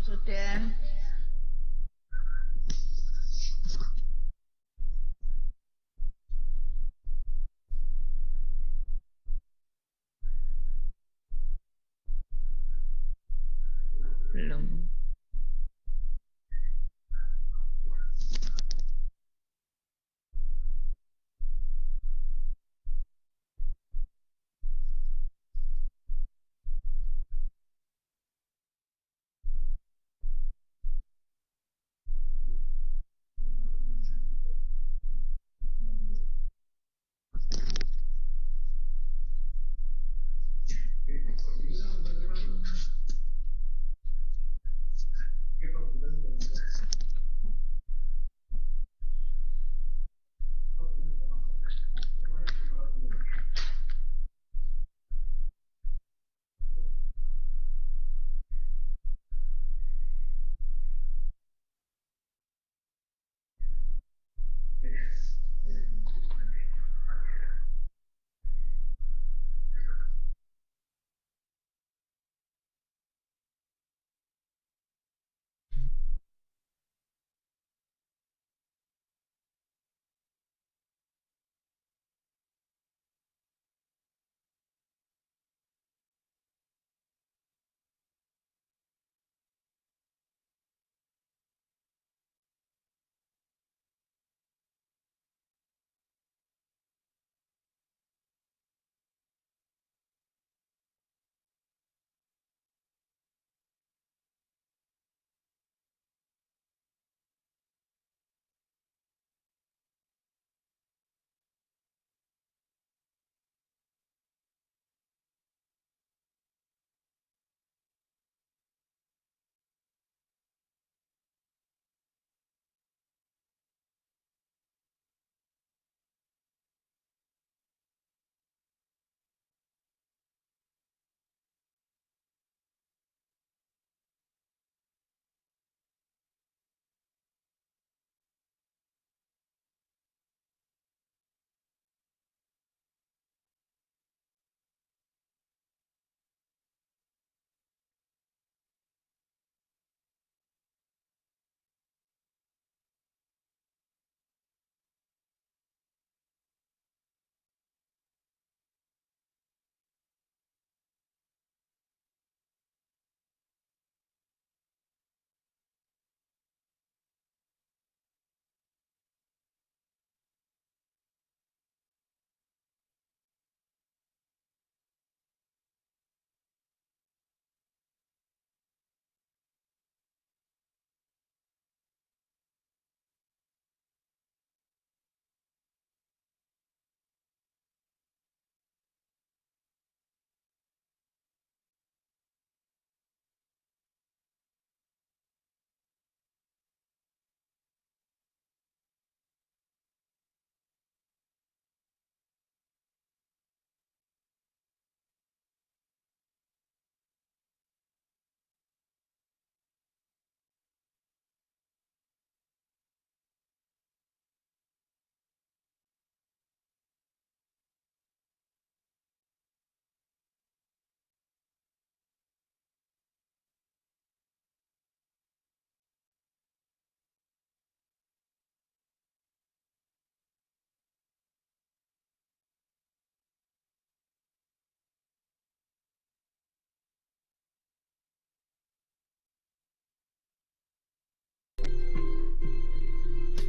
Sudah. Belum.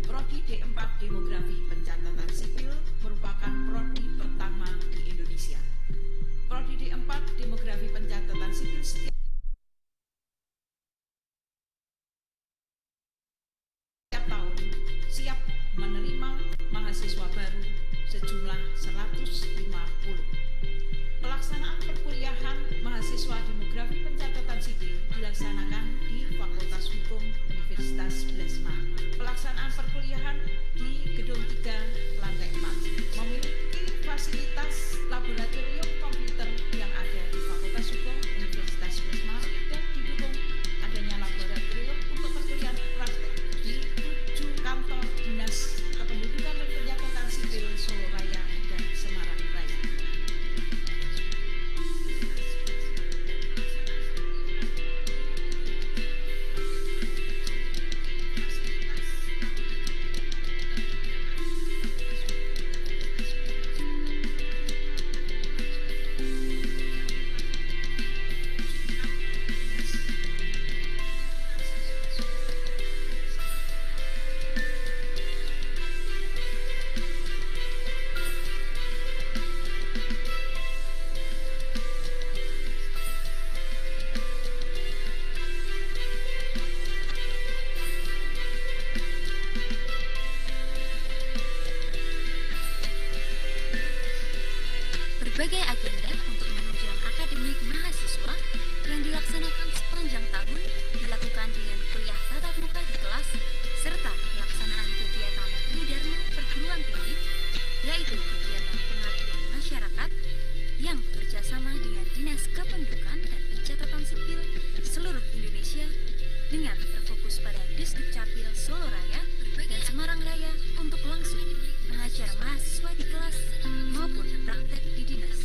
Prodi D4 Demografi Pencatatan Sipil merupakan prodi pertama di Indonesia. Prodi D4 Demografi Pencatatan Sipil setiap tahun siap menerima mahasiswa baru sejumlah 150. Pelaksanaan perkuliahan mahasiswa Demografi Pencatatan Sipil dilaksanakan di Fakultas Hukum Universitas Sebelas. Pelaksanaan perkuliahan di Gedung 3, Lantai 4 memiliki fasilitas laboratorium komputer yang ada di Fakultas Hukum Universitas Sebelas dan didukung adanya laboratorium untuk perkuliahan praktek di 7 kantor dinas kependudukan dan pencatatan sipil Solo Raya dan Semarang Raya. Berbagai agenda untuk menunjang akademik mahasiswa yang dilaksanakan sepanjang tahun dilakukan dengan kuliah tatap muka di kelas serta pelaksanaan kegiatan tridharma perguruan tinggi, yaitu kegiatan pengabdian masyarakat yang bekerja sama dengan Dinas Kependudukan dan Pencatatan Sipil seluruh Indonesia dengan berfokus pada Distrik Capil Solo Raya dan Semarang Raya untuk langsung mengajar mahasiswa di kelas maupun praktek di dinas.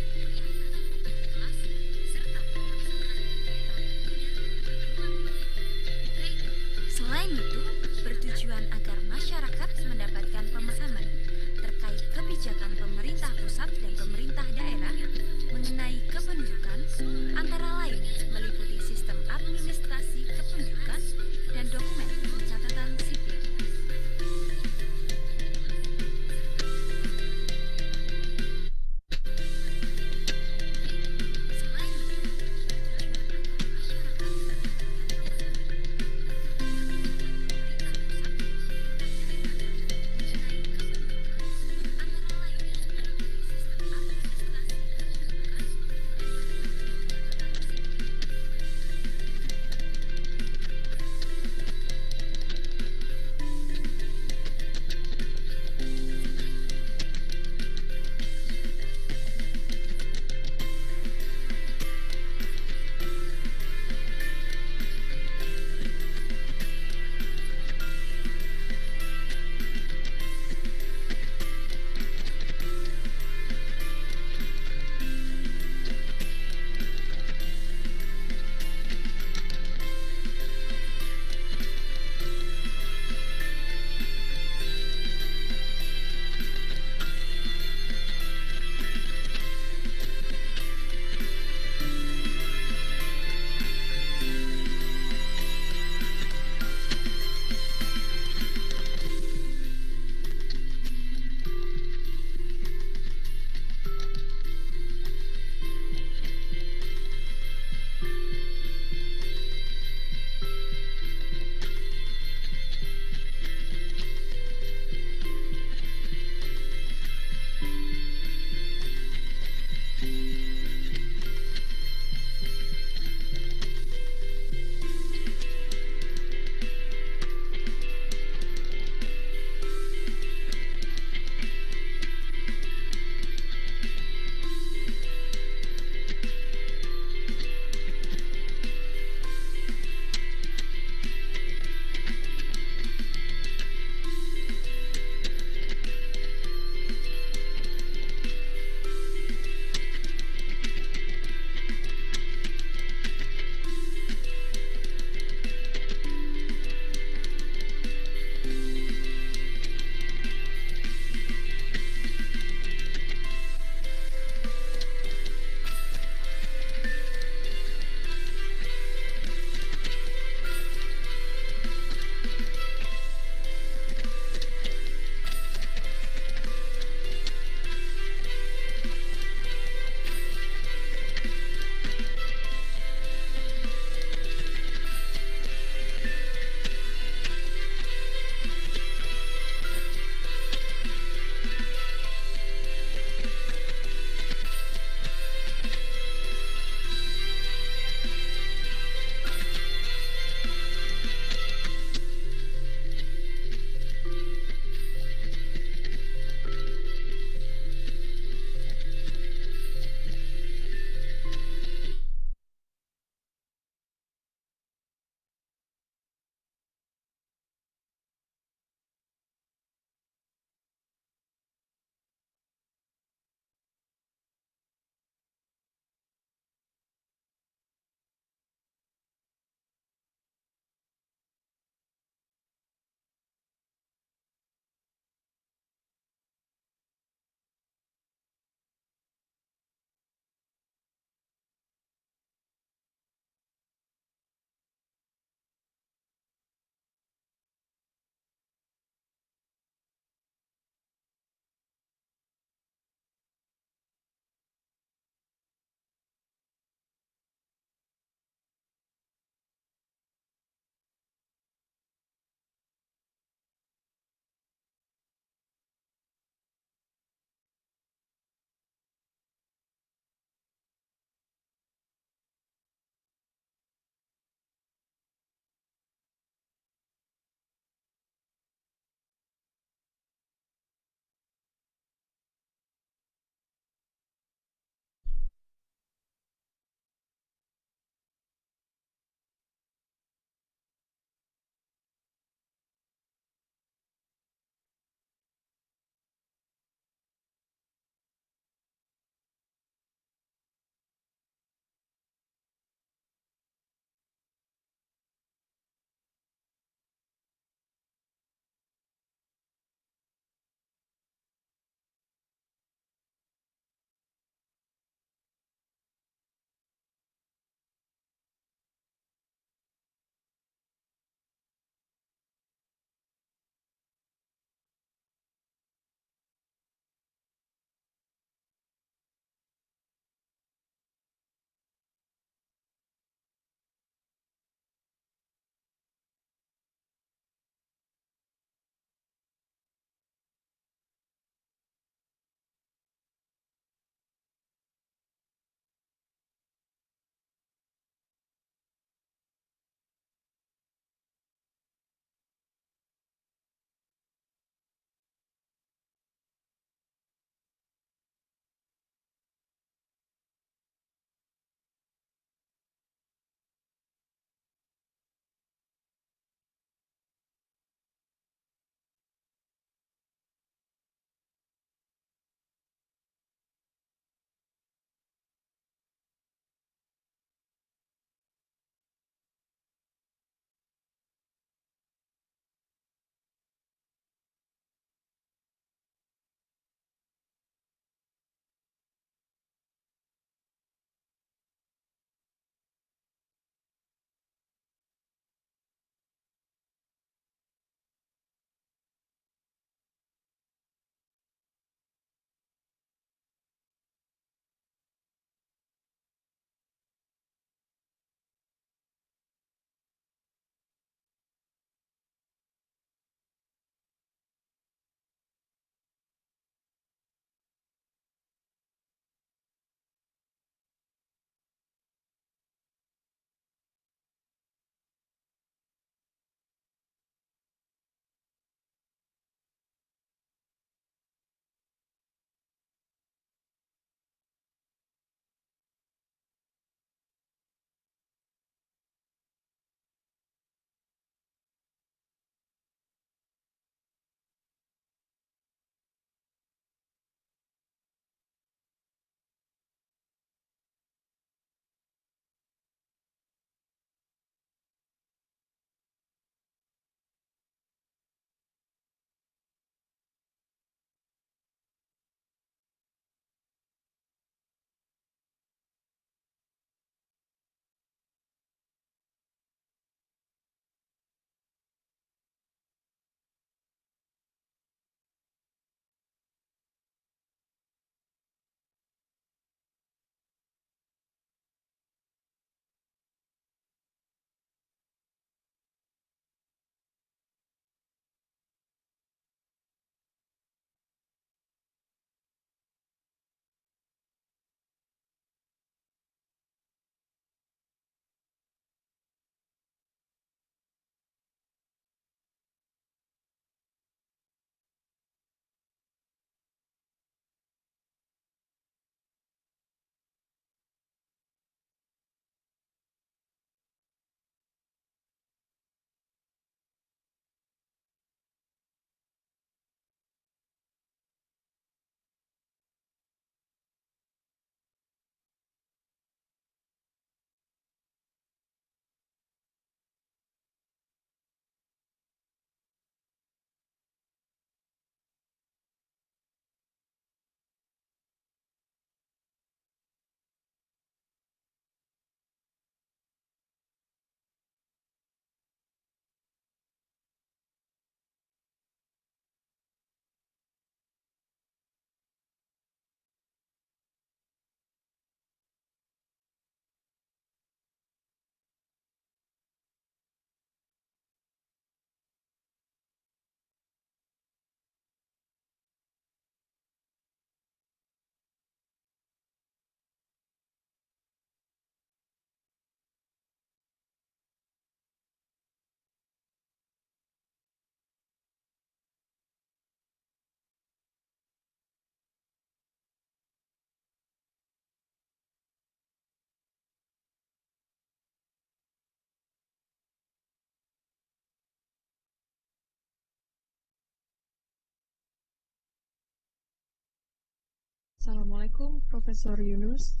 Assalamualaikum, Profesor Yunus.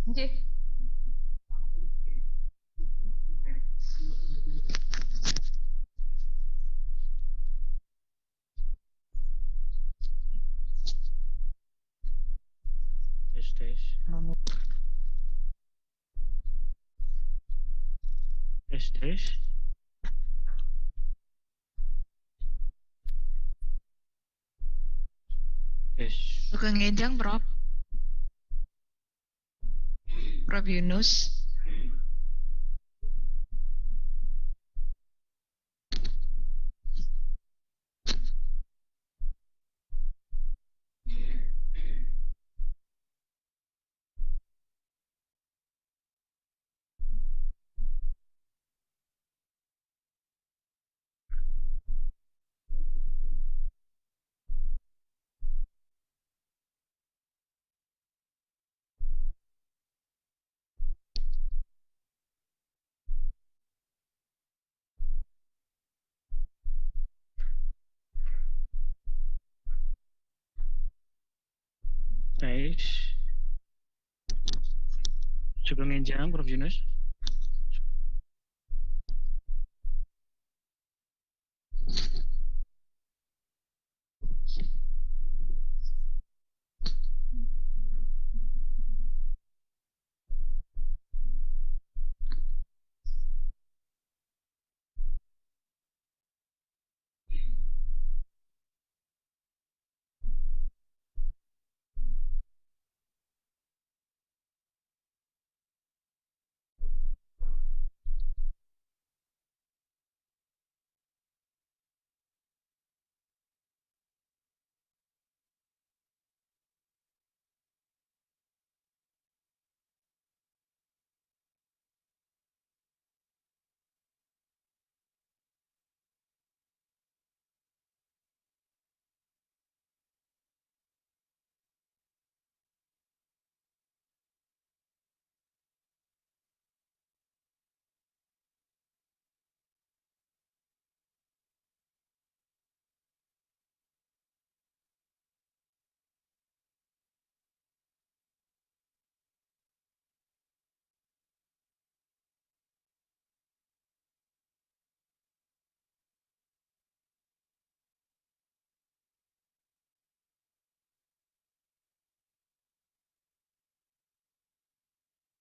Nggih. Tes tes. Tes tes. Tes. Sugeng Enjang, Prof. Prof Yunus. Tes. Sugeng Enjang, Prof Yunus.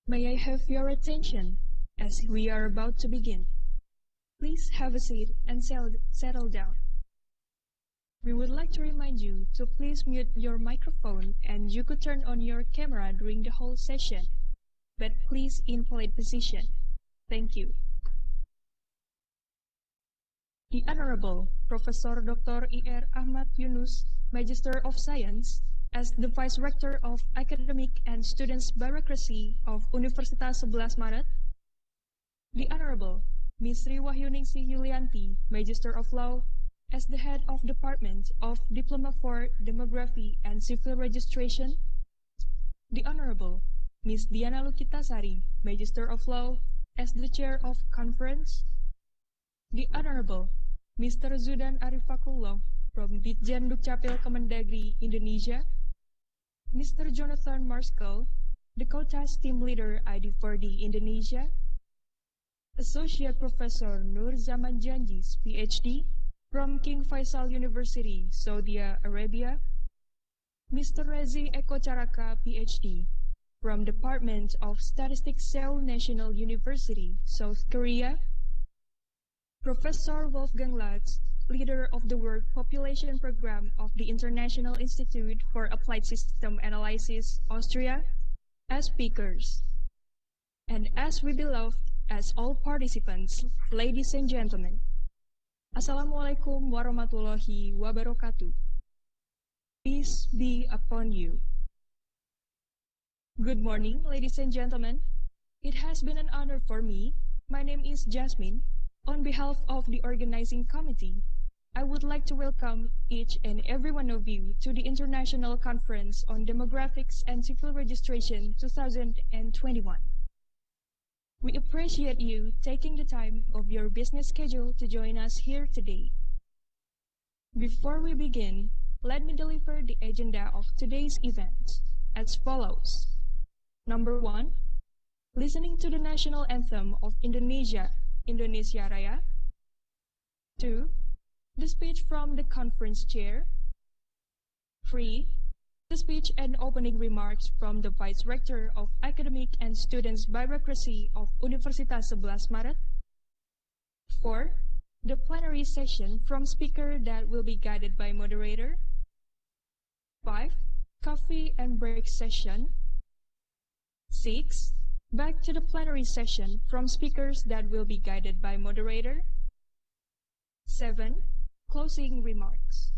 May I have your attention as we are about to begin? Please have a seat and settle down. We would like to remind you to please mute your microphone, and you could turn on your camera during the whole session, but please in polite position. Thank you. The Honorable Professor Dr. Ir Ahmad Yunus, Magister of Science, as the Vice Rector of Academic and Students Bureaucracy of Universitas Sebelas Maret. The Honorable Ms. Sri Wahyuningsih Yulianti, Magister of Law, as the Head of Department of Diploma for Demography and Civil Registration. The Honorable Ms. Diana Lukitasari, Magister of Law, as the Chair of Conference. The Honorable Mr. Zudan Arifakullah from Ditjen Dukcapil Kemendagri, Indonesia. Mr. Jonathan Marskal, the COTAS Team Leader ID4D Indonesia. Associate Professor Nur Zaman Janjis, PhD, from King Faisal University, Saudi Arabia. Mr. Rezi Eko Charaka, PhD, from Department of Statistics, Seoul National University, South Korea. Professor Wolfgang Latz, leader of the Work Population Program of the International Institute for Applied System Analysis, Austria, as speakers. And as we beloved, as all participants, ladies and gentlemen, Assalamualaikum warahmatullahi wabarakatuh. Peace be upon you. Good morning, ladies and gentlemen. It has been an honor for me. My name is Jasmine. On behalf of the organizing committee, I would like to welcome each and every one of you to the International Conference on Demographics and Civil Registration 2021. We appreciate you taking the time of your business schedule to join us here today. Before we begin, let me deliver the agenda of today's event as follows. Number 1, listening to the national anthem of Indonesia, Indonesia Raya. 2, the speech from the conference chair. 3, the speech and opening remarks from the Vice Rector of Academic and Students Bureaucracy of Universitas Sebelas Maret. 4, the plenary session from speaker that will be guided by moderator. 5, coffee and break session. 6, back to the plenary session from speakers that will be guided by moderator. 7, closing remarks.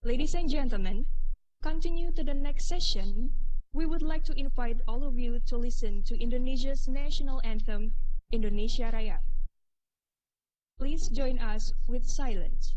Ladies and gentlemen, continue to the next session. We would like to invite all of you to listen to Indonesia's national anthem, Indonesia Raya. Please join us with silence.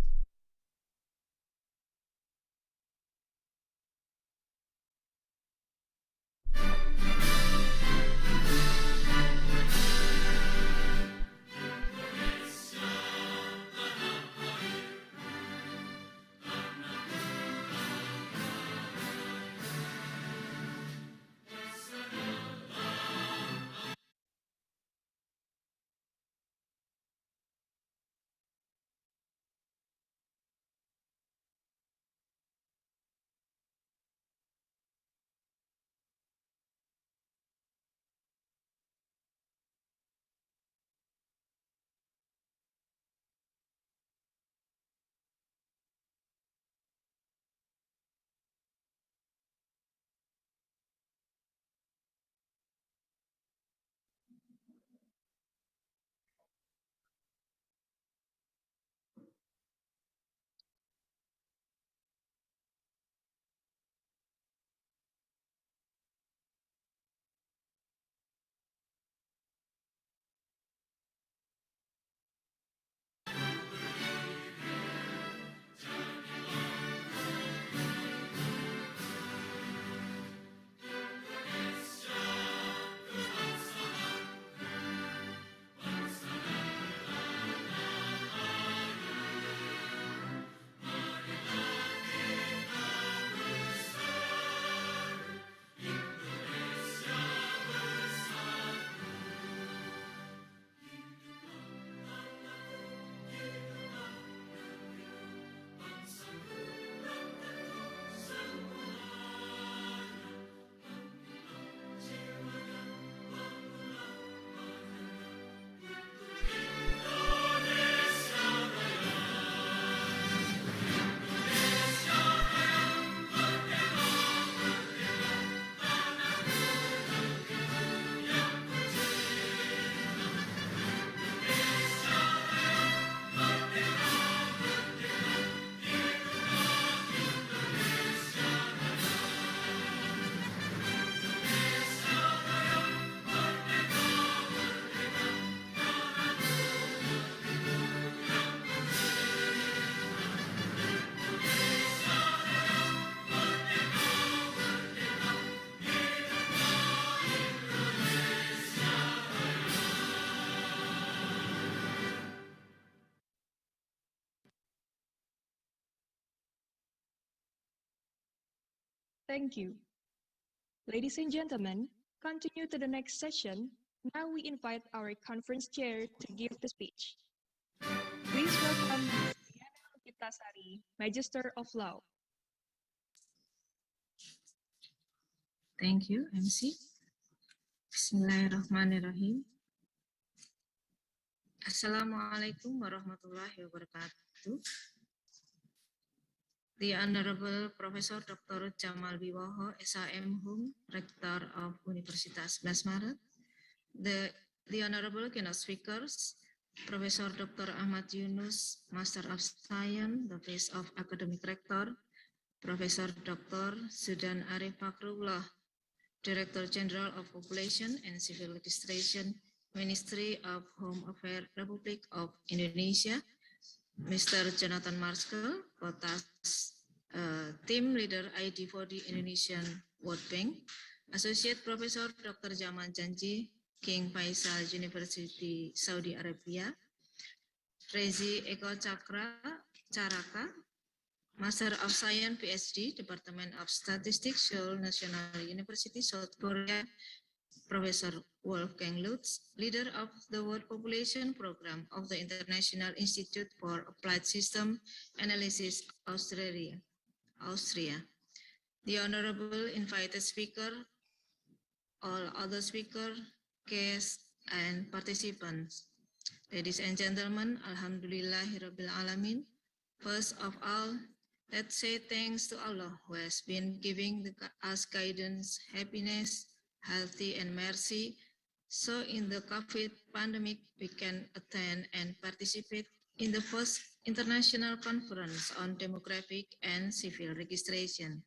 Thank you. Ladies and gentlemen, continue to the next session. Now we invite our conference chair to give the speech. Please welcome Ms. Diana Kitasari, Magister of Law. Thank you, MC. Bismillahirrahmanirrahim. Assalamualaikum warahmatullahi wabarakatuh. The Honorable Professor Dr. Jamal Wiwoho, SIM Hum, Rector of Universitas Sebelas Maret. The Honorable keynote speakers, Professor Dr. Ahmad Yunus, Master of Science, the Vice of Academic Rector, Professor Dr. Sudan Arif Fakrullah, Director General of Population and Civil Legislation, Ministry of Home Affairs, Republic of Indonesia, Mr. Jonathan Marskell, Kotas Team Leader ID for the Indonesian World Bank, Associate Professor Dr. Jamal Janji, King Faisal University, Saudi Arabia, Rezi Eko Charaka, Master of Science PhD, Department of Statistics, Seoul National University, South Korea, Professor Wolfgang Lutz, leader of the World Population Program of the International Institute for Applied System Analysis, Austria. The Honorable invited speaker, all other speakers, guests, and participants. Ladies and gentlemen, Alhamdulillahirabbil alamin. First of all, let's say thanks to Allah who has been giving us guidance, happiness, healthy, and mercy. So in the COVID pandemic, we can attend and participate in the first international conference on demographic and civil registration.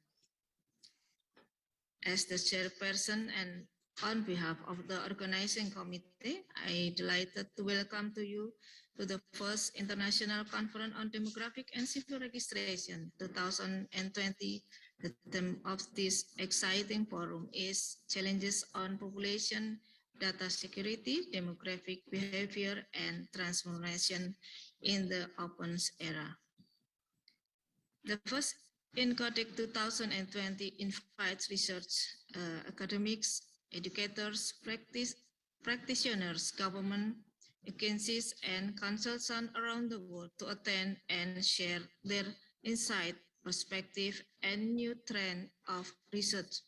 As the chairperson and on behalf of the organizing committee, I am delighted to welcome to you to the first International Conference on Demographic and Civil Registration 2020. The theme of this exciting forum is Challenges on Population, Data Security, Demographic Behavior, and Transformation in the Openness Era. The first INCODEC 2020 invites research, academics, educators, practitioners, government agencies, and consultants around the world to attend and share their insight, perspective, and new trend of research.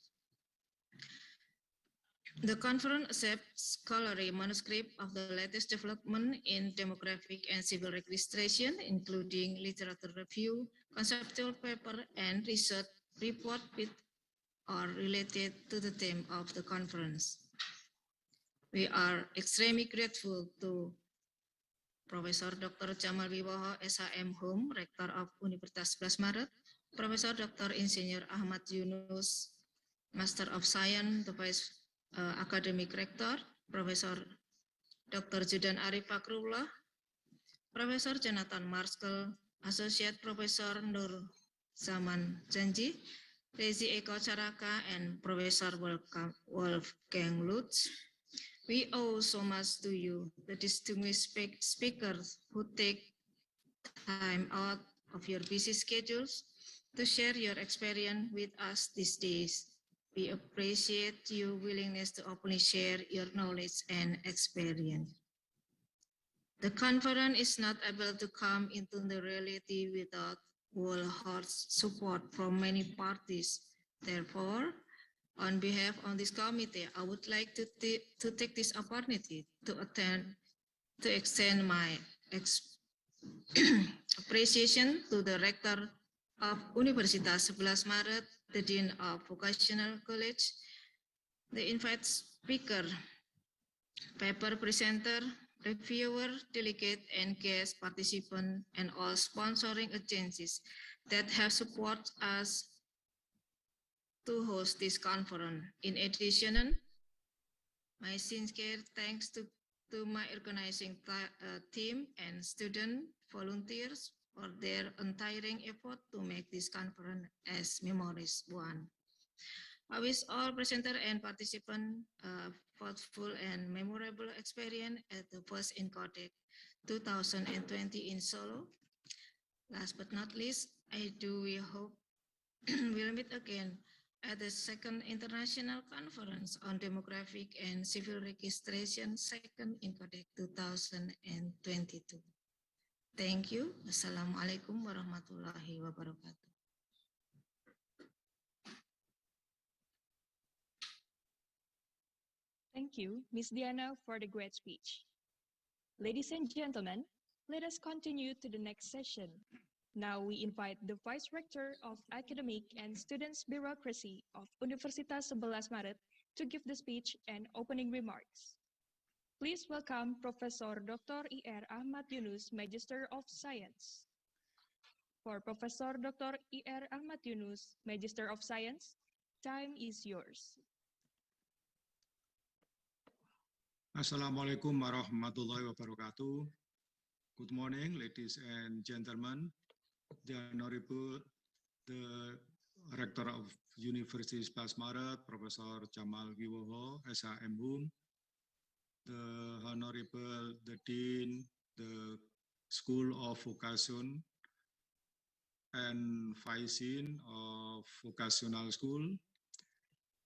The conference accepts scholarly manuscript of the latest development in demographic and civil registration, including literature review, conceptual paper, and research report with or related to the theme of the conference. We are extremely grateful to Professor Dr. Jamal Wiwoho, SIM Hum, Rector of Universitas Sebelas Maret, Professor Dr. Insinyur Ahmad Yunus, Master of Science, the Vice Academic Rector, Professor Dr. Sudan Arif Fakrullah, Professor Jonathan Marskell, Associate Professor Nur Zaman Janji, Rezi Eko Charaka, and Professor Wolfgang Lutz. We owe so much to you, the distinguished speakers who take time out of your busy schedules to share your experience with us these days. We appreciate your willingness to openly share your knowledge and experience. The conference is not able to come into the reality without wholehearted support from many parties. Therefore, on behalf of this committee, I would like to take this opportunity to extend my appreciation to the Rector of Universitas Sebelas Maret, the Dean of Vocational College, the invited speaker, paper presenter, reviewer, delegate, and guest participant, and all sponsoring agencies that have supported us to host this conference. In addition, my sincere thanks to my organizing team and student volunteers for their untiring effort to make this conference as memorable one. I wish all presenter and participants thoughtful and memorable experience at the first INCODEC 2020 in Solo. Last but not least, we hope we'll meet again at the Second International Conference on Demographic and Civil Registration, second in Codec 2022. Thank you. Assalamualaikum warahmatullahi wabarakatuh. Thank you, Ms. Diana, for the great speech. Ladies and gentlemen, let us continue to the next session. Now we invite the Vice Rector of Academic and Students Bureaucracy of Universitas Sebelas Maret to give the speech and opening remarks. Please welcome Professor Dr. I.R. Ahmad Yunus, Magister of Science. For Professor Dr. I.R. Ahmad Yunus, Magister of Science, time is yours. Assalamualaikum warahmatullahi wabarakatuh. Good morning, ladies and gentlemen. The Honorable, the Rector of University Sebelas Maret, Professor Jamal Wiwoho, SHM, the Honorable, the Dean, the School of Vocation and Vice Dean of Vocational School,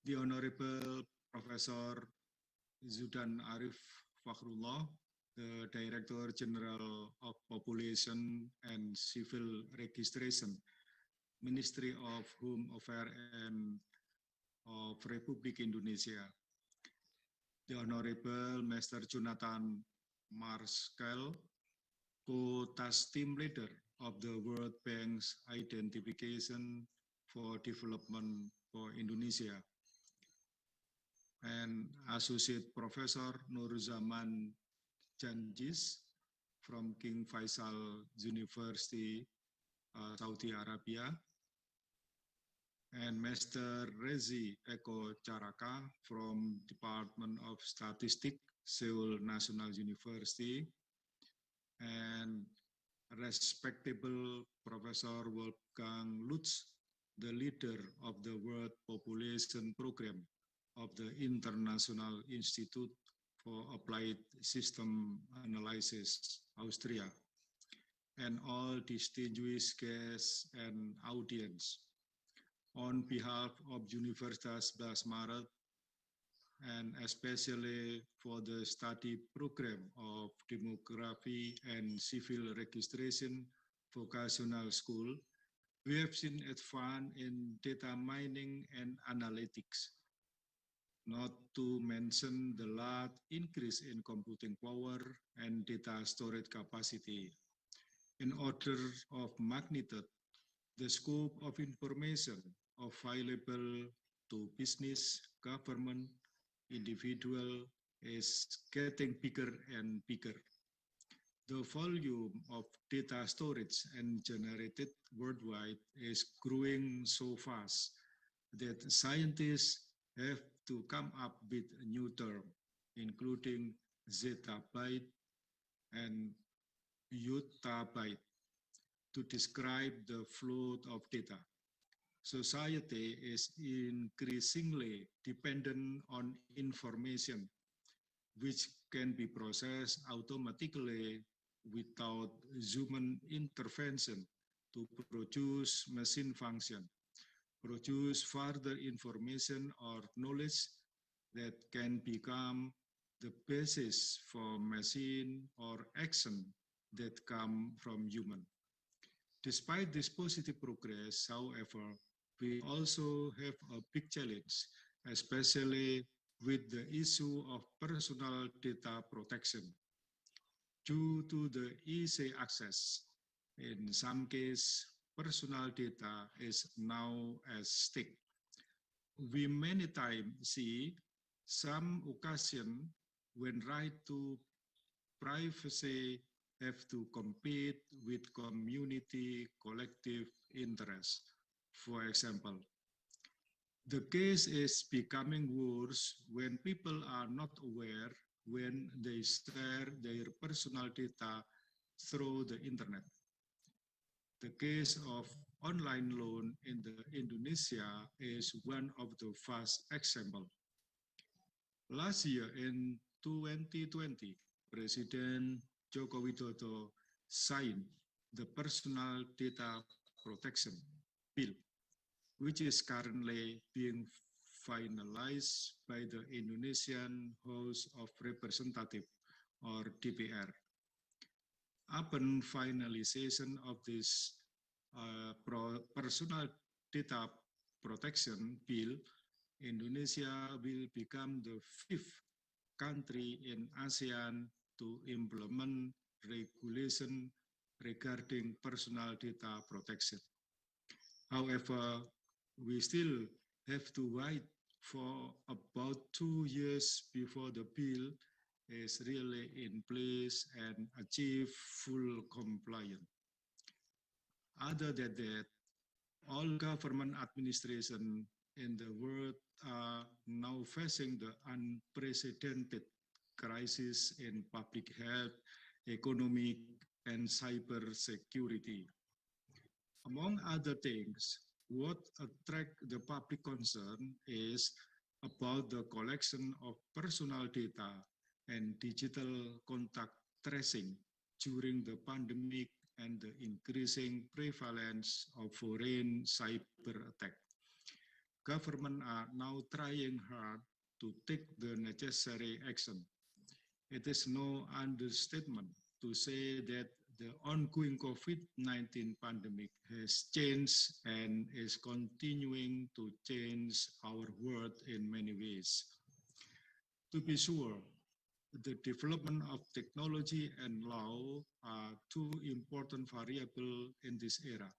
the Honorable Professor Zudan Arif Fakhrullah, the Director General of Population and Civil Registration, Ministry of Home Affairs and of Republik Indonesia, the Honorable Master Jonathan Marskell, Co-Task Team Leader of the World Bank's Identification for Development for Indonesia, and Associate Professor Nurzaman Janjis from King Faisal University, Saudi Arabia, and Master Rezi Eko Charaka from Department of Statistics, Seoul National University, and respectable Professor Wolfgang Lutz, the leader of the World Population Program of the International Institute for Applied System Analysis, Austria, and all distinguished guests and audience. On behalf of Universitas Sebelas Maret, and especially for the study program of Demography and Civil Registration Vocational School, we have seen advance in data mining and analytics, not to mention the large increase in computing power and data storage capacity. In order of magnitude, the scope of information available to business, government, individual is getting bigger and bigger. The volume of data storage and generated worldwide is growing so fast that scientists have to come up with a new term, including zettabyte and yottabyte, to describe the flow of data. Society is increasingly dependent on information, which can be processed automatically without human intervention to produce machine function, produce further information or knowledge that can become the basis for machine or action that come from human. Despite this positive progress, however, we also have a big challenge, especially with the issue of personal data protection. Due to the easy access, in some cases, personal data is now at stake. We many times see some occasion when right to privacy have to compete with community collective interests. For example, the case is becoming worse when people are not aware when they share their personal data through the internet. The case of online loan in Indonesia is one of the first examples. Last year in 2020, President Joko Widodo signed the Personal Data Protection Bill, which is currently being finalized by the Indonesian House of Representatives, or DPR. Upon finalization of this personal data protection bill, Indonesia will become the fifth country in ASEAN to implement regulation regarding personal data protection. However, we still have to wait for about 2 years before the bill is really in place and achieve full compliance. Other than that, all government administration in the world are now facing the unprecedented crisis in public health, economic, and cyber security. Among other things, what attracts the public concern is about the collection of personal data and digital contact tracing during the pandemic and the increasing prevalence of foreign cyber attack. Governments are now trying hard to take the necessary action. It is no understatement to say that the ongoing COVID-19 pandemic has changed and is continuing to change our world in many ways. To be sure, the development of technology and law are two important variables in this era.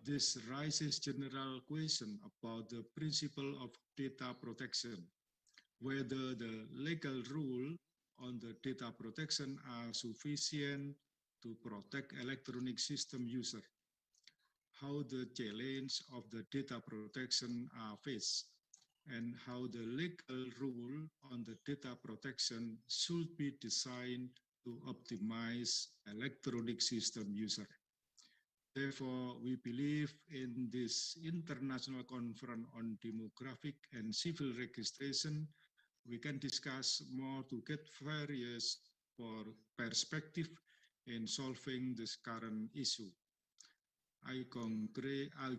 This raises general question about the principle of data protection, whether the legal rule on the data protection are sufficient to protect electronic system users, how the challenge of the data protection are faced, and how the legal rule on the data protection should be designed to optimize electronic system user. Therefore, we believe in this international conference on demographic and civil registration, we can discuss more to get various perspective in solving this current issue. I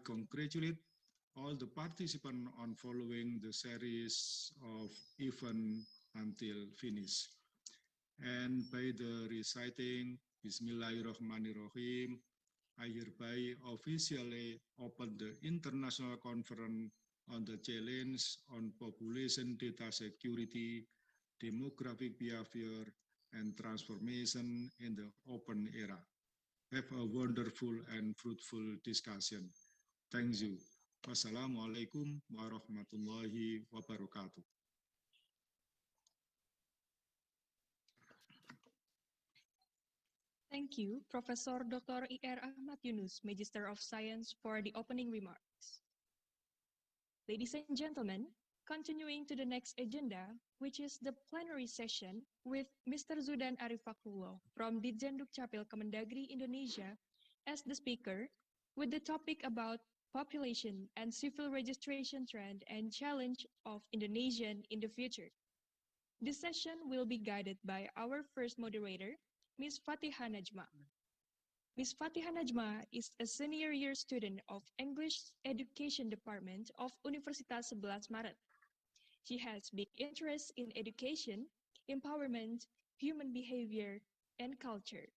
congratulate all the participants on following the series of events until finish. And by the reciting Bismillahirrahmanirrahim, I hereby officially open the International Conference on the Challenge on Population Data Security, Demographic Behavior, and Transformation in the Open Era. Have a wonderful and fruitful discussion. Thank you. Wassalamualaikum warahmatullahi wabarakatuh. Thank you, Professor Dr. Ir Ahmad Yunus, Magister of Science, for the opening remarks. Ladies and gentlemen, continuing to the next agenda, which is the plenary session with Mr. Zudan Arifakullah from Ditjen Dukcapil Kemendagri Indonesia as the speaker, with the topic about population and civil registration trend and challenge of Indonesian in the future. This session will be guided by our first moderator, Ms. Fatiha Najma. Ms. Fatiha Najma is a senior year student of English Education Department of Universitas Sebelas Maret. She has big interest in education, empowerment, human behavior, and culture.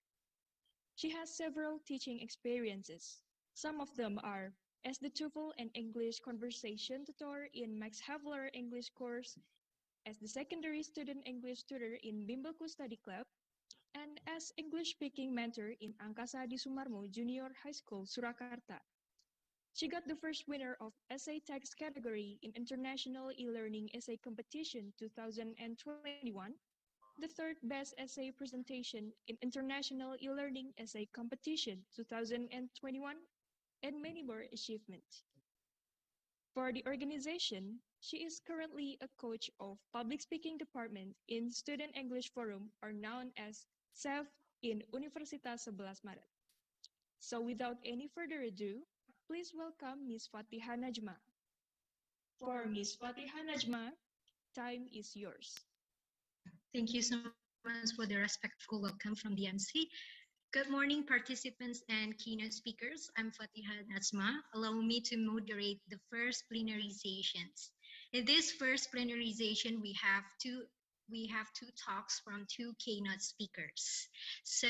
She has several teaching experiences. Some of them are as the TOEFL and English conversation tutor in Max Havelaar English course, as the secondary student English tutor in Bimbelku Study Club, and as English-speaking mentor in Angkasa di Sumarmo Junior High School, Surakarta. She got the first winner of Essay Text category in International E-Learning Essay Competition 2021, the third best essay presentation in International E-Learning Essay Competition 2021, and many more achievements. For the organization, she is currently a coach of Public Speaking Department in Student English Forum, or known as SEF, in Universitas Sebelas Maret. So without any further ado, please welcome Ms. Fatiha Najma. For Ms. Fatiha Najma, time is yours. Thank you so much for the respectful welcome from the MC. Good morning, participants and keynote speakers. I'm Fatiha Nazma. Allow me to moderate the first plenary sessions. In this first plenary session, we have two talks from two keynote speakers. So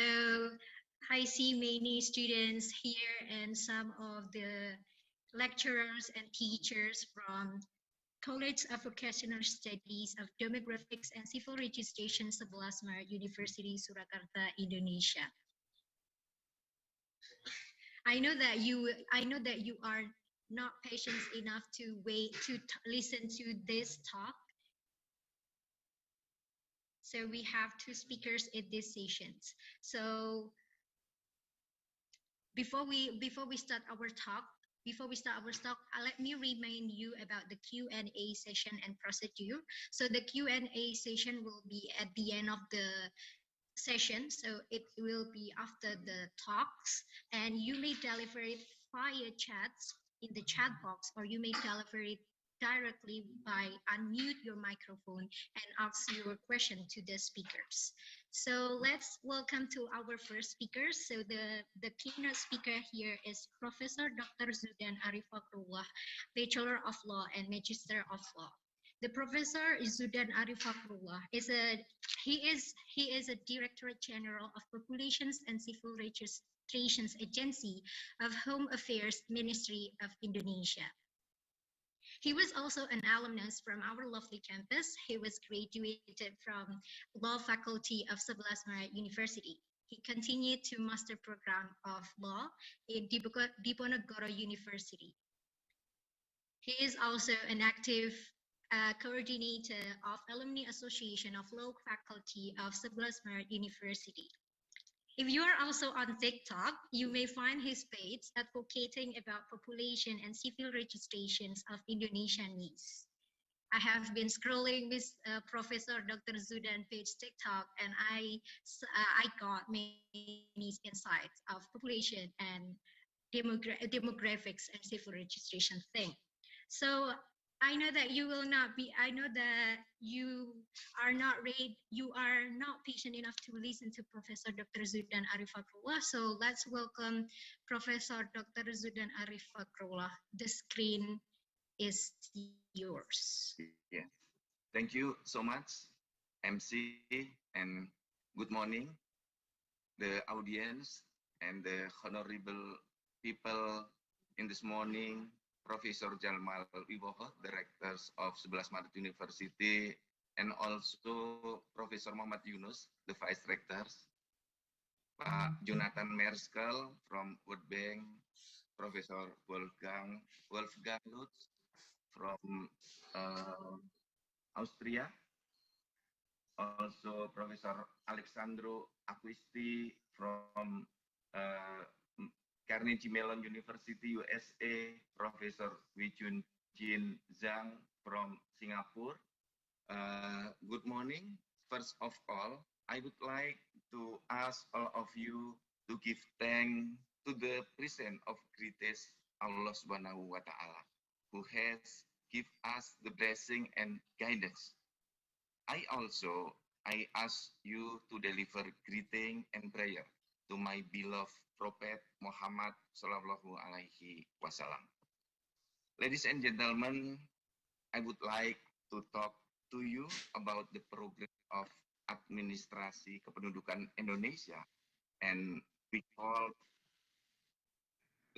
I see many students here and some of the lecturers and teachers from College of Vocational Studies of Demographics and Civil Registration Sebelas Maret University, Surakarta, Indonesia. I know that you are not patient enough to wait to listen to this talk. So we have two speakers in this sessions. So before we start our talk, let me remind you about the Q&A session and procedure. So the Q&A session will be at the end of the session, so it will be after the talks, and you may deliver it via chats in the chat box, or you may deliver it directly by unmute your microphone and ask your question to the speakers. So let's welcome to our first speaker. So the keynote speaker here is Professor Dr. Zudan Arif Fakrullah, Bachelor of Law and Magister of Law. The Professor Zudan Arif Fakrullah is a Directorate General of Populations and Civil Registrations Agency of Home Affairs Ministry of Indonesia. He was also an alumnus from our lovely campus. He was graduated from Law Faculty of Sebelas Maret University. He continued to master program of law in Diponegoro University. He is also an active coordinator of Alumni Association of Law Faculty of Sebelas Maret University. If you are also on TikTok, you may find his page advocating about population and civil registrations of Indonesianese. I have been scrolling with Professor Dr. Zudan page TikTok, and I got many insights of population and demographics and civil registration thing. So I know that you will not be, I know that you are not patient enough to listen to Professor Dr. Zudan Arif Fakrullah. So let's welcome Professor Dr. Zudan Arif Fakrullah. The screen is yours. Yeah. Thank you so much, MC, and good morning, the audience and the honorable people in this morning. Professor Jalmal Wibowo, Directors of Sebelas Maret University, and also Professor Muhammad Yunus, the Vice Rectors, Pak Jonathan Merskel from World Bank, Professor Wolfgang Lutz from Austria, also Professor Alexandro Acquisti from Carnegie Mellon University, USA, Professor Wei-Jun Jin Zhang from Singapore. Good morning. First of all, I would like to ask all of you to give thanks to the presence of greatest Allah Subhanahu wa Ta'ala, who has given us the blessing and guidance. I ask you to deliver greeting and prayer to my beloved Prophet Muhammad Sallallahu Alaihi Wasallam. Ladies and gentlemen, I would like to talk to you about the progress of administrasi kependudukan Indonesia, and we call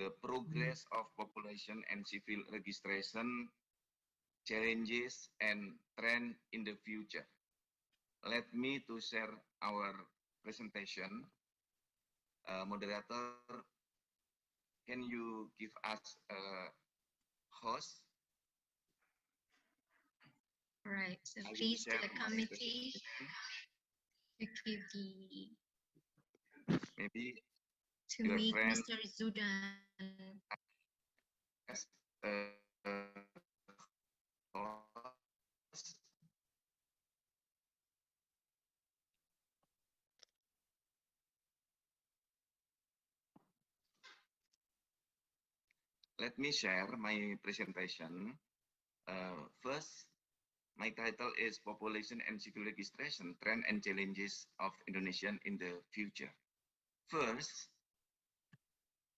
the progress of population and civil registration, challenges and trend in the future. Let me to share our presentation. Moderator, can you give us a host? All right, so please to the committee to give maybe to your meet friend Mr. Zudan. as host. Let me share my presentation. First, my title is Population and Civil Registration, Trend and Challenges of Indonesian in the Future. First,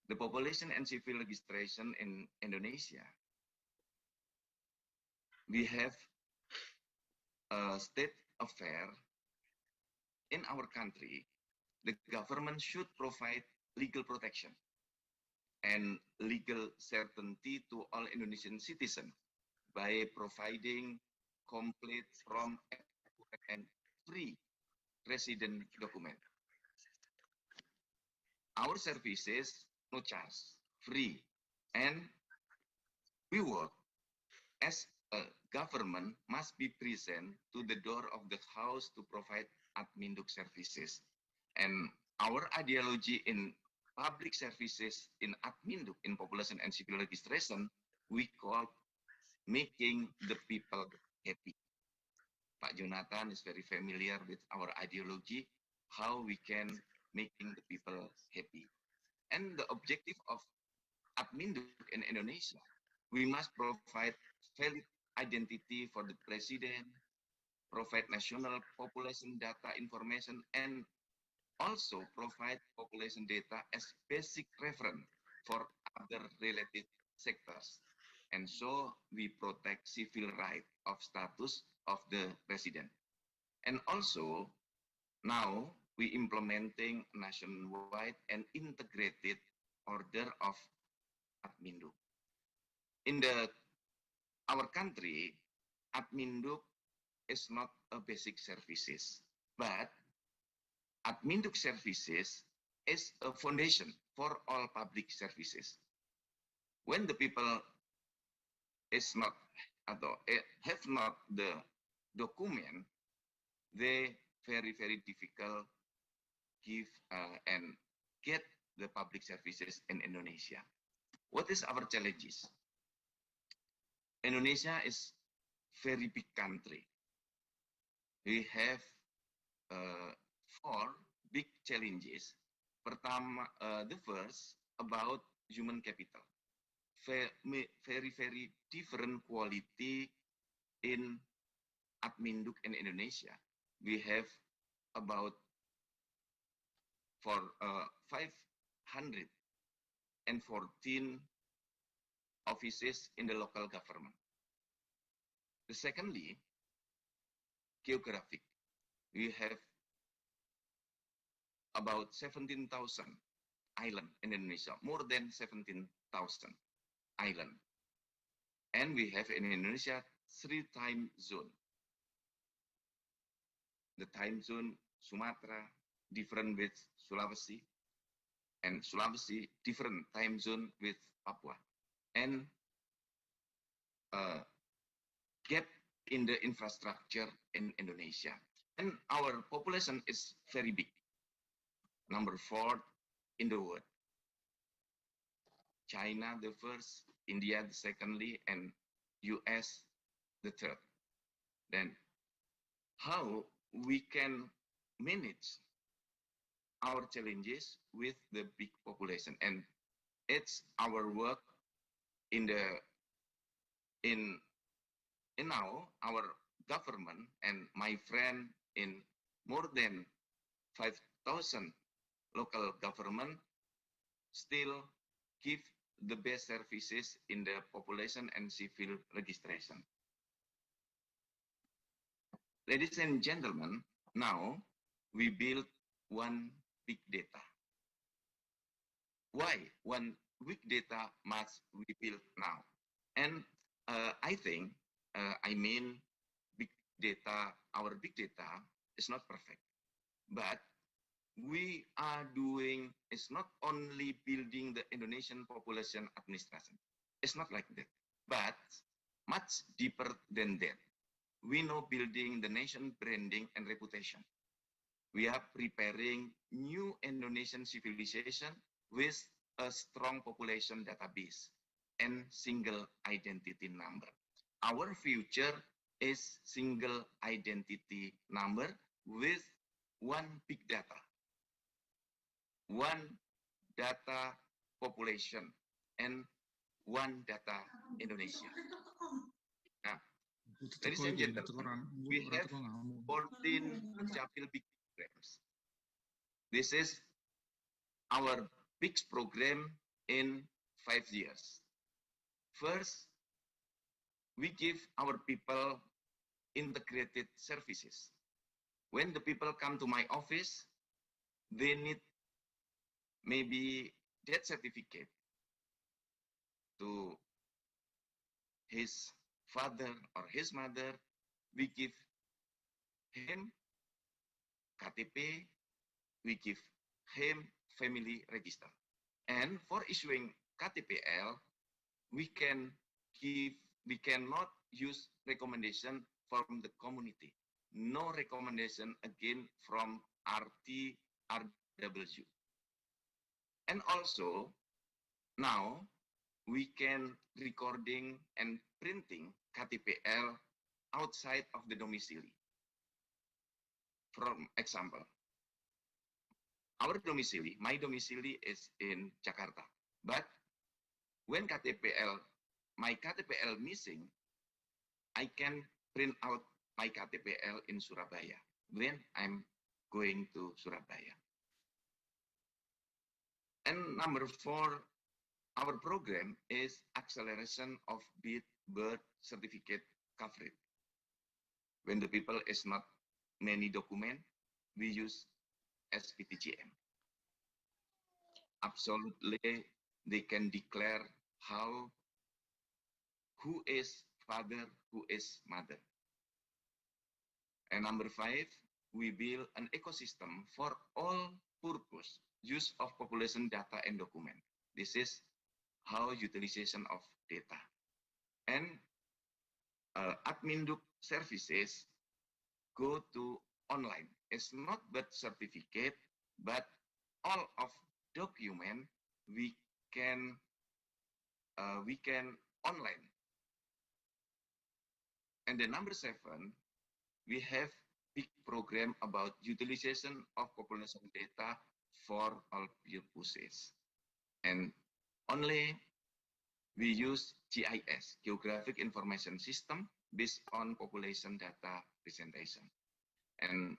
the population and civil registration in Indonesia. We have a state affair in our country. The government should provide legal protection and legal certainty to all Indonesian citizens by providing complete, prompt, and free resident document. Our services, no charge, free, and we work as a government must be present to the door of the house to provide adminduk services. And our ideology in public services in adminduk, in population and civil registration, we call making the people happy. Pak Jonathan is very familiar with our ideology, how we can making the people happy. And the objective of adminduk in Indonesia, we must provide valid identity for the president, provide national population data information, and also provide population data as basic reference for other related sectors. And so we protect civil right of status of the resident. And also now we implementing nationwide and integrated order of adminduk. In our country, adminduk is not a basic services, but adminduk services is a foundation for all public services. When the people is not have not the document, they very difficult give and get the public services in Indonesia. What is our challenges? Indonesia is very big country. We have 4 big challenges. Pertama, the first about human capital. Very different quality in adminduk in Indonesia. We have about 514 offices in the local government. The secondly, geographic. We have about 17,000 islands in Indonesia, more than 17,000 islands. And we have in Indonesia 3 time zone. The time zone Sumatra different with Sulawesi, and Sulawesi different time zone with Papua. And gap in the infrastructure in Indonesia. And our population is very big. Number 4 in the world. China the first, India the secondly, and US the third. Then how we can manage our challenges with the big population? And it's our work in now our government and my friend in more than 5,000 local government still give the best services in the population and civil registration. Ladies and gentlemen, now we build one big data. Why one big data must we build now? And I think, big data, our big data is not perfect, but we are doing, it's not only building the Indonesian population administration. It's not like that, but much deeper than that. We know building the nation branding and reputation. We are preparing new Indonesian civilization with a strong population database and single identity number. Our future is single identity number with one big data, one data population, and one data Indonesia. Now, ladies and gentlemen, we have 14 Capil big programs. This is our big program in 5 years. First, we give our people integrated services. When the people come to my office, they need maybe death certificate to his father or his mother. We give him KTP, we give him family register. And for issuing KTPL, we cannot use recommendation from the community. No recommendation again from RTRW. And also, now we can recording and printing KTPL outside of the domicile. For example, our domicile, my domicile is in Jakarta, but when my KTPL missing, I can print out my KTPL in Surabaya when I'm going to Surabaya. And number 4, our program is acceleration of birth certificate coverage. When the people is not many document, we use SPTGM. Absolutely, they can declare who is father, who is mother. And number 5, we build an ecosystem for all purpose use of population data and document. This is how utilization of data. And admin services go to online. It's not birth certificate, but all of document we can online. And the number 7, we have big program about utilization of population data for all purposes. And only we use GIS, Geographic Information System, based on population data presentation. And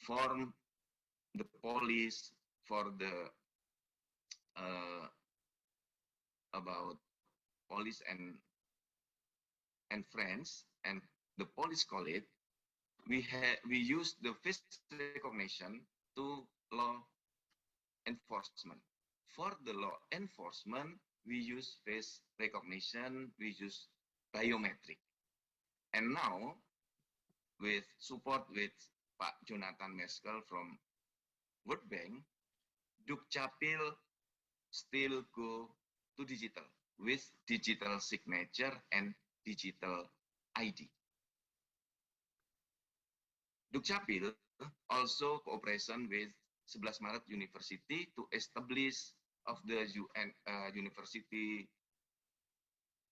form the police for the about police and friends and the police college, we use the face recognition to law enforcement. For the law enforcement, we use face recognition, we use biometric. And now, with support with Pak Jonathan Meskel from World Bank, Dukcapil still go to digital with digital signature and digital ID. Dukcapil also cooperation with Sebelas Maret University to establish of the UN University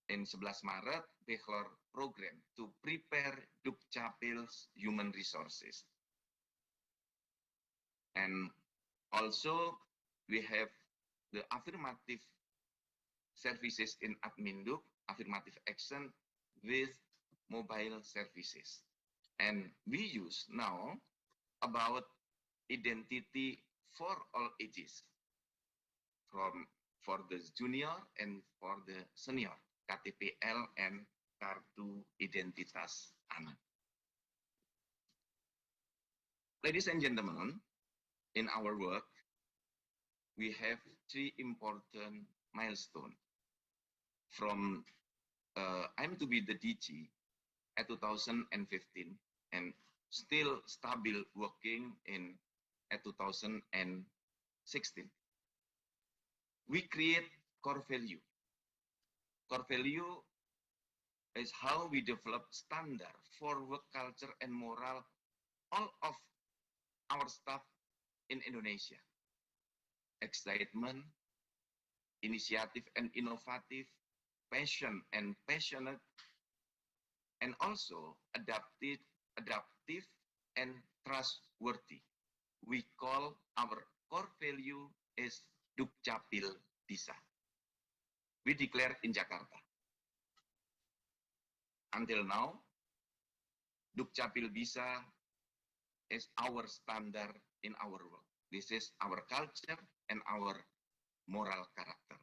in Sebelas Maret Bachelor program to prepare Dukcapil's human resources. And also we have the affirmative services in Adminduk, affirmative action with mobile services. And we use now about identity for all ages, for the junior and for the senior, KTPL and Kartu Identitas Anak. Ladies and gentlemen, in our work, we have 3 important milestones. From I'm to be the DG at 2015 and still stable working in at 2016. We create core value. Core value is how we develop standard for work culture and moral all of our staff in Indonesia. Excitement, initiative and innovative, passion and passionate, and also adaptive and trustworthy. We call our core value is Dukcapil Bisa. We declare in Jakarta. Until now, Dukcapil Bisa is our standard in our work. This is our culture and our moral character.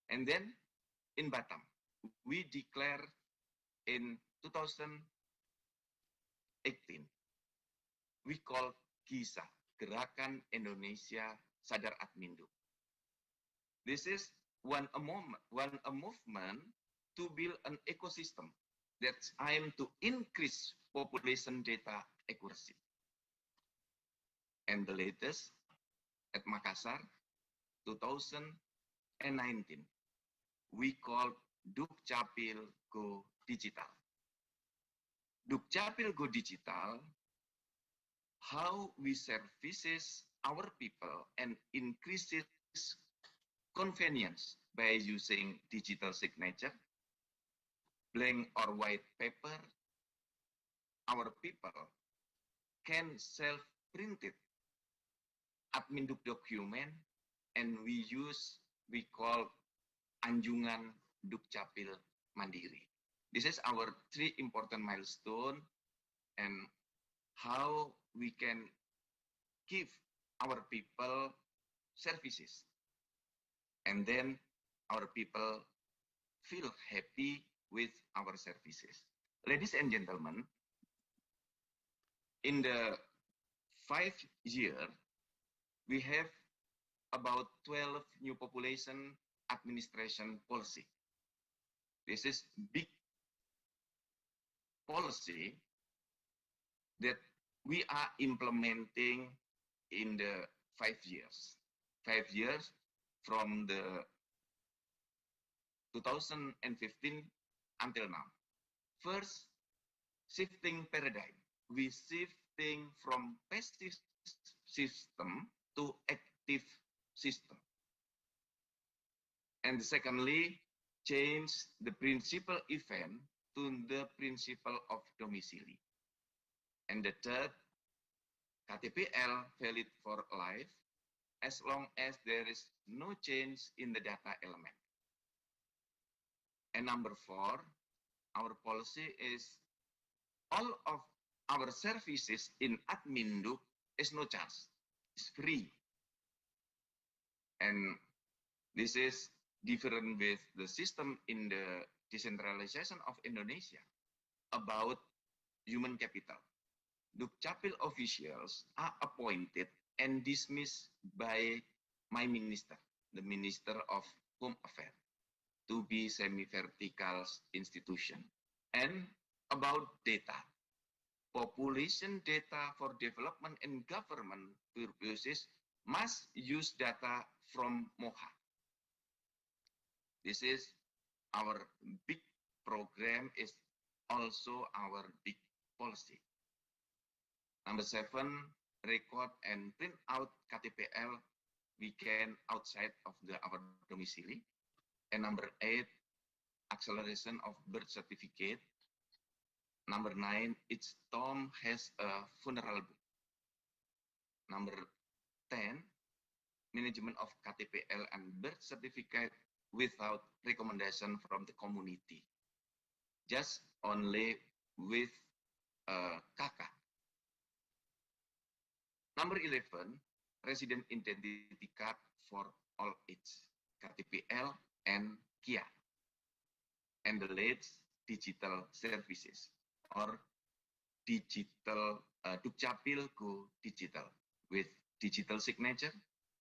And then in Batam, we declare in 2018, we call GISA, Gerakan Indonesia Sadar Admindu. This is one movement to build an ecosystem that's aimed to increase population data accuracy. And the latest at Makassar, 2019, we call Dukcapil Go Digital. Dukcapil Go Digital, how we services our people and increases convenience by using digital signature, blank or white paper. Our people can self-print it, Adminduk document, and we call Anjungan Dukcapil Mandiri. This is our 3 important milestone and how we can give our people services. And then our people feel happy with our services. Ladies and gentlemen, in the 5 years, we have about 12 new population administration policy. This is big policy that we are implementing in the 5 years. 5 years from the 2015 until now. First, shifting paradigm. We shifting from passive system to active system. And secondly, change the principal event to the principle of domicile. And the third, KTPL valid for life as long as there is no change in the data element. And number 4, our policy is all of our services in Adminduk is no charge, it's free. And this is different with the system in the decentralization of Indonesia about human capital. Dukcapil officials are appointed and dismissed by my minister, the Minister of Home Affairs, to be semi-vertical institution. And about data, population data for development and government purposes must use data from MOHA. This is our big program, is also our big policy. Number 7, record and print out KTPL weekend outside of our domicile. And number 8, acceleration of birth certificate. Number 9, each tomb has a funeral book. Number 10, management of KTPL and birth certificate without recommendation from the community. Just only with KK. Number 11, resident identity card for all age, KTPL and KIA. And the latest digital services or digital Dukcapil Go Digital with digital signature,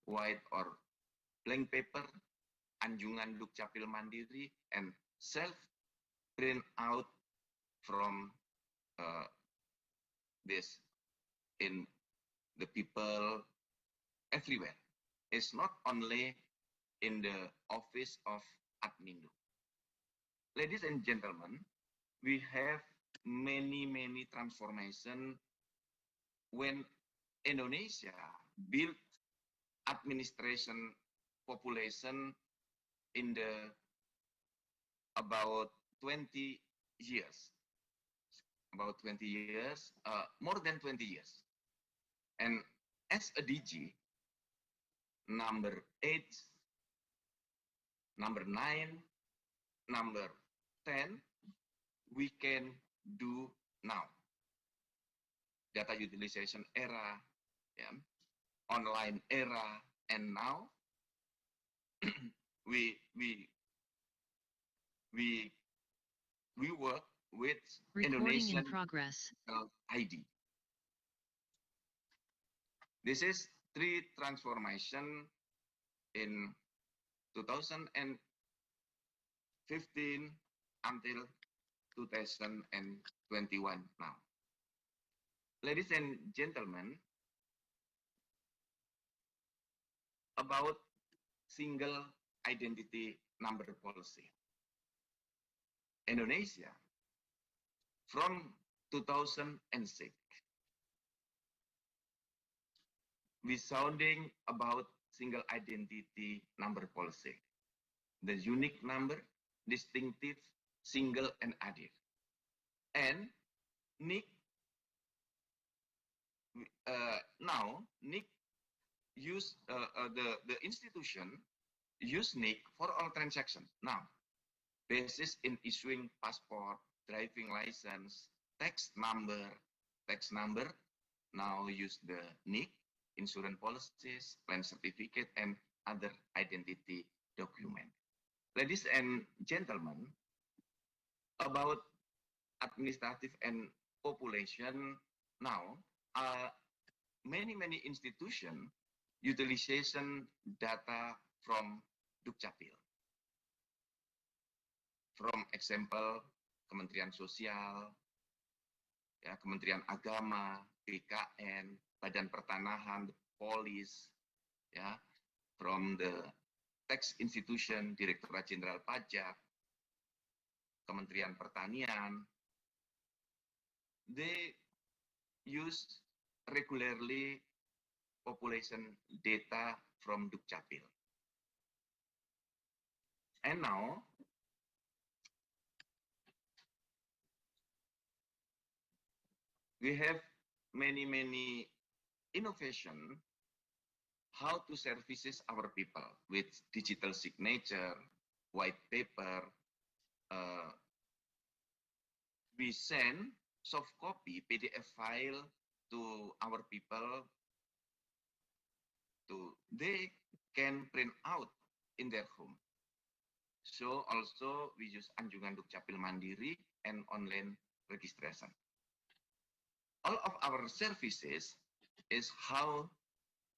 white or blank paper, Anjungan Dukcapil Mandiri, and self print out from this in the people everywhere. It's not only in the office of Admindu. Ladies and gentlemen, we have many transformation when Indonesia built administration population in the about 20 years. About 20 years, more than 20 years. And as a DG, number 8, number 9, number 10, we can do now. Data utilization era, yeah. online era, and now we we we we work with Recording in Indonesian progress. ID. This is three transformation in 2015 until 2021 now. Ladies and gentlemen, about single identity number policy. Indonesia, from 2006, we sounding about single identity number policy. The unique number, distinctive, single, and added. And NIC, now NIC use the institution use NIC for all transactions. Now, basis in issuing passport, driving license, tax number, now use the NIC, insurance policies, plan certificate, and other identity document. Ladies and gentlemen, about administrative and population now, many institutions utilization data from Dukcapil. From example, Kementerian Sosial, ya, Kementerian Agama, BKN, Badan Pertanahan, Polis, ya, from the tax institution, Direktorat Jenderal Pajak, Kementerian Pertanian, they use regularly population data from Dukcapil. And now, we have many innovation how to services our people with digital signature, white paper. We send soft copy PDF file to our people they can print out in their home. So also we use Anjungan Dukcapil Mandiri and online registration. All of our services is how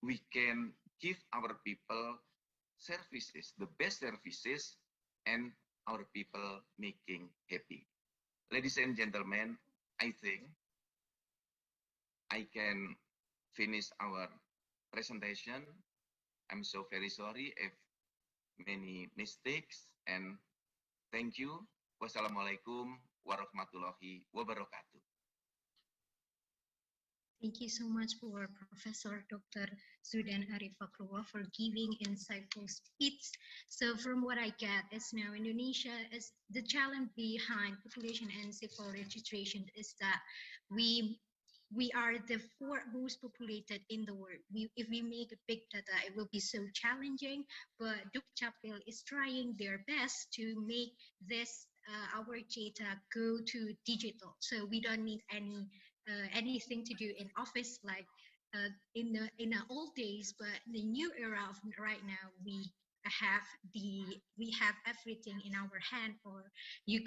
we can give our people services, the best services, and our people making happy. Ladies and gentlemen, I think I can finish our presentation. I'm so very sorry if many mistakes, and thank you. Wassalamualaikum warahmatullahi wabarakatuh. Thank you so much for Professor Dr. Zudan Arif Fakhrullah for giving insightful speech. So from what I get is now Indonesia is the challenge behind population and civil registration is that we are the fourth most populated in the world. If we make a big data, it will be so challenging, but Dukcapil is trying their best to make this our data go to digital. So we don't need anything to do in office like in the old days, but the new era of right now, we have everything in our hand, or you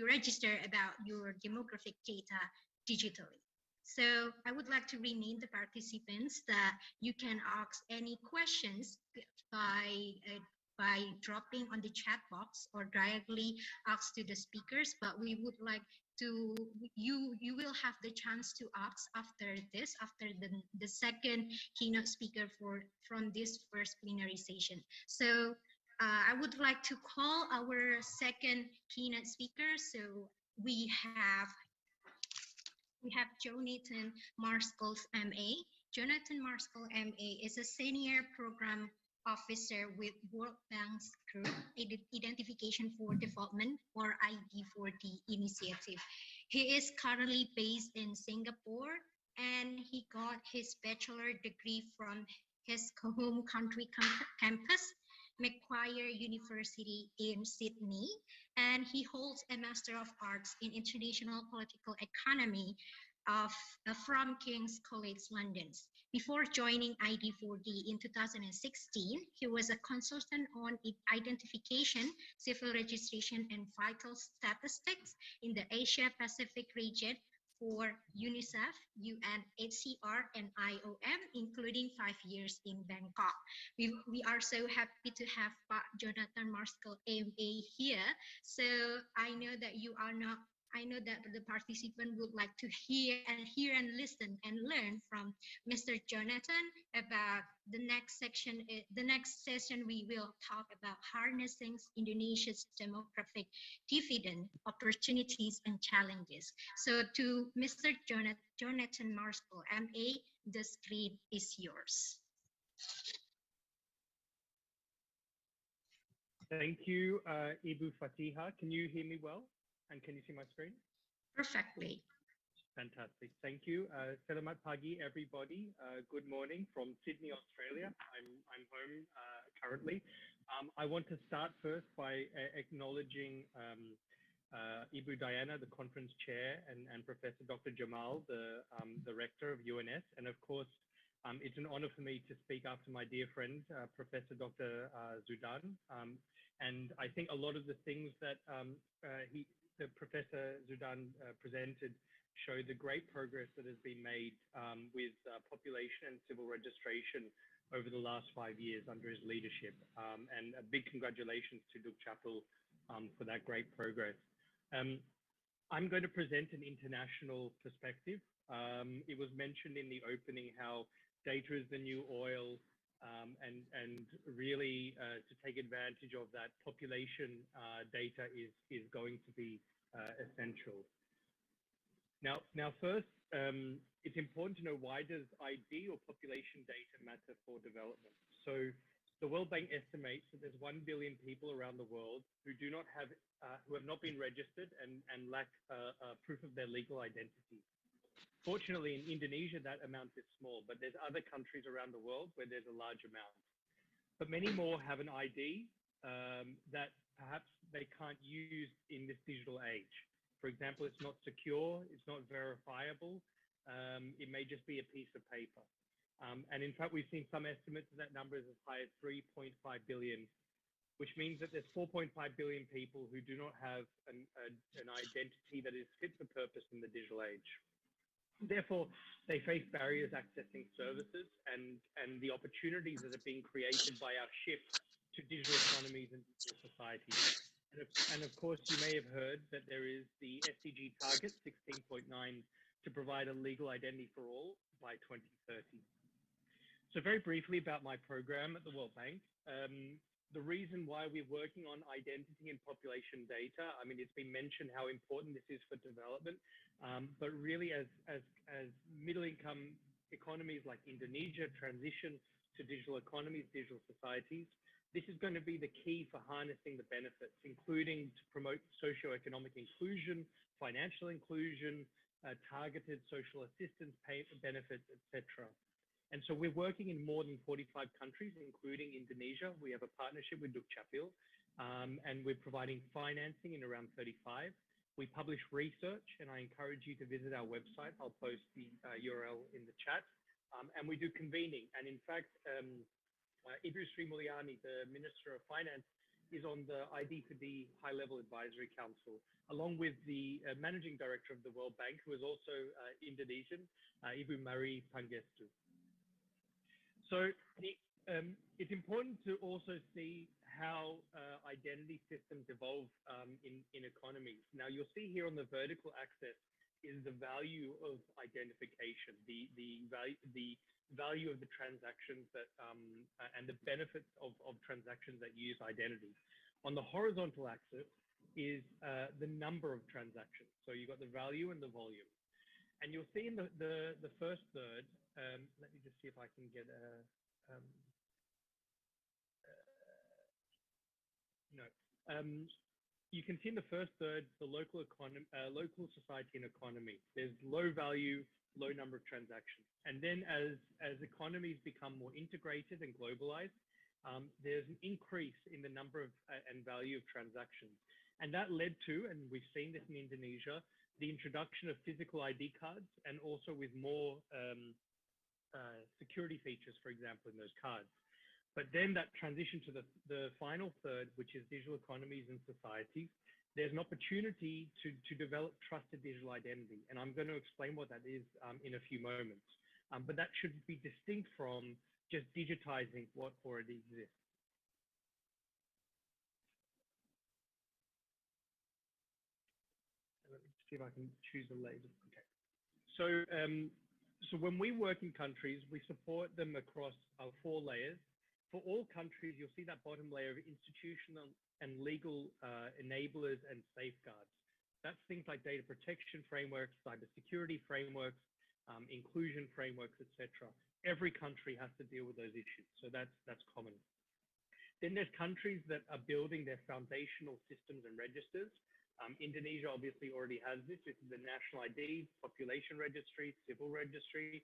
register about your demographic data digitally. So I would like to remind the participants that you can ask any questions by dropping on the chat box or directly ask to the speakers, but we would like to you will have the chance to ask after the second keynote speaker from this first plenary session. So I would like to call our second keynote speaker. So we have Jonathan Marskell, MA. Jonathan Marskell, MA is a senior program officer with World Bank's Group Identification for Development, or ID4D initiative. He is currently based in Singapore, and he got his bachelor degree from his home country campus, Macquarie University in Sydney, and he holds a Master of Arts in International Political Economy from King's College London. Before joining ID4D in 2016, he was a consultant on identification, civil registration, and vital statistics in the Asia-Pacific region for UNICEF, UNHCR, and IOM, including 5 years in Bangkok. We are so happy to have Pak Jonathan Marskell, MA, here. So I know that the participant would like to hear and listen and learn from Mr. Jonathan about the next section. The next session, we will talk about harnessing Indonesia's demographic dividend, opportunities and challenges. So to Mr. Jonathan Marskell, MA, the screen is yours. Thank you, Ibu Fatiha. Can you hear me well? And can you see my screen? Perfectly. Fantastic. Thank you. Selamat pagi, everybody. Good morning from Sydney, Australia. I'm home currently. I want to start first by acknowledging Ibu Diana, the conference chair, and Professor Dr. Jamal, the rector of UNS. And of course, it's an honor for me to speak after my dear friend, Professor Dr. Zudan. And I think a lot of the things that Professor Zudan presented show the great progress that has been made with population and civil registration over the last 5 years under his leadership. And a big congratulations to Dukcapil for that great progress. I'm going to present an international perspective. It was mentioned in the opening how data is the new oil, and really to take advantage of that population data is going to be essential. Now first, it's important to know, why does ID or population data matter for development? So the World Bank estimates that there's 1 billion people around the world who have not been registered and lack proof of their legal identity. Fortunately, in Indonesia, that amount is small, but there's other countries around the world where there's a large amount. But many more have an ID that perhaps they can't use in this digital age. For example, it's not secure, it's not verifiable, it may just be a piece of paper. And in fact, we've seen some estimates that number is as high as 3.5 billion, which means that there's 4.5 billion people who do not have an identity that is fit for purpose in the digital age. Therefore, they face barriers accessing services and the opportunities that are being created by our shift to digital economies and digital societies. And of course, you may have heard that there is the SDG target 16.9 to provide a legal identity for all by 2030. So very briefly about my program at the World Bank. The reason why we're working on identity and population data, I mean, it's been mentioned how important this is for development, but really as middle-income economies like Indonesia transition to digital economies, digital societies, this is going to be the key for harnessing the benefits, including to promote socioeconomic inclusion, financial inclusion, targeted social assistance benefits, etc. And so we're working in more than 45 countries, including Indonesia. We have a partnership with Dukcapil, and we're providing financing in around 35. We publish research, and I encourage you to visit our website. I'll post the URL in the chat. And we do convening. And in fact, Ibu Sri Mulyani, the Minister of Finance, is on the ID4D High-Level Advisory Council, along with the Managing Director of the World Bank, who is also Indonesian, Ibu Mari Pangestu. So it's important to also see how identity systems evolve in economies. Now, you'll see here on the vertical axis is the value of identification, the value of the transactions that and the benefits of transactions that use identity. On the horizontal axis is the number of transactions. So you've got the value and the volume. And you'll see in the first third, let me just see if I can get a, you can see in the first third, the local society and economy. There's low value, low number of transactions. And then as economies become more integrated and globalized, there's an increase in the number of and value of transactions. And that led to, and we've seen this in Indonesia, the introduction of physical ID cards, and also with more security features, for example, in those cards. But then that transition to the final third, which is digital economies and societies, there's an opportunity to develop trusted digital identity. And I'm going to explain what that is in a few moments. But that should be distinct from just digitizing what already exists. Let me see if I can choose a laser. Okay. So when we work in countries, we support them across 4 layers. For all countries, you'll see that bottom layer of institutional and legal enablers and safeguards. That's things like data protection frameworks, cybersecurity frameworks, inclusion frameworks, etc. Every country has to deal with those issues, so that's common. Then there's countries that are building their foundational systems and registers. Indonesia obviously already has this. This is the national ID, population registry, civil registry.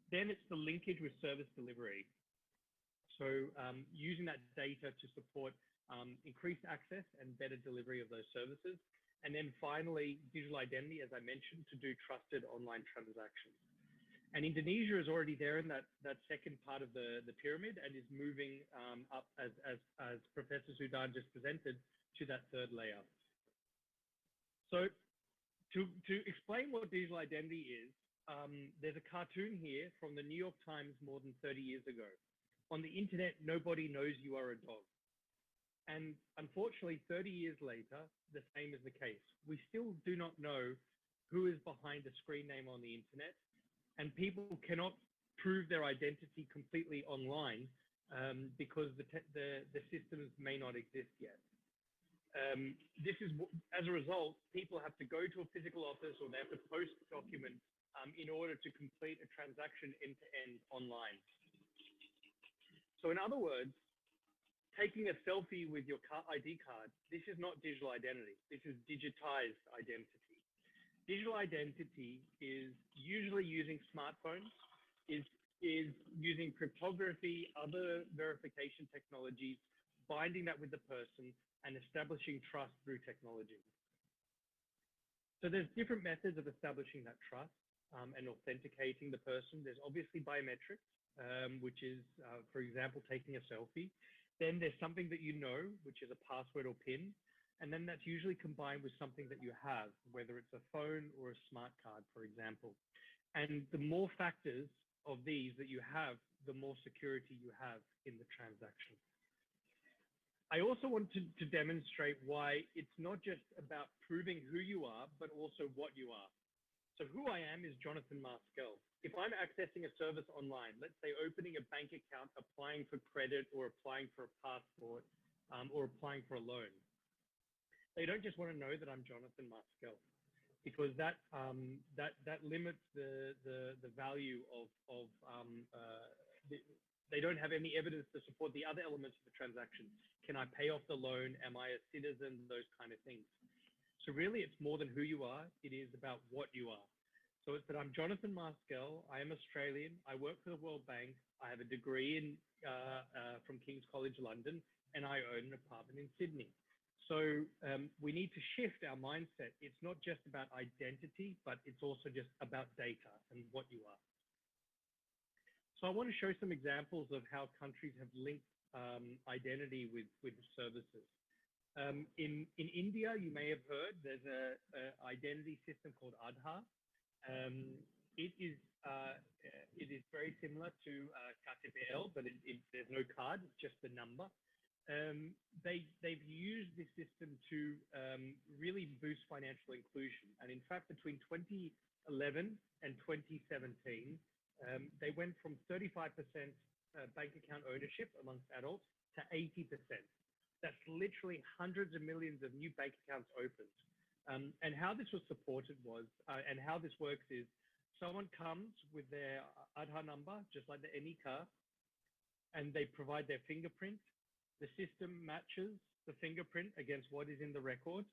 Then it's the linkage with service delivery. So using that data to support increased access and better delivery of those services. And then finally, digital identity, as I mentioned, to do trusted online transactions. And Indonesia is already there in that second part of the pyramid and is moving up, as Professor Sudan just presented, to that third layer. So to explain what digital identity is, there's a cartoon here from the New York Times more than 30 years ago. On the internet, nobody knows you are a dog. And unfortunately, 30 years later, the same is the case. We still do not know who is behind a screen name on the internet, and people cannot prove their identity completely online because the systems may not exist yet. This is, as a result, people have to go to a physical office or they have to post documents in order to complete a transaction end-to-end online. So in other words, taking a selfie with your ID card, this is not digital identity. This is digitized identity. Digital identity is usually using smartphones, is using cryptography, other verification technologies, binding that with the person, and establishing trust through technology. So there's different methods of establishing that trust and authenticating the person. There's obviously biometrics, which is, for example, taking a selfie. Then there's something that you know, which is a password or PIN. And then that's usually combined with something that you have, whether it's a phone or a smart card, for example. And the more factors of these that you have, the more security you have in the transaction. I also want to demonstrate why it's not just about proving who you are, but also what you are. So who I am is Jonathan Maskell. If I'm accessing a service online, let's say opening a bank account, applying for credit or applying for a passport or applying for a loan, they don't just want to know that I'm Jonathan Maskell, because that limits the value of they don't have any evidence to support the other elements of the transaction. Can I pay off the loan? Am I a citizen? Those kind of things. So really, it's more than who you are. It is about what you are. So it's that I'm Jonathan Maskell. I am Australian. I work for the World Bank. I have a degree from King's College London, and I own an apartment in Sydney. So we need to shift our mindset. It's not just about identity, but it's also just about data and what you are. So I want to show some examples of how countries have linked identity with services. In India, you may have heard, there's an identity system called Aadhaar. It is very similar to KTPL, but there's no card, it's just the number. They've used this system to really boost financial inclusion. And in fact, between 2011 and 2017, they went from 35% bank account ownership amongst adults to 80%. That's literally hundreds of millions of new bank accounts opened. And how this was supported was, and how this works is, someone comes with their Aadhaar number, just like any car, and they provide their fingerprint. The system matches the fingerprint against what is in the record.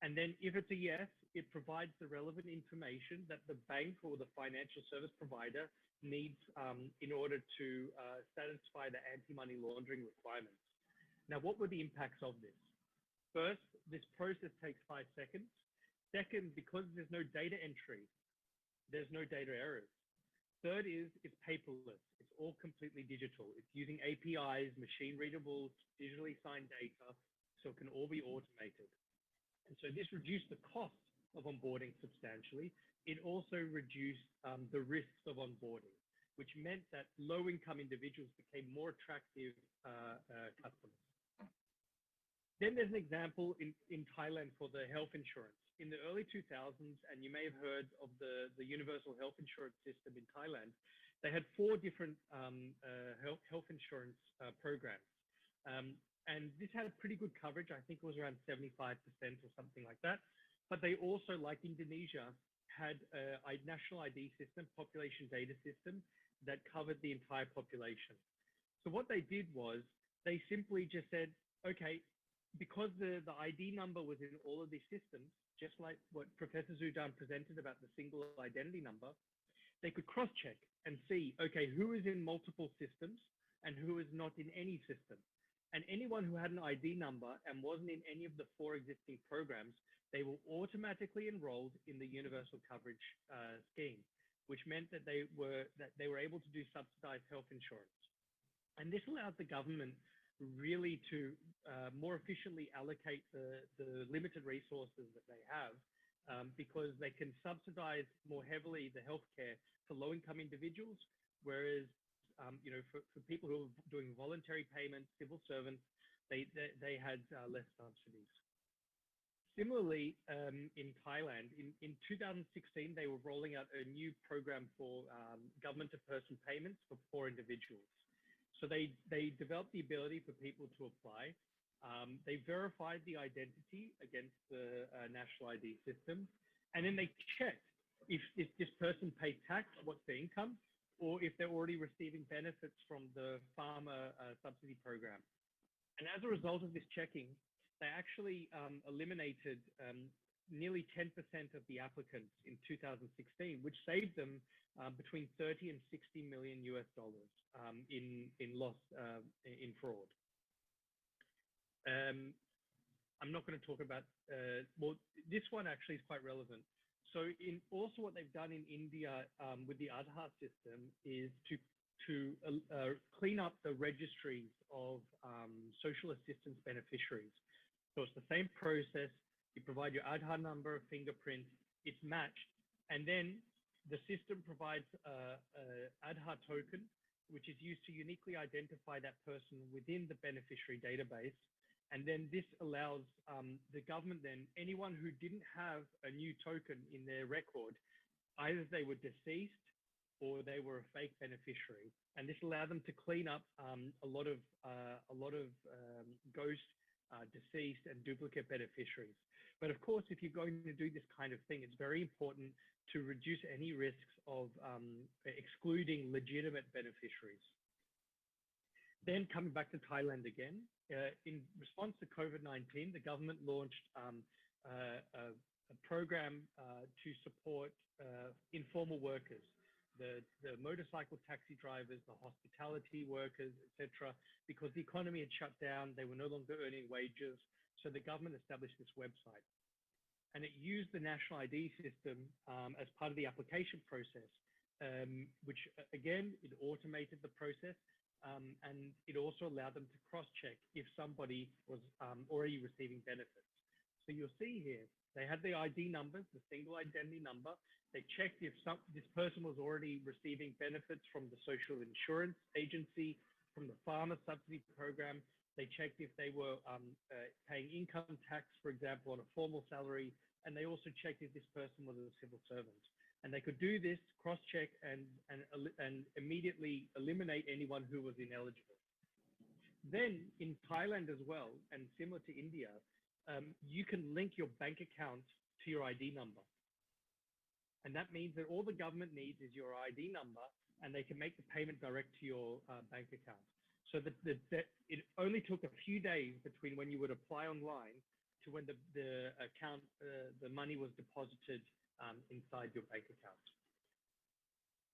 And then if it's a yes, it provides the relevant information that the bank or the financial service provider needs in order to satisfy the anti-money laundering requirements. Now, what were the impacts of this? First, this process takes 5 seconds. Second, because there's no data entry, there's no data errors. Third is it's paperless. It's all completely digital. It's using APIs, machine readable, digitally signed data, so it can all be automated. And so this reduced the cost of onboarding substantially. It also reduced the risks of onboarding, which meant that low-income individuals became more attractive customers. Then there's an example in Thailand for the health insurance. In the early 2000s, and you may have heard of the universal health insurance system in Thailand, they had 4 different health insurance programs. And this had pretty good coverage. I think it was around 75% or something like that. But they also, like Indonesia, had a national ID system, population data system, that covered the entire population. So what they did was they simply just said, okay, because the ID number was in all of these systems, just like what Professor Zudan presented about the single identity number, they could cross-check and see, okay, who is in multiple systems and who is not in any system. And anyone who had an ID number and wasn't in any of the 4 existing programs, they were automatically enrolled in the universal coverage scheme, which meant that they were able to do subsidized health insurance. And this allowed the government really to more efficiently allocate the limited resources that they have, because they can subsidize more heavily the healthcare for low-income individuals, whereas you know, for people who are doing voluntary payments, civil servants, they had less subsidies. Similarly, in Thailand, in 2016, they were rolling out a new program for government-to-person payments for poor individuals. So they developed the ability for people to apply. They verified the identity against the national ID system, and then they checked if this person paid tax, what's their income, or if they're already receiving benefits from the farmer subsidy program. And as a result of this checking, they actually eliminated nearly 10% of the applicants in 2016, which saved them between 30 and 60 million US dollars in loss in fraud. I'm not going to talk about, well, this one actually is quite relevant. So also what they've done in India with the Aadhaar system is to clean up the registries of social assistance beneficiaries. So it's the same process. You provide your Aadhaar number, fingerprint, it's matched, and then the system provides an Aadhaar token, which is used to uniquely identify that person within the beneficiary database. And then this allows the government then, anyone who didn't have a new token in their record, either they were deceased or they were a fake beneficiary. And this allowed them to clean up a lot of ghost, deceased and duplicate beneficiaries. But of course, if you're going to do this kind of thing, it's very important to reduce any risks of excluding legitimate beneficiaries. Then coming back to Thailand again, in response to COVID-19, the government launched a program to support informal workers, the motorcycle taxi drivers, the hospitality workers, etc. Because the economy had shut down, they were no longer earning wages, so the government established this website. And it used the national ID system as part of the application process, which again, it automated the process. And it also allowed them to cross-check if somebody was already receiving benefits. So you'll see here, they had the ID numbers, the single identity number. They checked if this person was already receiving benefits from the social insurance agency, from the farmer subsidy program. They checked if they were paying income tax, for example, on a formal salary. And they also checked if this person was a civil servant. And they could do this, cross-check, and immediately eliminate anyone who was ineligible. Then in Thailand as well, and similar to India, you can link your bank account to your ID number. And that means that all the government needs is your ID number, and they can make the payment direct to your bank account. So that it only took a few days between when you would apply online to when the account, the money was deposited inside your bank account.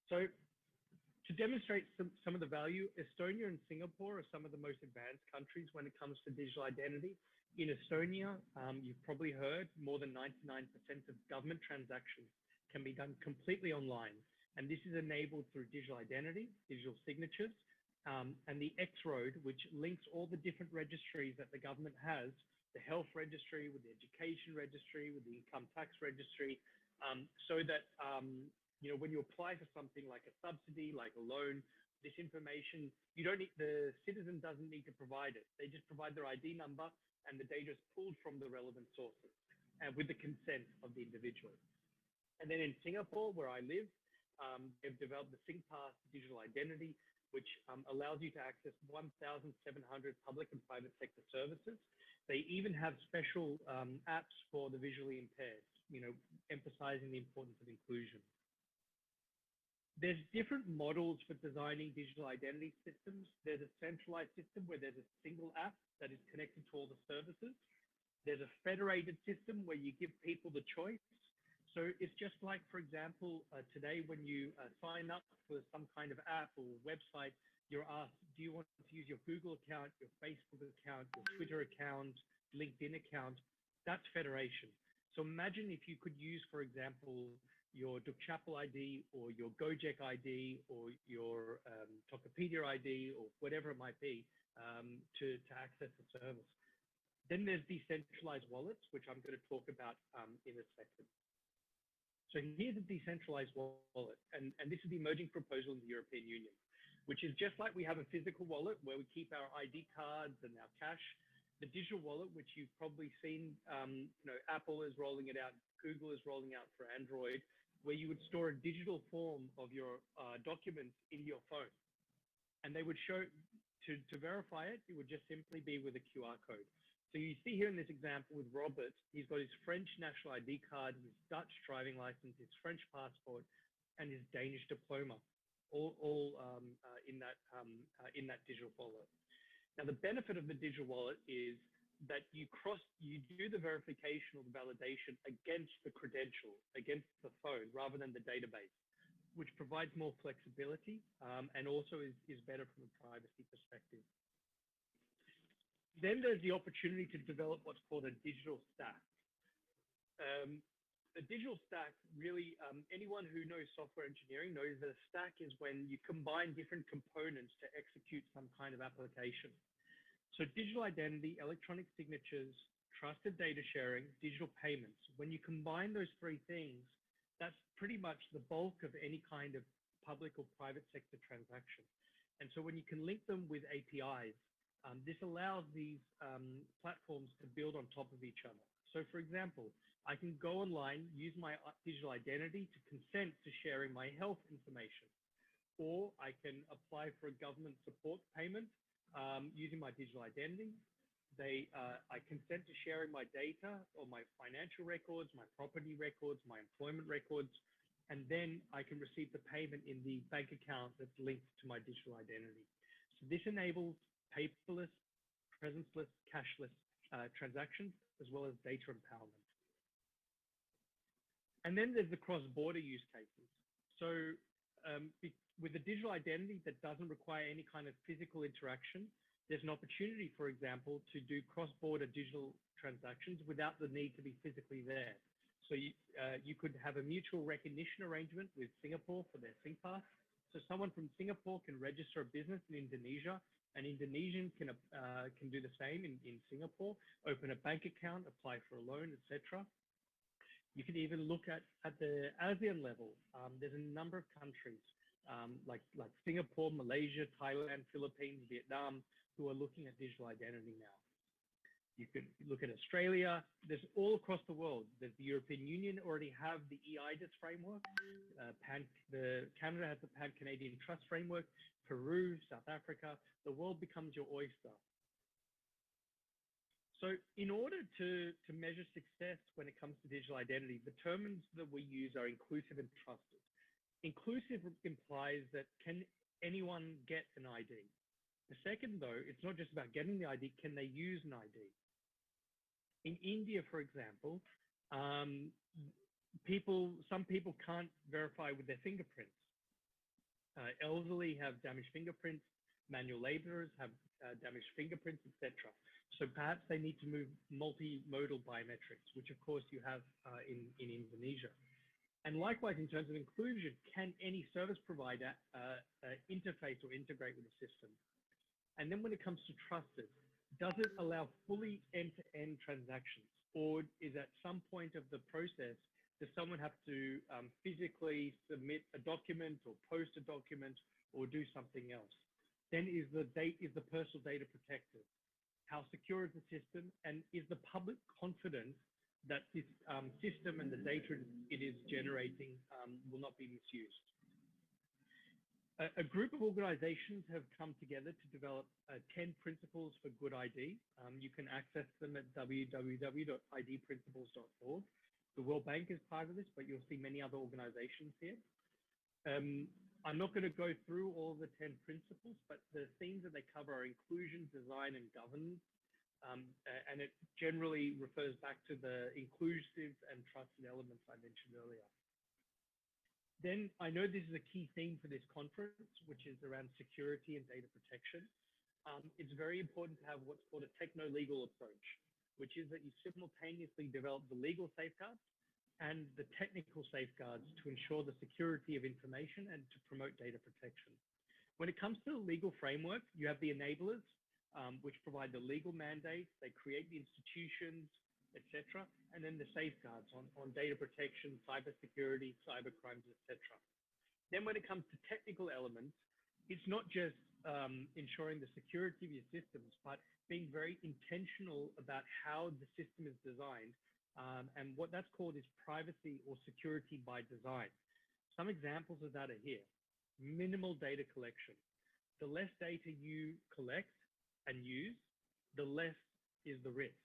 So to demonstrate some of the value, Estonia and Singapore are some of the most advanced countries when it comes to digital identity. In Estonia, you've probably heard more than 99% of government transactions can be done completely online. And this is enabled through digital identity, digital signatures, and the X-Road, which links all the different registries that the government has, the health registry, with the education registry, with the income tax registry, so that, when you apply for something like a subsidy, like a loan, this information, the citizen doesn't need to provide it. They just provide their ID number and the data is pulled from the relevant sources and with the consent of the individual. And then in Singapore, where I live, they've developed the SingPass digital identity, which allows you to access 1,700 public and private sector services. They even have special apps for the visually impaired, emphasizing the importance of inclusion. There's different models for designing digital identity systems. There's a centralized system where there's a single app that is connected to all the services. There's a federated system where you give people the choice. So it's just like, for example, today when you sign up for some kind of app or website, you're asked, do you want to use your Google account, your Facebook account, your Twitter account, LinkedIn account? That's federation. So imagine if you could use, for example, your Dukchapel ID or your Gojek ID or your Tokopedia ID or whatever it might be to access the service. Then there's decentralized wallets, which I'm going to talk about in a second. So here's a decentralized wallet, and this is the emerging proposal in the European Union, which is just like we have a physical wallet where we keep our ID cards and our cash. The digital wallet, which you've probably seen, Apple is rolling it out, Google is rolling out for Android, where you would store a digital form of your documents in your phone. And they would show, to verify it, it would just simply be with a QR code. So you see here in this example with Robert, he's got his French national ID card, his Dutch driving license, his French passport, and his Danish diploma, all in that digital wallet. Now, the benefit of the digital wallet is that you do the verification or the validation against the credential, against the phone, rather than the database, which provides more flexibility and also is better from a privacy perspective. Then there's the opportunity to develop what's called a digital stack. A digital stack, really, anyone who knows software engineering knows that a stack is when you combine different components to execute some kind of application. So digital identity, electronic signatures, trusted data sharing, digital payments. When you combine those three things, that's pretty much the bulk of any kind of public or private sector transaction. And so when you can link them with APIs, this allows these platforms to build on top of each other. So for example, I can go online, use my digital identity to consent to sharing my health information, or I can apply for a government support payment using my digital identity. I consent to sharing my data or my financial records, my property records, my employment records, and then I can receive the payment in the bank account that's linked to my digital identity. So this enables paperless, presenceless, cashless transactions, as well as data empowerment. And then there's the cross-border use cases. So with a digital identity that doesn't require any kind of physical interaction, there's an opportunity, for example, to do cross-border digital transactions without the need to be physically there. So you could have a mutual recognition arrangement with Singapore for their SingPass. So someone from Singapore can register a business in Indonesia, an Indonesian can do the same in Singapore, open a bank account, apply for a loan, etc. You can even look at the ASEAN level. There's a number of countries like Singapore, Malaysia, Thailand, Philippines, Vietnam, who are looking at digital identity now. You could look at Australia. There's all across the world. There's the European Union already have the EIDAS framework. Canada has the Pan-Canadian Trust Framework. Peru, South Africa. The world becomes your oyster. So in order to measure success when it comes to digital identity, the terms that we use are inclusive and trusted. Inclusive implies that can anyone get an ID? The second, though, it's not just about getting the ID, can they use an ID? In India, for example, some people can't verify with their fingerprints. Elderly have damaged fingerprints, manual laborers have damaged fingerprints, etc. So perhaps they need to move multimodal biometrics, which of course you have in Indonesia. And likewise, in terms of inclusion, can any service provider interface or integrate with the system? And then when it comes to trusted, does it allow fully end-to-end transactions? Or is at some point of the process, does someone have to physically submit a document or post a document or do something else? Then is the personal data protected? How secure is the system? And is the public confident that this system and the data it is generating will not be misused? A group of organizations have come together to develop 10 principles for good ID. You can access them at www.idprinciples.org. The World Bank is part of this, but you'll see many other organizations here. I'm not going to go through all the 10 principles, but the themes that they cover are inclusion, design, and governance. And it generally refers back to the inclusive and trusted elements I mentioned earlier. Then I know this is a key theme for this conference, which is around security and data protection. It's very important to have what's called a techno-legal approach, which is that you simultaneously develop the legal safeguards and the technical safeguards to ensure the security of information and to promote data protection. When it comes to the legal framework, you have the enablers, which provide the legal mandates, they create the institutions, etc., and then the safeguards on data protection, cybersecurity, cyber crimes, etc. Then when it comes to technical elements, it's not just ensuring the security of your systems, but being very intentional about how the system is designed. And what that's called is privacy or security by design. Some examples of that are here. Minimal data collection. The less data you collect and use, the less is the risk,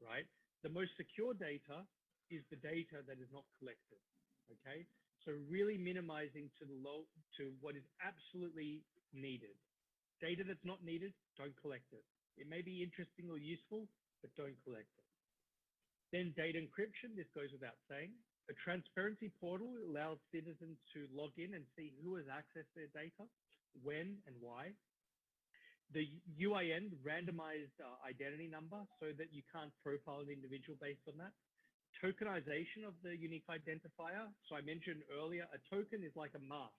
right? The most secure data is the data that is not collected, okay? So really minimizing to what is absolutely needed. Data that's not needed, don't collect it. It may be interesting or useful, but don't collect it. Then data encryption, this goes without saying. A transparency portal allows citizens to log in and see who has accessed their data, when and why. The UIN, randomized identity number, so that you can't profile an individual based on that. Tokenization of the unique identifier. So I mentioned earlier, a token is like a mask.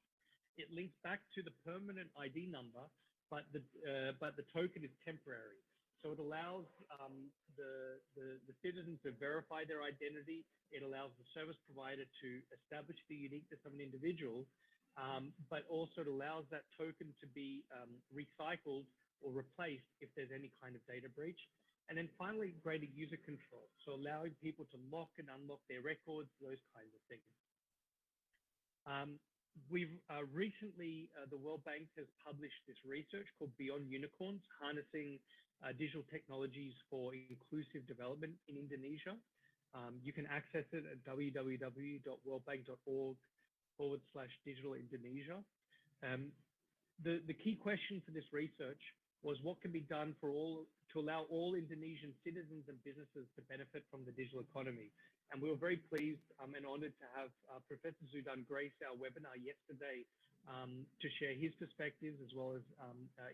It links back to the permanent ID number, but the token is temporary. So it allows the citizen to verify their identity. It allows the service provider to establish the uniqueness of an individual, but also it allows that token to be recycled or replaced if there's any kind of data breach. And then finally, greater user control. So allowing people to lock and unlock their records, those kinds of things. We've recently, the World Bank has published this research called Beyond Unicorns, Harnessing Digital Technologies for Inclusive Development in Indonesia. You can access it at www.worldbank.org/digital-Indonesia. The key question for this research was what can be done to allow all Indonesian citizens and businesses to benefit from the digital economy. And we were very pleased and honored to have Professor Zudan grace our webinar yesterday to share his perspectives, as well as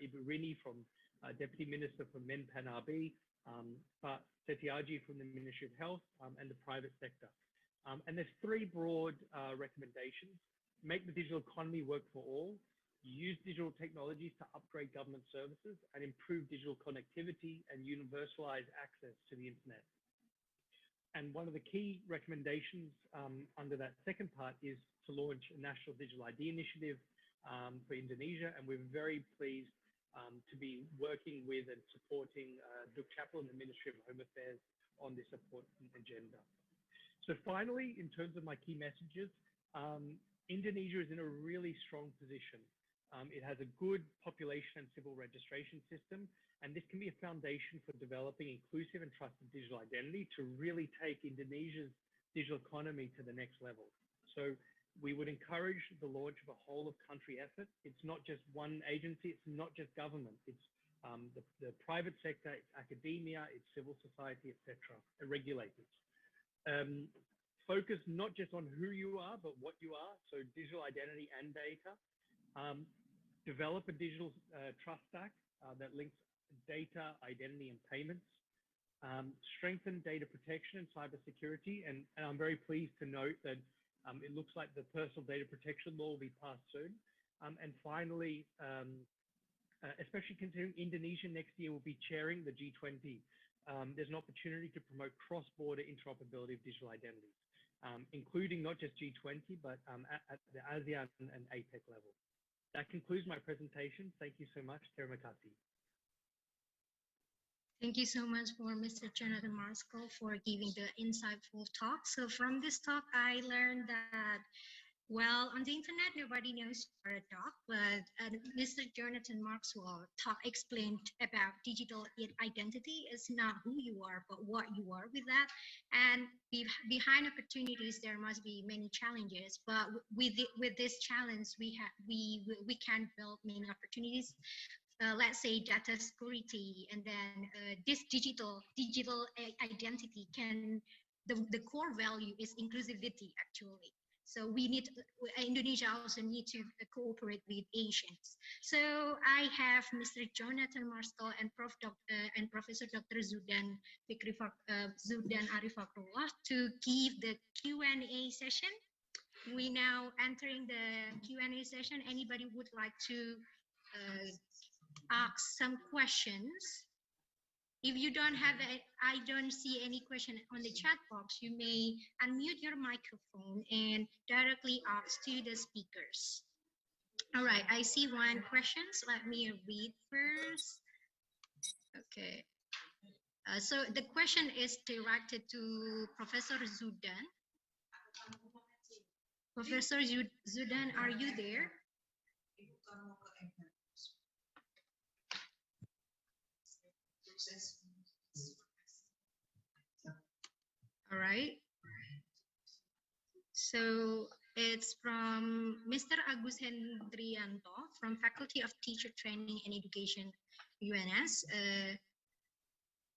Ibu Rini from Deputy Minister for Men-Pan-RB, Pak Setiaji from the Ministry of Health, and the private sector. And there's three broad recommendations. Make the digital economy work for all. Use digital technologies to upgrade government services and improve digital connectivity and universalize access to the internet. And one of the key recommendations under that second part is to launch a national digital ID initiative for Indonesia. And we're very pleased to be working with and supporting Duk Chapel and the Ministry of Home Affairs on this important agenda. So finally, in terms of my key messages, Indonesia is in a really strong position. It has a good population and civil registration system, and this can be a foundation for developing inclusive and trusted digital identity to really take Indonesia's digital economy to the next level. So we would encourage the launch of a whole of country effort. It's not just one agency, it's not just government, it's the private sector, it's academia, it's civil society, etc., and regulators. Focus not just on who you are, but what you are, so digital identity and data. Develop a digital trust stack that links data, identity, and payments, strengthen data protection and cybersecurity. And I'm very pleased to note that it looks like the personal data protection law will be passed soon. And finally, especially considering Indonesia next year will be chairing the G20, there's an opportunity to promote cross-border interoperability of digital identities, including not just G20, but at the ASEAN and APEC level. That concludes my presentation. Thank you so much. Terima kasih. Thank you so much for Mr. Jonathan Marskell for giving the insightful talk. So from this talk, I learned that, well, on the internet, nobody knows your talk, but Mr. Jonathan Marskell explained about digital identity is not who you are, but what you are with that. And behind opportunities, there must be many challenges. But with this challenge, we can build many opportunities. Let's say data security, and then this digital identity can, the core value is inclusivity actually. So we need, Indonesia also need to cooperate with Asians. So I have Mr. Jonathan Marskell and Professor Dr. Zudan Arifakrullah to give the Q&A session. We now entering the Q&A session. Anybody would like to ask some questions? If you don't have, I don't see any question on the chat box, you may unmute your microphone and directly ask to the speakers. All right, I see one question. Let me read first. Okay. So the question is directed to Professor Zudan. Professor Zudan, are you there? All right. So it's from Mr. Agus Hendrianto from Faculty of Teacher Training and Education, UNS.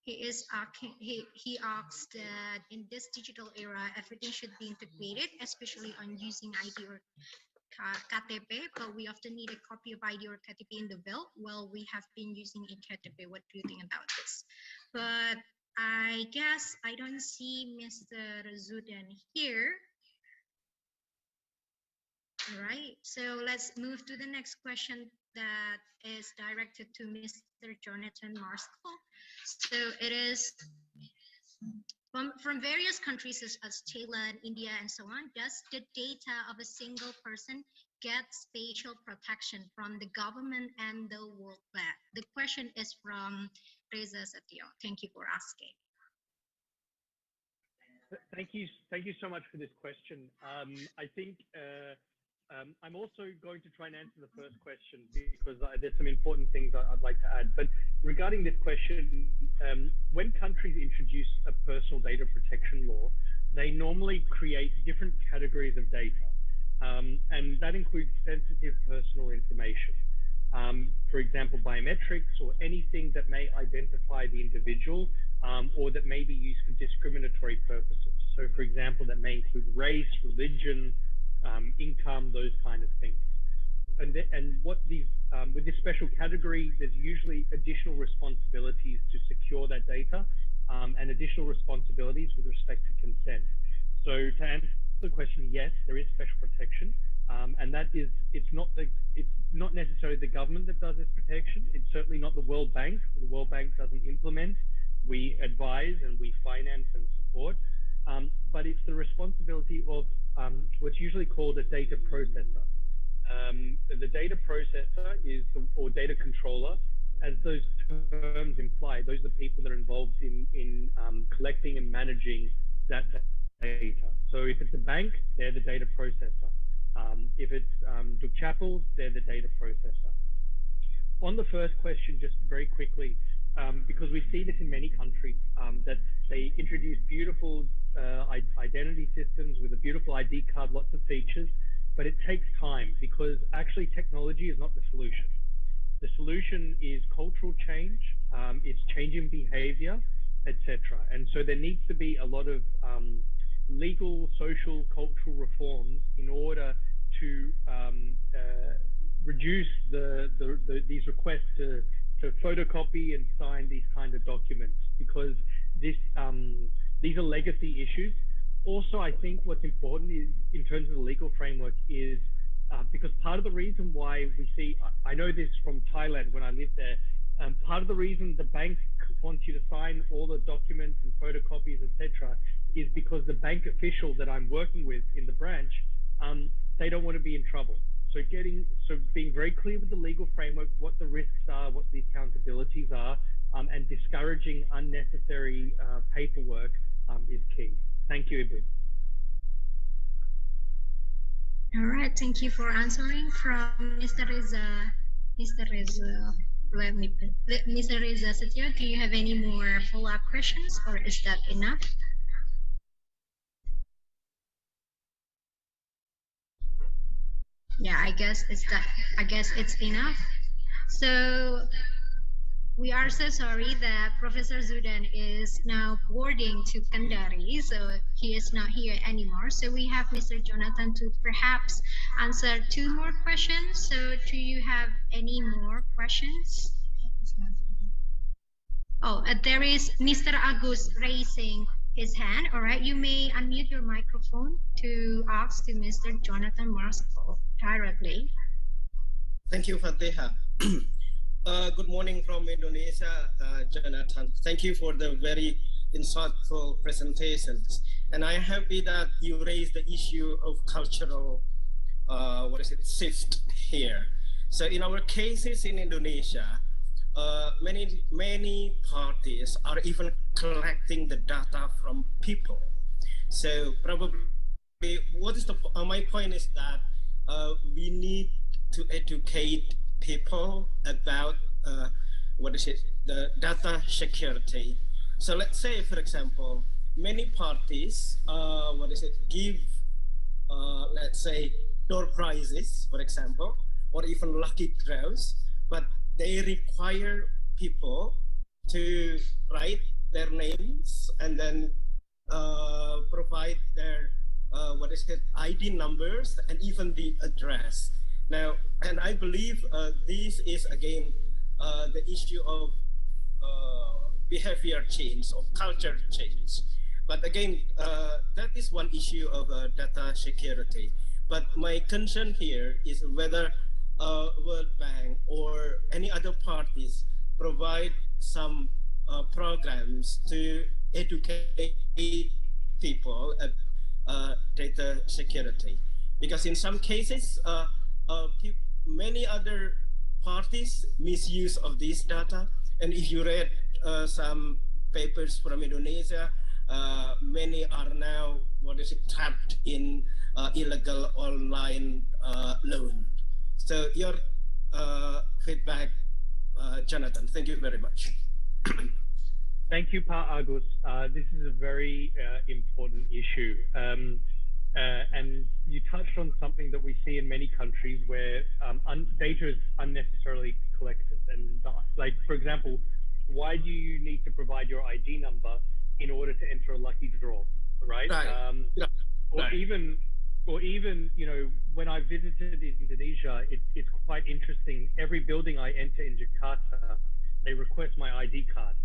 He asks that in this digital era, everything should be integrated, especially on using ID or KTP, but we often need a copy of ID or KTP in the bill. Well, we have been using KTP. What do you think about this? But I guess I don't see Mr. Zudan here. All right, so let's move to the next question that is directed to Mr. Jonathan Marskell. So it is from various countries such as Thailand, India, and so on. Does the data of a single person get spatial protection from the government and the World Bank? The question is from Reza Satyo. Thank you for asking. Thank you so much for this question. I think I'm also going to try and answer the first question because there's some important things I'd like to add. But regarding this question, when countries introduce a personal data protection law, they normally create different categories of data. And that includes sensitive personal information. For example, biometrics or anything that may identify the individual or that may be used for discriminatory purposes. So for example, that may include race, religion, income, those kind of things. And what these, with this special category, there's usually additional responsibilities to secure that data and additional responsibilities with respect to consent. So to answer the question, yes, there is special protection. And that is, it's not necessarily the government that does this protection. It's certainly not the World Bank. The World Bank doesn't implement. We advise and we finance and support. But it's the responsibility of what's usually called a data processor. The data processor is, or data controller, as those terms imply, those are the people that are involved in collecting and managing that data. So if it's a bank, they're the data processor. If it's Dukcapil, they're the data processor. On the first question, just very quickly, because we see this in many countries, that they introduce beautiful identity systems with a beautiful ID card, lots of features, but it takes time because actually technology is not the solution. The solution is cultural change, it's changing behavior, etc. And so there needs to be a lot of legal, social, cultural reforms in order to reduce these requests to to photocopy and sign these kind of documents, because these are legacy issues. Also, I think what's important is, in terms of the legal framework, is because part of the reason why we see, I know this from Thailand when I lived there, part of the reason the bank wants you to sign all the documents and photocopies, etc., is because the bank official that I'm working with in the branch, they don't want to be in trouble. So being very clear with the legal framework, what the risks are, what the accountabilities are, and discouraging unnecessary paperwork is key. Thank you, Ibu. All right, thank you for answering. From Mr. Reza, Mr. Reza Setio, do you have any more follow-up questions, or is that enough? Yeah, I guess it's enough. So we are so sorry that Professor Zudan is now boarding to Kendari, so he is not here anymore. So we have Mr. Jonathan to perhaps answer 2 more questions. So do you have any more questions? Oh, there is Mr. Agus raising his hand. All right, you may unmute your microphone to ask to Mr. Jonathan Marskell directly. Thank you, Fatiha. Good morning from Indonesia, Jonathan. Thank you for the very insightful presentations. And I'm happy that you raised the issue of cultural shift here. So in our cases in Indonesia, many parties are even collecting the data from people. So probably my point is that we need to educate people about the data security. So let's say, for example, many parties give let's say door prizes, for example, or even lucky draws, but they require people to write their names and then provide their ID numbers and even the address. Now, and I believe this is again the issue of behavior change or culture change. But again, that is one issue of data security. But my concern here is whether World Bank or any other parties provide some programs to educate people about data security. Because in some cases, many other parties misuse of this data. And if you read some papers from Indonesia, many are now trapped in illegal online loan. So your feedback, Jonathan. Thank you very much. Thank you, Pa Agus. This is a very important issue. And you touched on something that we see in many countries where data is unnecessarily collected. And like, for example, why do you need to provide your ID number in order to enter a lucky draw, right? Or even, you know, when I visited Indonesia, it's quite interesting. Every building I enter in Jakarta, they request my ID card.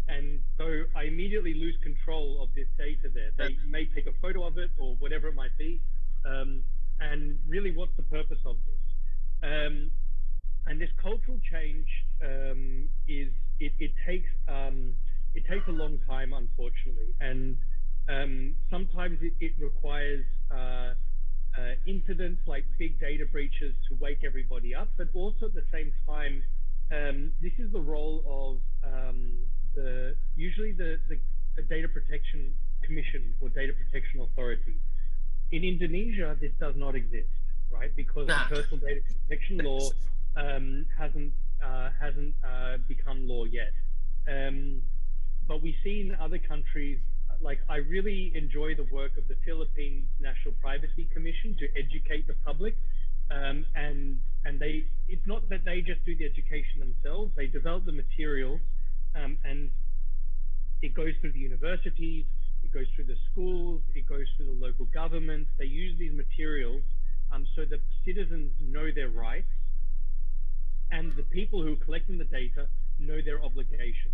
And so I immediately lose control of this data there. They may take a photo of it or whatever it might be. And really, what's the purpose of this? And this cultural change it takes a long time, unfortunately. And sometimes it requires incidents like big data breaches to wake everybody up, but also at the same time, this is the role of usually the Data Protection Commission or Data Protection Authority. In Indonesia, this does not exist, right? Because the Personal Data Protection Law hasn't become law yet. But we see in other countries, like I really enjoy the work of the Philippines National Privacy Commission to educate the public. And it's not that they just do the education themselves, they develop the materials, and it goes through the universities, it goes through the schools, it goes through the local governments. They use these materials so that citizens know their rights, and the people who are collecting the data know their obligation,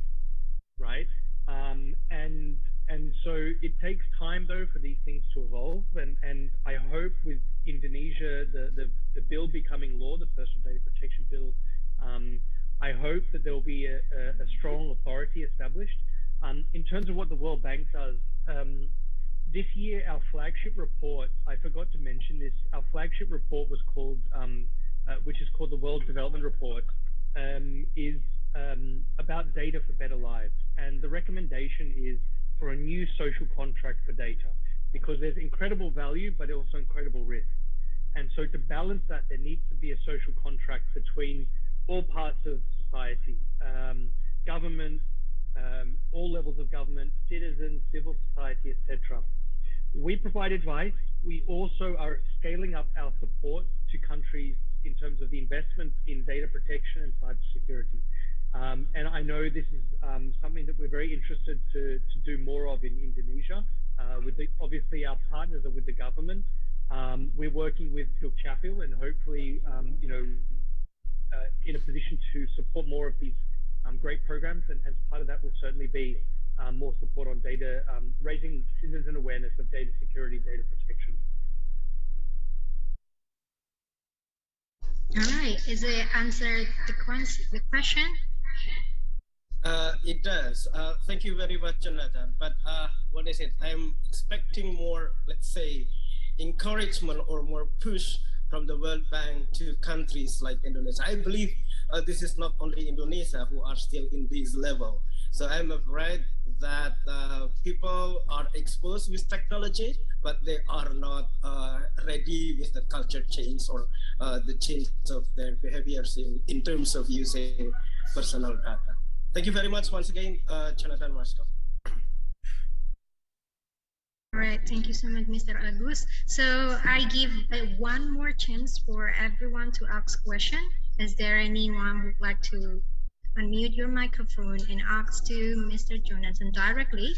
right? And so it takes time though for these things to evolve, and I hope with Indonesia, the bill becoming law, the Personal Data Protection Bill, I hope that there will be a strong authority established. In terms of what the World Bank does, this year our flagship report, I forgot to mention this, our flagship report was called, which is called the World Development Report, is about data for better lives. And the recommendation is for a new social contract for data, because there's incredible value, but also incredible risk. And so to balance that, there needs to be a social contract between all parts of society, government, all levels of government, citizens, civil society, etc. We provide advice. We also are scaling up our support to countries in terms of the investments in data protection and cybersecurity. And I know this is something that we're very interested to do more of in Indonesia. Obviously, our partners are with the government. We're working with Dukcapil and hopefully, in a position to support more of these great programs. And as part of that will certainly be more support on data, raising citizen awareness of data security, data protection. All right, is it answered the question? It does. Thank you very much, Jonathan. But what is it? I'm expecting more, let's say, encouragement or more push from the World Bank to countries like Indonesia. I believe this is not only Indonesia who are still in this level. So I'm afraid that people are exposed with technology, but they are not ready with the culture change or the change of their behaviors in terms of using personal data. Thank you very much once again, Jonathan Marsko. All right, thank you so much, Mr. Agus. So I give one more chance for everyone to ask question. Is there anyone who would like to unmute your microphone and ask to Mr. Jonathan directly?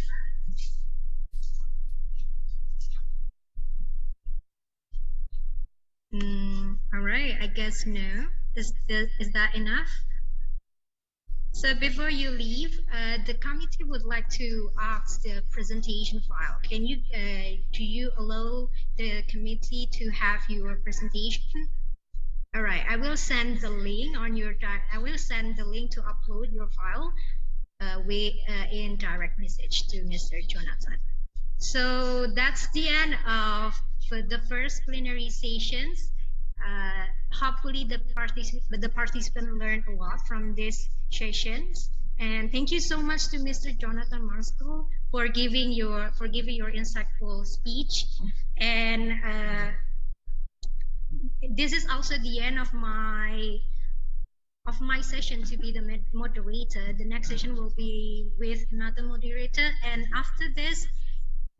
All right, I guess no. Is that enough? So before you leave, the committee would like to ask the presentation file. Can you, do you allow the committee to have your presentation? All right, I will send the link on your, I will send the link to upload your file in direct message to Mr. Jonathan. So that's the end of the first plenary sessions. Hopefully the participants learned a lot from these sessions. And thank you so much to Mr. Jonathan Marsko for giving your insightful speech. And this is also the end of my session to be the moderator. The next session will be with another moderator, and after this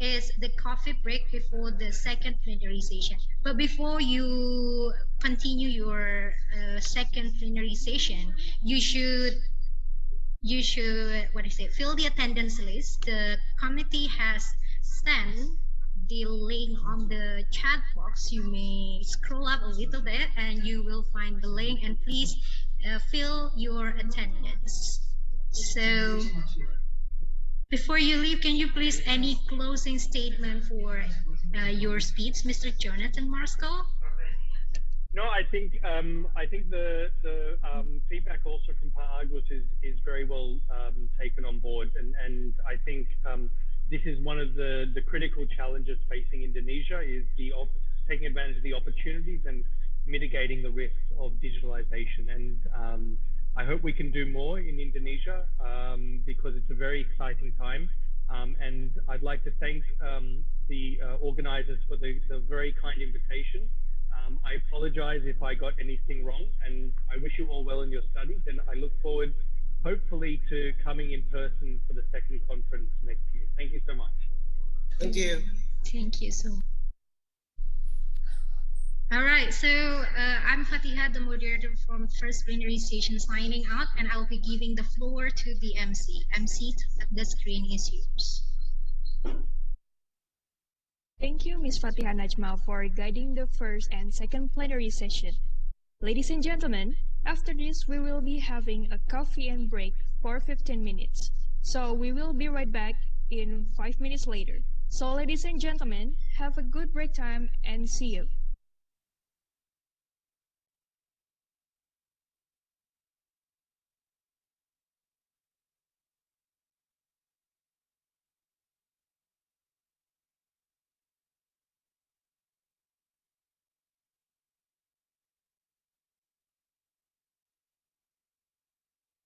is the coffee break before the second plenary session. But before you continue your second plenary session, you should fill the attendance list. The committee has sent the link on the chat box. You may scroll up a little bit and you will find the link, and please fill your attendance. So before you leave, can you please any closing statement for your speech, Mr. Jonathan Marsko? No, I think the feedback also from Pak Agus is very well taken on board, and I think this is one of the critical challenges facing Indonesia, is taking advantage of the opportunities and mitigating the risks of digitalization. And I hope we can do more in Indonesia because it's a very exciting time. And I'd like to thank the organizers for the very kind invitation. I apologize if I got anything wrong, and I wish you all well in your studies, and I look forward hopefully to coming in person for the second conference next year. Thank you so much. Thank you. Thank you so much. All right, so I'm Fatiha, the moderator from first plenary session, signing out, and I'll be giving the floor to the MC. MC, the screen is yours. Thank you, Ms. Fatiha Najma, for guiding the first and second plenary session. Ladies and gentlemen, after this we will be having a coffee and break for 15 minutes. So we will be right back in 5 minutes later. So ladies and gentlemen, have a good break time and see you.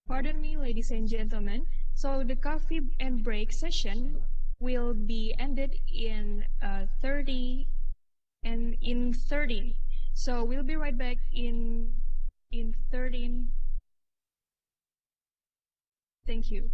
Pardon me, ladies and gentlemen. So the coffee and break session will be ended in 30 and in 13. So we'll be right back in 13. Thank you.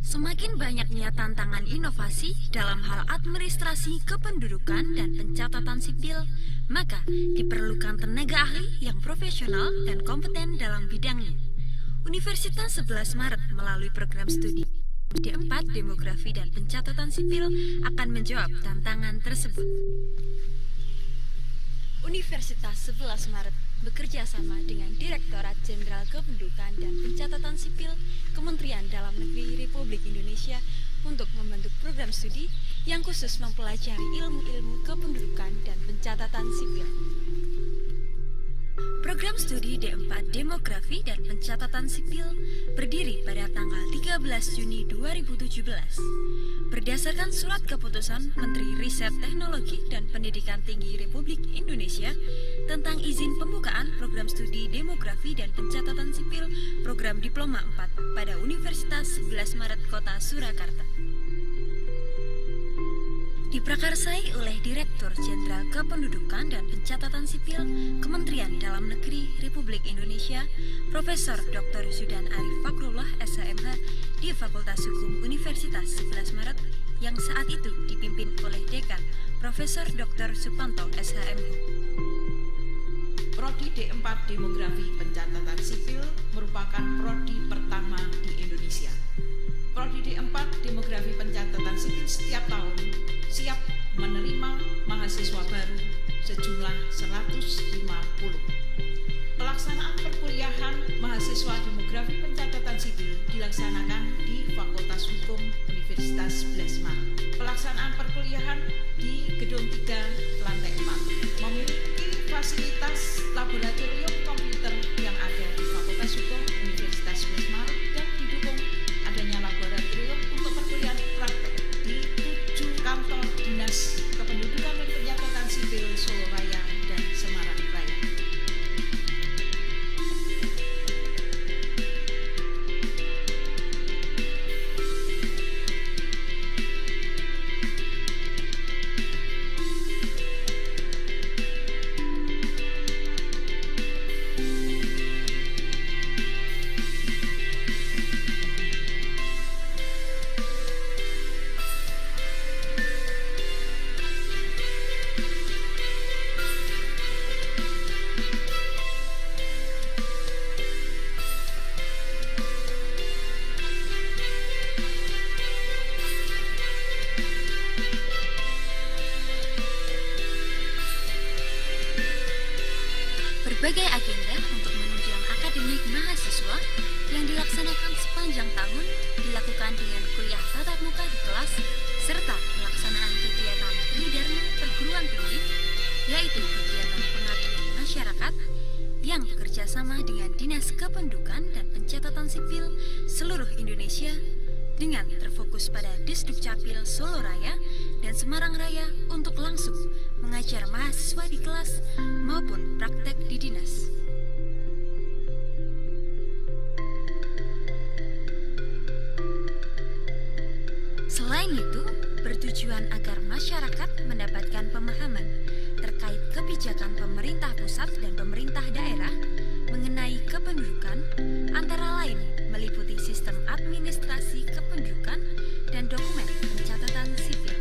Semakin banyaknya tantangan inovasi dalam hal administrasi kependudukan dan pencatatan sipil, maka diperlukan tenaga ahli yang profesional dan kompeten dalam bidangnya. Universitas 11 Maret melalui program studi D4 Demografi dan Pencatatan Sipil akan menjawab tantangan tersebut. Universitas 11 Maret bekerja sama dengan Direktorat Jenderal Kependudukan dan Pencatatan Sipil Kementerian Dalam Negeri Republik Indonesia untuk membentuk program studi yang khusus mempelajari ilmu-ilmu kependudukan dan pencatatan sipil. Program studi D4 Demografi dan Pencatatan Sipil berdiri pada tanggal 13 Juni 2017. Berdasarkan surat keputusan Menteri Riset Teknologi dan Pendidikan Tinggi Republik Indonesia tentang izin pembukaan program studi Demografi dan Pencatatan Sipil program Diploma 4 pada Universitas 11 Maret Kota Surakarta. Diprakarsai oleh Direktur Jenderal Kependudukan dan Pencatatan Sipil Kementerian Dalam Negeri Republik Indonesia, Profesor Dr. Zudan Arif Fakrullah SHMH di Fakultas Hukum Universitas 11 Maret yang saat itu dipimpin oleh Dekan Profesor Dr. Supanto SHMH. Prodi D4 Demografi Pencatatan Sipil merupakan prodi pertama di Indonesia. Prodi D4 Demografi Pencatatan Sipil setiap tahun siap menerima mahasiswa baru sejumlah 150. Pelaksanaan perkuliahan mahasiswa Demografi Pencatatan Sipil dilaksanakan di Fakultas Hukum Universitas 11 Maret. Pelaksanaan perkuliahan di Gedung 3, Lantai 4 memiliki fasilitas laboratorium komputer yang ada di Fakultas Hukum Universitas 11 Maret dan didukung adanya laboratorium untuk perkuliahan praktek di 7 kantor dinas kependudukan dan pencatatan sipil Solo Raya dan Semarang Raya. Berbagai agenda untuk menunjang akademik mahasiswa yang dilaksanakan sepanjang tahun dilakukan dengan kuliah tatap muka di kelas serta pelaksanaan kegiatan tridharma perguruan tinggi, yaitu kegiatan pengabdian masyarakat yang bekerja sama dengan Dinas Kependudukan dan Pencatatan Sipil seluruh Indonesia dengan terfokus pada Disdukcapil Solo Raya dan Semarang Raya untuk langsung mengajar mahasiswa di kelas maupun praktek di dinas. Selain itu, bertujuan agar masyarakat mendapatkan pemahaman terkait kebijakan pemerintah pusat dan pemerintah daerah mengenai kependudukan, antara lain meliputi sistem administrasi kependudukan dan dokumen pencatatan sipil.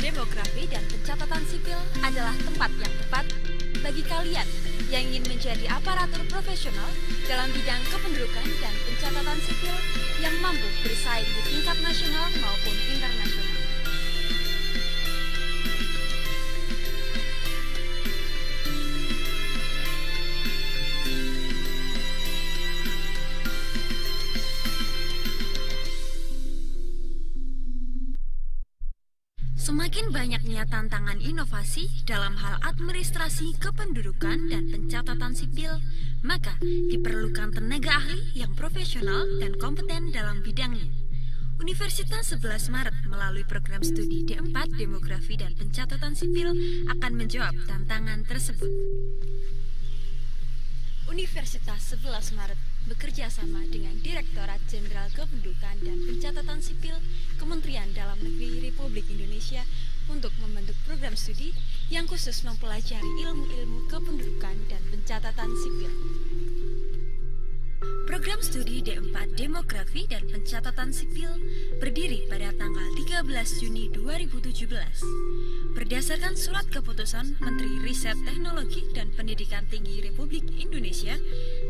Demography dan Pencatatan Sipil adalah tempat yang tepat bagi kalian yang ingin menjadi aparatur profesional dalam bidang kependudukan dan pencatatan sipil yang mampu bersaing di tingkat nasional maupun internasional. Semakin banyaknya tantangan inovasi dalam hal administrasi kependudukan dan pencatatan sipil, maka diperlukan tenaga ahli yang profesional dan kompeten dalam bidangnya. Universitas 11 Maret melalui program studi D4 Demografi dan Pencatatan Sipil akan menjawab tantangan tersebut. Universitas 11 Maret bekerja sama dengan Direktorat Jenderal Kependudukan dan Pencatatan Sipil Kementerian Dalam Negeri Republik Indonesia untuk membentuk program studi yang khusus mempelajari ilmu-ilmu kependudukan dan pencatatan sipil. Program studi D4 Demografi dan Pencatatan Sipil berdiri pada tanggal 13 Juni 2017. Berdasarkan surat keputusan Menteri Riset Teknologi dan Pendidikan Tinggi Republik Indonesia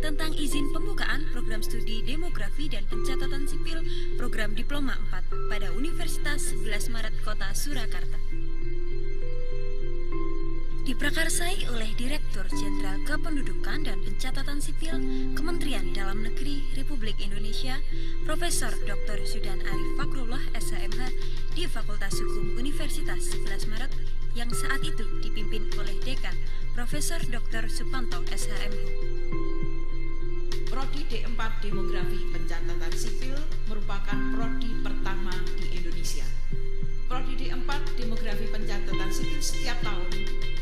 tentang izin pembukaan program studi Demografi dan Pencatatan Sipil program Diploma 4 pada Universitas 11 Maret Kota Surakarta. Diprakarsai oleh Direktur Jenderal Kependudukan dan Pencatatan Sipil Kementerian Dalam Negeri Republik Indonesia, Profesor Dr. Zudan Arif Fakrullah SHMH di Fakultas Hukum Universitas 11 Maret yang saat itu dipimpin oleh Dekan Profesor Dr. Supanto SHMH. Prodi D4 Demografi Pencatatan Sipil merupakan prodi pertama di Indonesia. Prodi D4 Demografi Pencatatan Sipil setiap tahun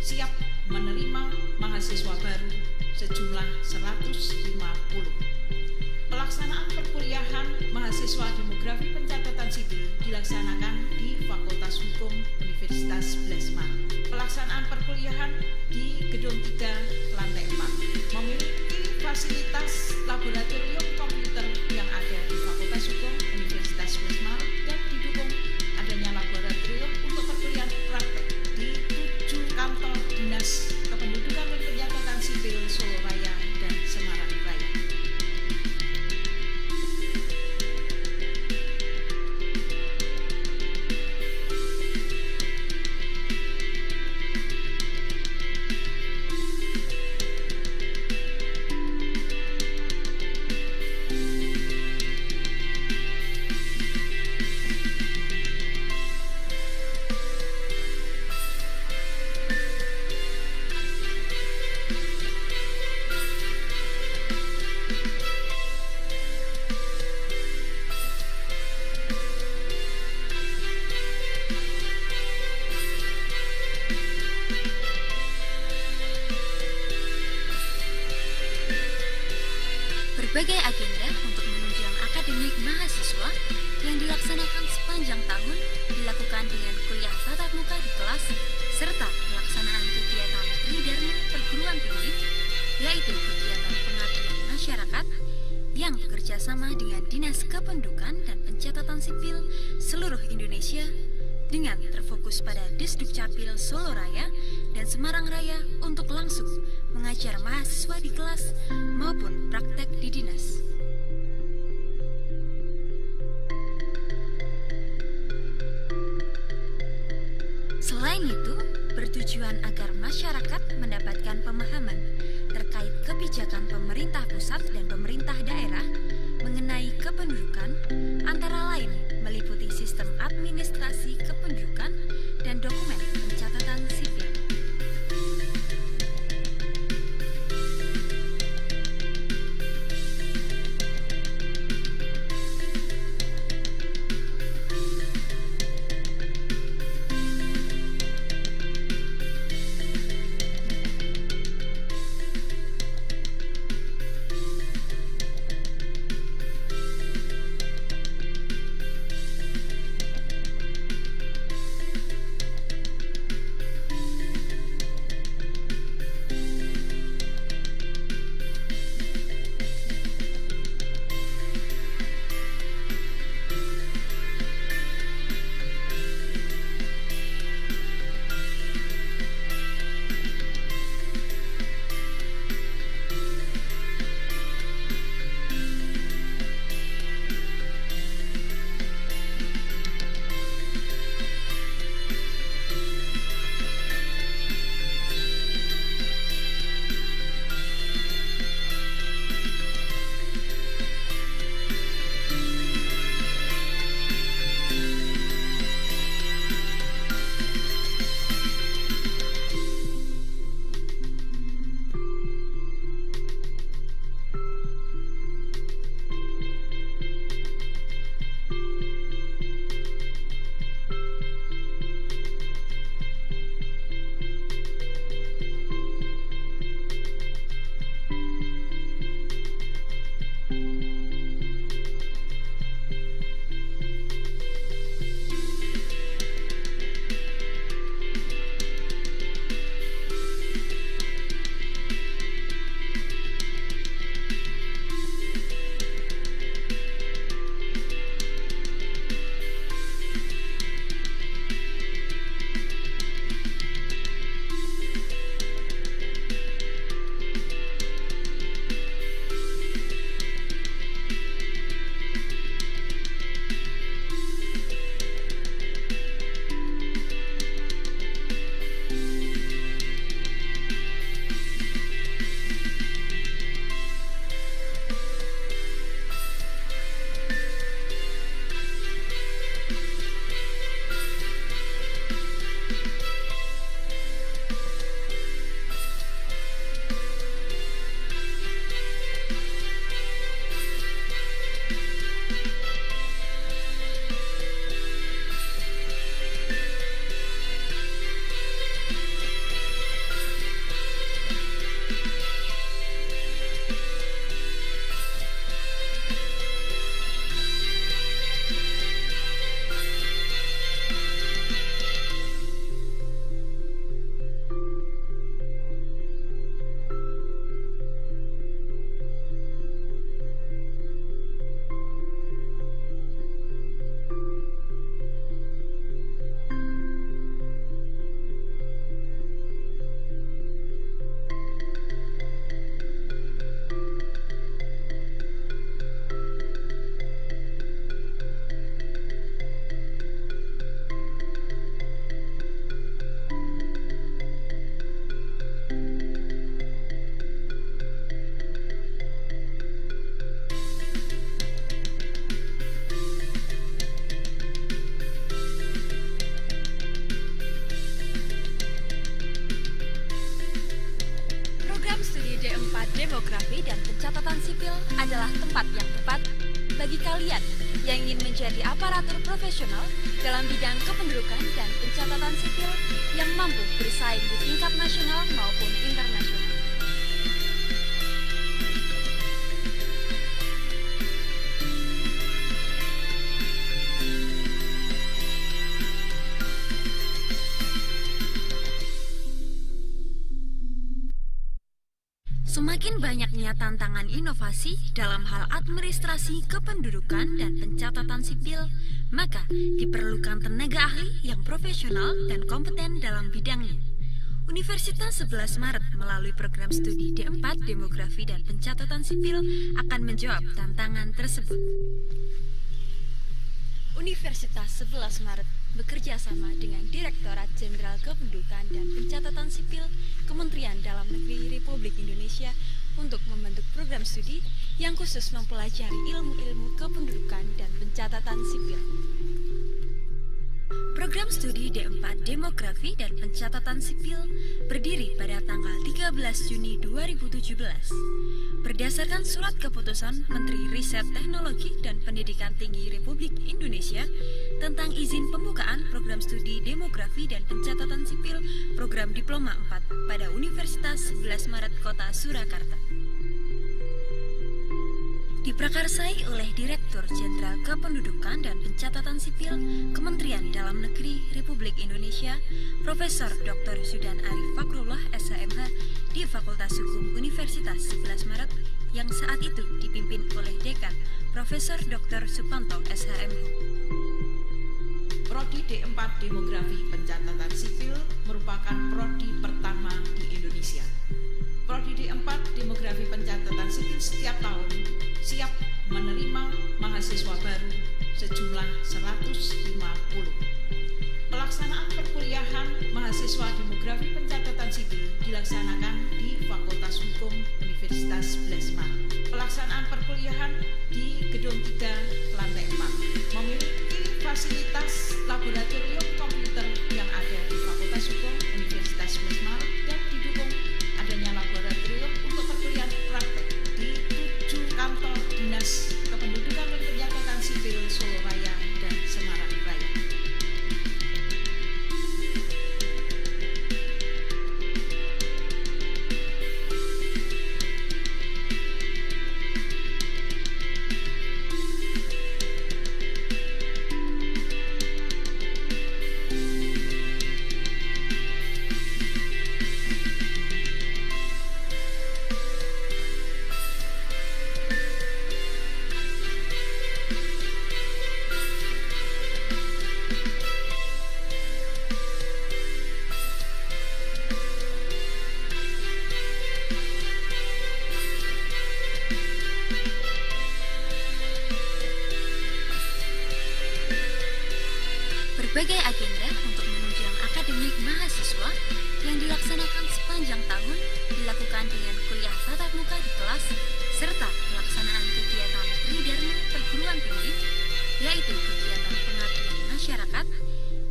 siap menerima mahasiswa baru sejumlah 150. Pelaksanaan perkuliahan mahasiswa Demografi Pencatatan Sipil dilaksanakan di Fakultas Hukum Universitas 11 Maret. Pelaksanaan perkuliahan di Gedung 3, Lantai 4, memiliki fasilitas laboratorium komputer yang ada di Fakultas Hukum Universitas 11 Maret dan didukung adanya laboratorium untuk perkuliahan praktek di 7 kantor Dinas Kependudukan dan Pencatatan Sipil Solo Raya dan Semarang Raya. Berbagai agenda untuk menunjang akademik mahasiswa yang dilaksanakan sepanjang tahun dilakukan dengan kuliah tatap muka di kelas serta pelaksanaan kegiatan tridharma perguruan tinggi, yaitu kegiatan pengabdian masyarakat yang bekerja sama dengan Dinas Kependudukan dan Pencatatan Sipil seluruh Indonesia dengan terfokus pada Disdukcapil Solo Raya dan Semarang Raya untuk langsung mengajar mahasiswa di kelas maupun praktek di dinas. Selain itu, bertujuan agar masyarakat mendapatkan pemahaman terkait kebijakan pemerintah pusat dan pemerintah daerah mengenai kependudukan, antara lain meliputi sistem administrasi kependudukan dan dokumen pencatatan sipil. Demografi dan Pencatatan Sipil adalah tempat yang tepat bagi kalian yang ingin menjadi aparatur profesional dalam bidang kependudukan dan pencatatan sipil yang mampu bersaing di tingkat nasional maupun internasional. Semakin banyaknya tantangan inovasi dalam hal administrasi kependudukan dan pencatatan sipil, maka diperlukan tenaga ahli yang profesional dan kompeten dalam bidangnya. Universitas 11 Maret melalui program studi D4 Demografi dan Pencatatan Sipil akan menjawab tantangan tersebut. Universitas 11 Maret bekerja sama dengan Direktorat Jenderal Kependudukan dan Pencatatan Sipil Kementerian Dalam Negeri Republik Indonesia untuk membentuk program studi yang khusus mempelajari ilmu-ilmu kependudukan dan pencatatan sipil. Program studi D4 Demografi dan Pencatatan Sipil berdiri pada tanggal 13 Juni 2017. Berdasarkan surat keputusan Menteri Riset Teknologi dan Pendidikan Tinggi Republik Indonesia tentang izin pembukaan program studi Demografi dan Pencatatan Sipil program Diploma 4 pada Universitas 11 Maret Kota Surakarta. Diprakarsai oleh Direktur Jenderal Kependudukan dan Pencatatan Sipil Kementerian Dalam Negeri Republik Indonesia, Profesor Dr. Zudan Arif Fakrullah SHMH di Fakultas Hukum Universitas 11 Maret yang saat itu dipimpin oleh Dekan Profesor Dr. Supanto SHMH. Prodi D4 Demografi Pencatatan Sipil merupakan prodi pertama di Indonesia. Prodi D4 Demografi Pencatatan Sipil setiap tahun siap menerima mahasiswa baru sejumlah 150. Pelaksanaan perkuliahan mahasiswa Demografi Pencatatan Sipil dilaksanakan di Fakultas Hukum Universitas 11 Maret. Pelaksanaan perkuliahan di Gedung 3, Lantai 4, memiliki fasilitas laboratorium komputer yang ada di Fakultas Hukum Universitas 11 Maret dan didukung adanya laboratorium untuk perkuliahan praktek di 7 kantor Dinas Kependudukan dan Pencatatan Sipil Solo Raya dan Semarang Raya. Berbagai agenda untuk menunjang akademik mahasiswa yang dilaksanakan sepanjang tahun dilakukan dengan kuliah tatap muka di kelas serta pelaksanaan kegiatan tridharma perguruan tinggi, yaitu kegiatan pengabdian masyarakat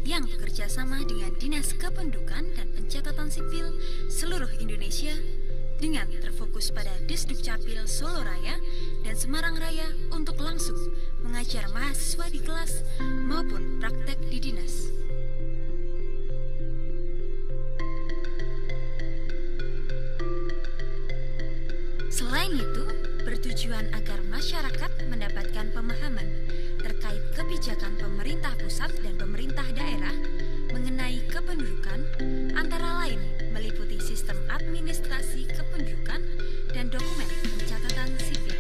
yang bekerja sama dengan Dinas Kependudukan dan Pencatatan Sipil seluruh Indonesia dengan terfokus pada Disdukcapil Solo Raya dan Semarang Raya untuk langsung mengajar mahasiswa di kelas maupun praktek di dinas. Selain itu, bertujuan agar masyarakat mendapatkan pemahaman terkait kebijakan pemerintah pusat dan pemerintah daerah mengenai kependudukan, antara lain meliputi sistem administrasi kependudukan dan dokumen pencatatan sipil.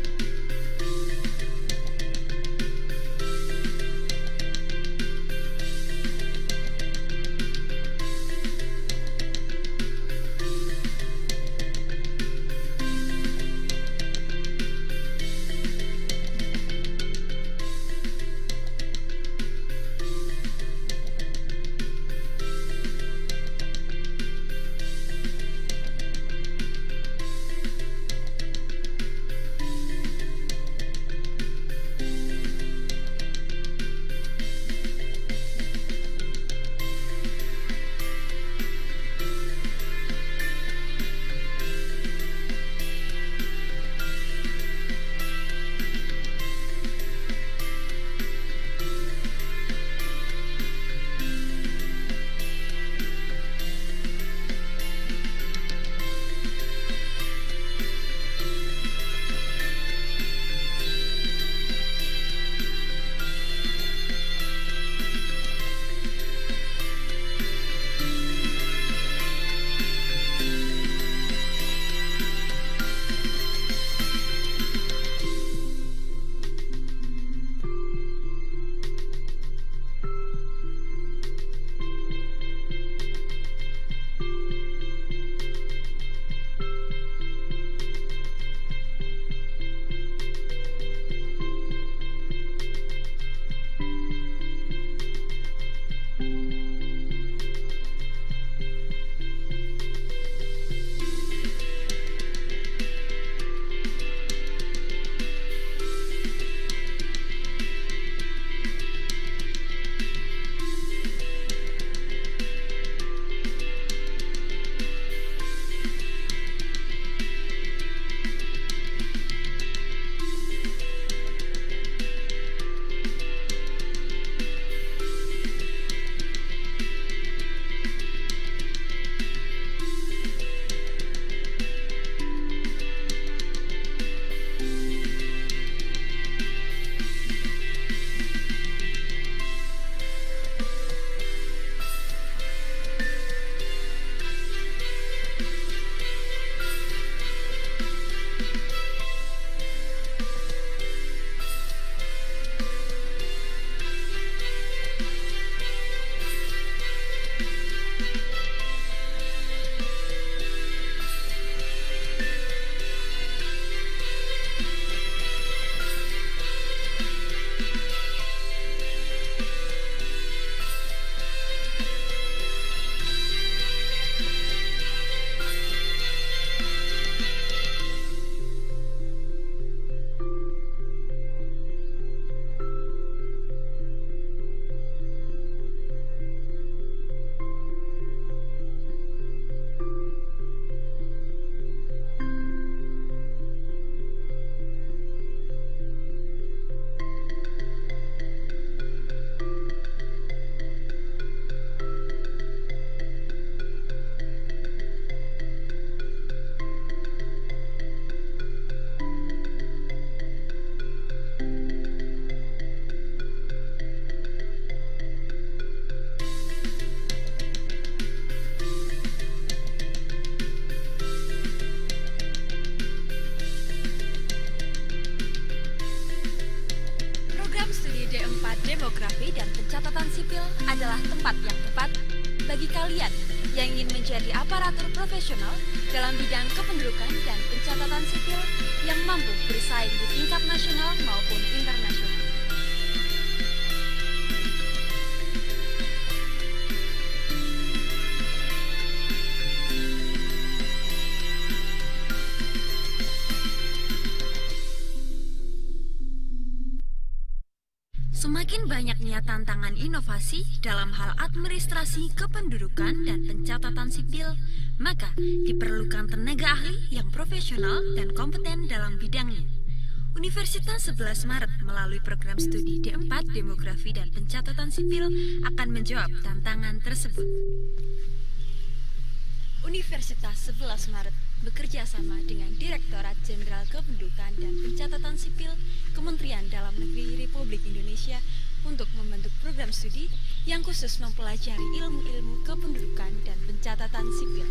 kalian yang ingin menjadi aparatur profesional dalam bidang kependudukan dan pencatatan sipil yang mampu bersaing di tingkat nasional maupun internasional. Semakin banyaknya tantangan inovasi dalam hal administrasi kependudukan dan pencatatan sipil, maka diperlukan tenaga ahli yang profesional dan kompeten dalam bidangnya. Universitas 11 Maret melalui program studi D4 Demografi dan Pencatatan Sipil akan menjawab tantangan tersebut. Universitas 11 Maret bekerja sama dengan Direktorat Jenderal Kependudukan dan Pencatatan Sipil Kementerian Dalam Negeri Republik Indonesia untuk membentuk program studi yang khusus mempelajari ilmu-ilmu kependudukan dan pencatatan sipil.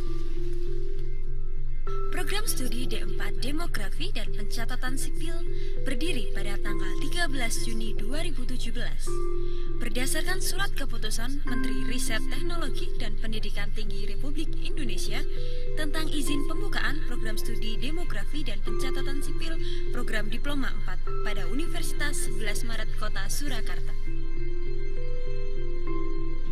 Program studi D4 Demografi dan Pencatatan Sipil berdiri pada tanggal 13 Juni 2017. Berdasarkan surat keputusan Menteri Riset Teknologi dan Pendidikan Tinggi Republik Indonesia tentang izin pembukaan program studi Demografi dan Pencatatan Sipil program Diploma 4 pada Universitas 11 Maret Kota Surakarta.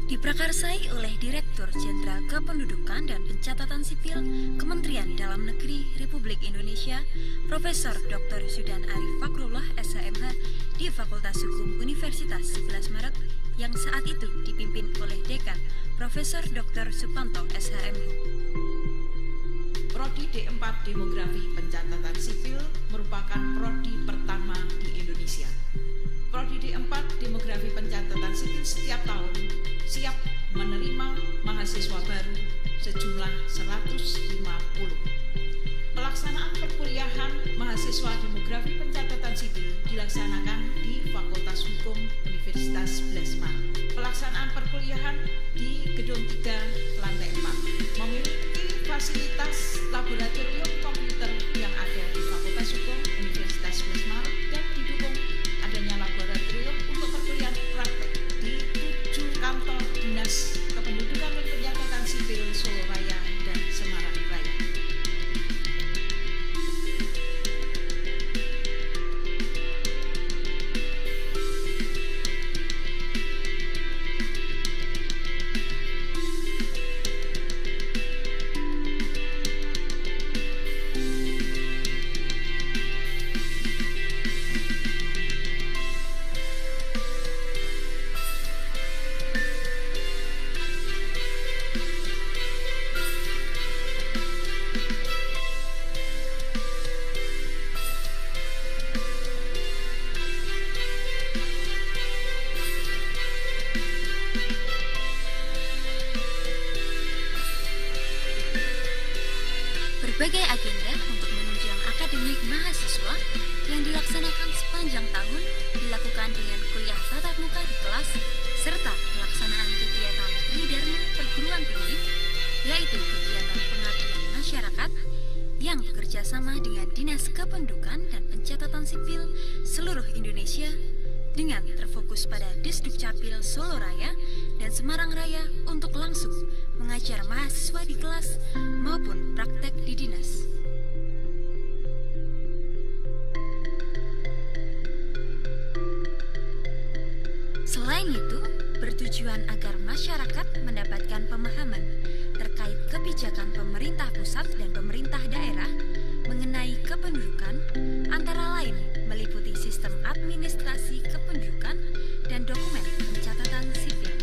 Diprakarsai oleh Direktur Jenderal Kependudukan dan Pencatatan Sipil Kementerian Dalam Negeri Republik Indonesia, Profesor Dr. Sudan Arif Fakrullah SHMH di Fakultas Hukum Universitas 11 Maret yang saat itu dipimpin oleh Dekan Profesor Dr. Supanto SHMH. Prodi D4 Demografi Pencatatan Sipil merupakan prodi pertama di Indonesia. Prodi D4 Demografi Pencatatan Sipil setiap tahun siap menerima mahasiswa baru sejumlah 150. Pelaksanaan perkuliahan mahasiswa Demografi Pencatatan Sipil dilaksanakan di Fakultas Hukum Universitas 11 Maret. Pelaksanaan perkuliahan di Gedung 3, Lantai 4, memiliki fasilitas laboratorium komputer yang ada di Fakultas Hukum Universitas 11 Maret dan didukung adanya laboratorium untuk perkuliahan praktek di 7 kantor Dinas Kependudukan dan Pencatatan Sipil Solo Raya dan Semarang Raya. Berbagai agenda untuk menunjang akademik mahasiswa yang dilaksanakan sepanjang tahun dilakukan dengan kuliah tatap muka di kelas serta pelaksanaan kegiatan tridharma perguruan tinggi, yaitu kegiatan pengabdian masyarakat yang bekerja sama dengan Dinas Kependudukan dan Pencatatan Sipil seluruh Indonesia dengan terfokus pada Disdukcapil Solo Raya dan Semarang Raya untuk langsung mengajar mahasiswa di kelas maupun praktek di dinas. Selain itu, bertujuan agar masyarakat mendapatkan pemahaman terkait kebijakan pemerintah pusat dan pemerintah daerah mengenai kependudukan, antara lain meliputi sistem administrasi kependudukan dan dokumen pencatatan sipil.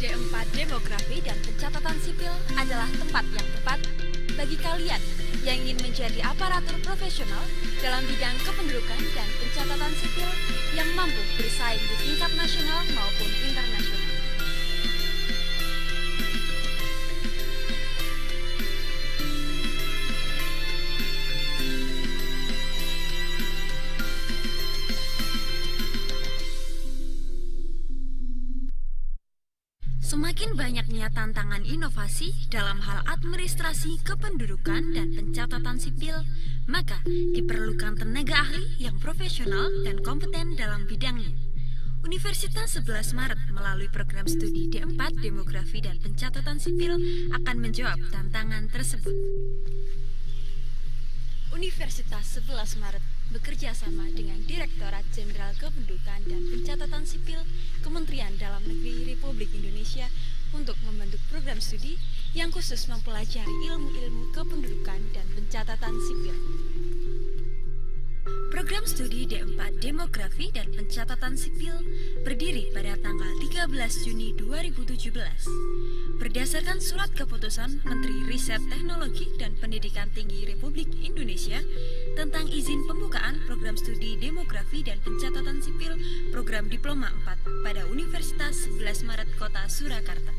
D4 Demografi dan Pencatatan Sipil adalah tempat yang tepat bagi kalian yang ingin menjadi aparatur profesional dalam bidang kependudukan dan pencatatan sipil yang mampu bersaing di tingkat nasional maupun internasional. Semakin banyaknya tantangan inovasi dalam hal administrasi kependudukan dan pencatatan sipil, maka diperlukan tenaga ahli yang profesional dan kompeten dalam bidangnya. Universitas 11 Maret melalui program studi D4 Demografi dan Pencatatan Sipil akan menjawab tantangan tersebut. Universitas 11 Maret bekerja sama dengan Direktorat Jenderal Kependudukan dan Pencatatan Sipil Kementerian Dalam Negeri Republik Indonesia untuk membentuk program studi yang khusus mempelajari ilmu-ilmu kependudukan dan pencatatan sipil. Program studi D4 Demografi dan Pencatatan Sipil berdiri pada tanggal 13 Juni 2017. Berdasarkan Surat Keputusan Menteri Riset Teknologi dan Pendidikan Tinggi Republik Indonesia tentang izin pembukaan program studi Demografi dan Pencatatan Sipil Program Diploma 4 pada Universitas 11 Maret Kota Surakarta.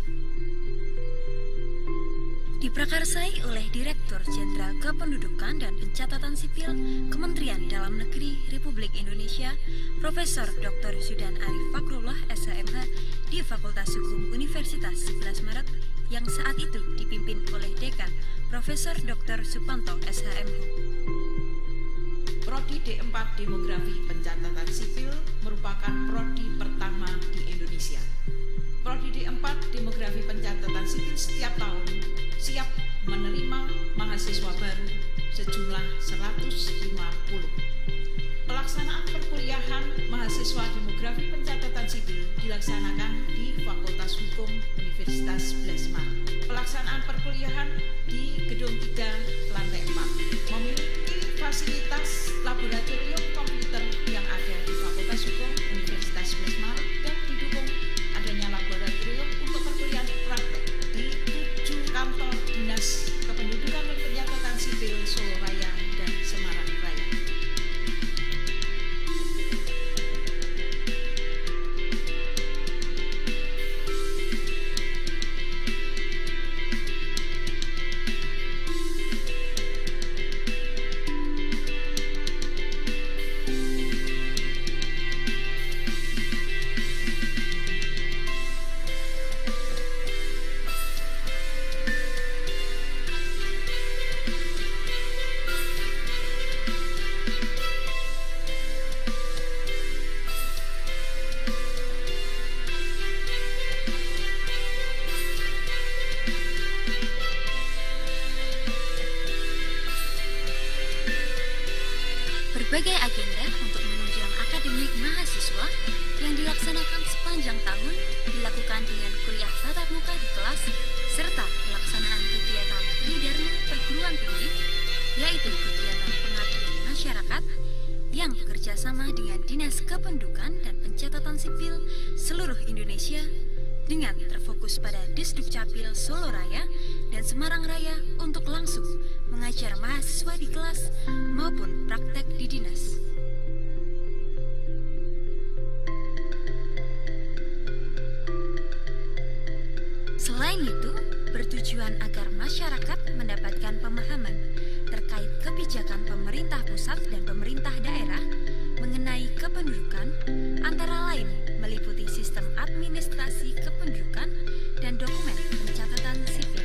Diprakarsai oleh Direktur Jenderal Kependudukan dan Pencatatan Sipil Kementerian Dalam Negeri Republik Indonesia, Profesor Dr. Zudan Arif Fakrullah SHMH di Fakultas Hukum Universitas 11 Maret yang saat itu dipimpin oleh Dekan Profesor Dr. Supanto SHMH. Prodi D4 Demografi Pencatatan Sipil merupakan prodi pertama di Indonesia. Prodi D4 Demografi Pencatatan Sipil setiap tahun siap menerima mahasiswa baru sejumlah 150. Pelaksanaan perkuliahan mahasiswa Demografi Pencatatan Sipil dilaksanakan di Fakultas Hukum Universitas 11 Maret. Pelaksanaan perkuliahan di Gedung 3, Lantai 4, memiliki fasilitas laboratorium komputer yang ada di Fakultas Hukum Universitas 11 Maret dan didukung adanya laboratorium untuk perkuliahan praktek di 7 kantor Dinas Kependudukan dan Pencatatan Sipil Solo Raya dan Semarang Raya. Berbagai agenda untuk menunjang akademik mahasiswa yang dilaksanakan sepanjang tahun dilakukan dengan kuliah tatap muka di kelas serta pelaksanaan kegiatan Tridharma perguruan tinggi, yaitu kegiatan pengabdian masyarakat yang bekerja sama dengan Dinas Kependudukan dan Pencatatan Sipil seluruh Indonesia dengan terfokus pada Disdukcapil Solo Raya dan Semarang Raya untuk langsung mengajar mahasiswa di kelas maupun praktek di dinas. Selain itu, bertujuan agar masyarakat mendapatkan pemahaman terkait kebijakan pemerintah pusat dan pemerintah daerah mengenai kependudukan, antara lain meliputi sistem administrasi kependudukan dan dokumen pencatatan sipil.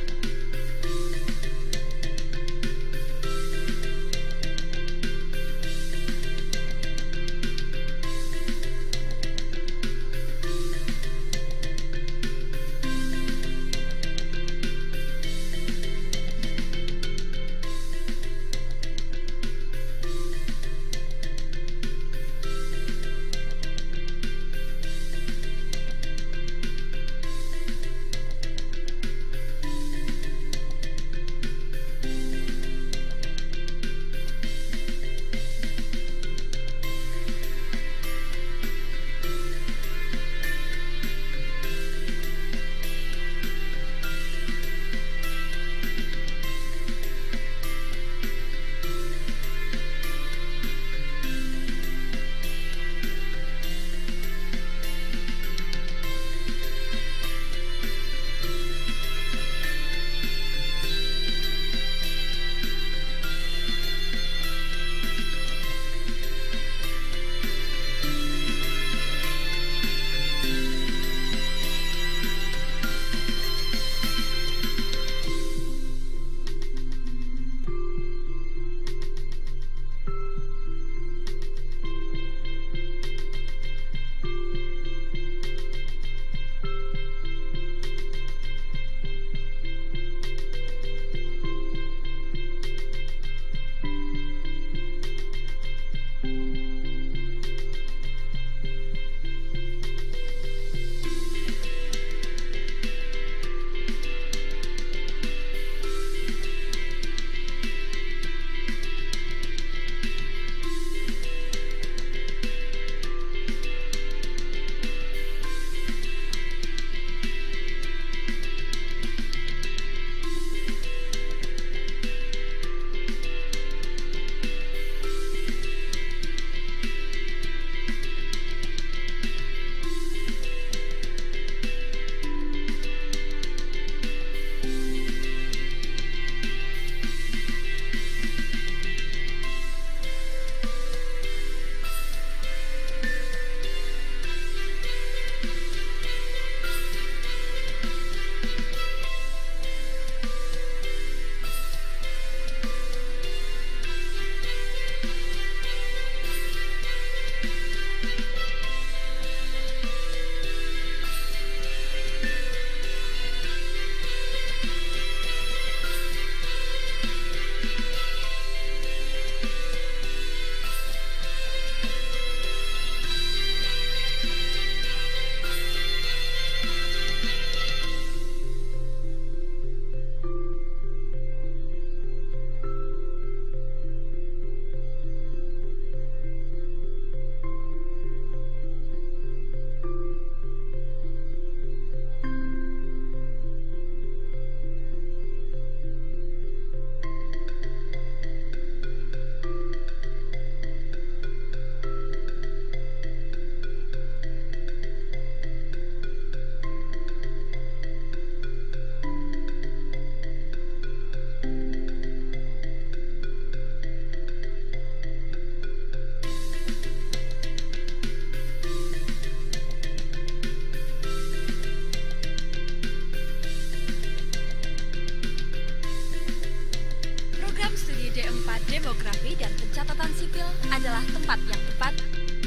sipil adalah tempat yang tepat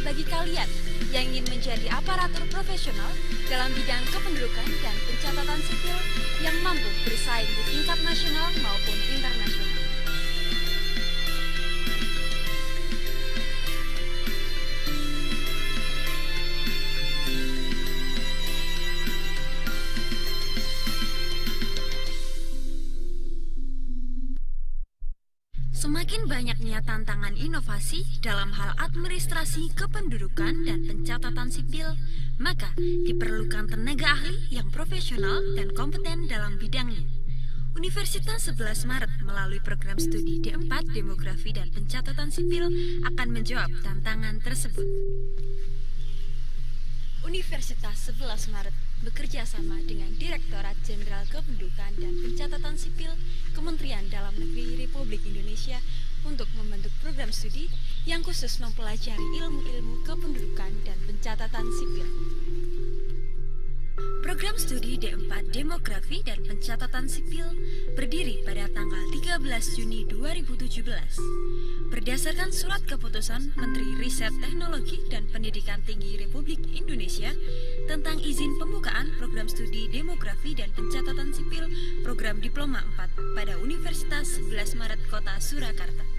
bagi kalian yang ingin menjadi aparatur profesional dalam bidang kependudukan dan pencatatan sipil yang mampu bersaing di tingkat nasional maupun internasional. Semakin banyaknya tantangan inovasi dalam hal administrasi kependudukan dan pencatatan sipil, maka diperlukan tenaga ahli yang profesional dan kompeten dalam bidangnya. Universitas 11 Maret melalui program studi D4 Demografi dan Pencatatan Sipil akan menjawab tantangan tersebut. Universitas 11 Maret bekerja sama dengan Direktorat Jenderal Kependudukan dan Pencatatan Sipil Kementerian Dalam Negeri Republik Indonesia untuk membentuk program studi yang khusus mempelajari ilmu-ilmu kependudukan dan pencatatan sipil. Program studi D4 Demografi dan Pencatatan Sipil berdiri pada tanggal 13 Juni 2017. Berdasarkan surat keputusan Menteri Riset Teknologi dan Pendidikan Tinggi Republik Indonesia tentang izin pembukaan program studi Demografi dan Pencatatan Sipil program Diploma 4 pada Universitas 11 Maret Kota Surakarta.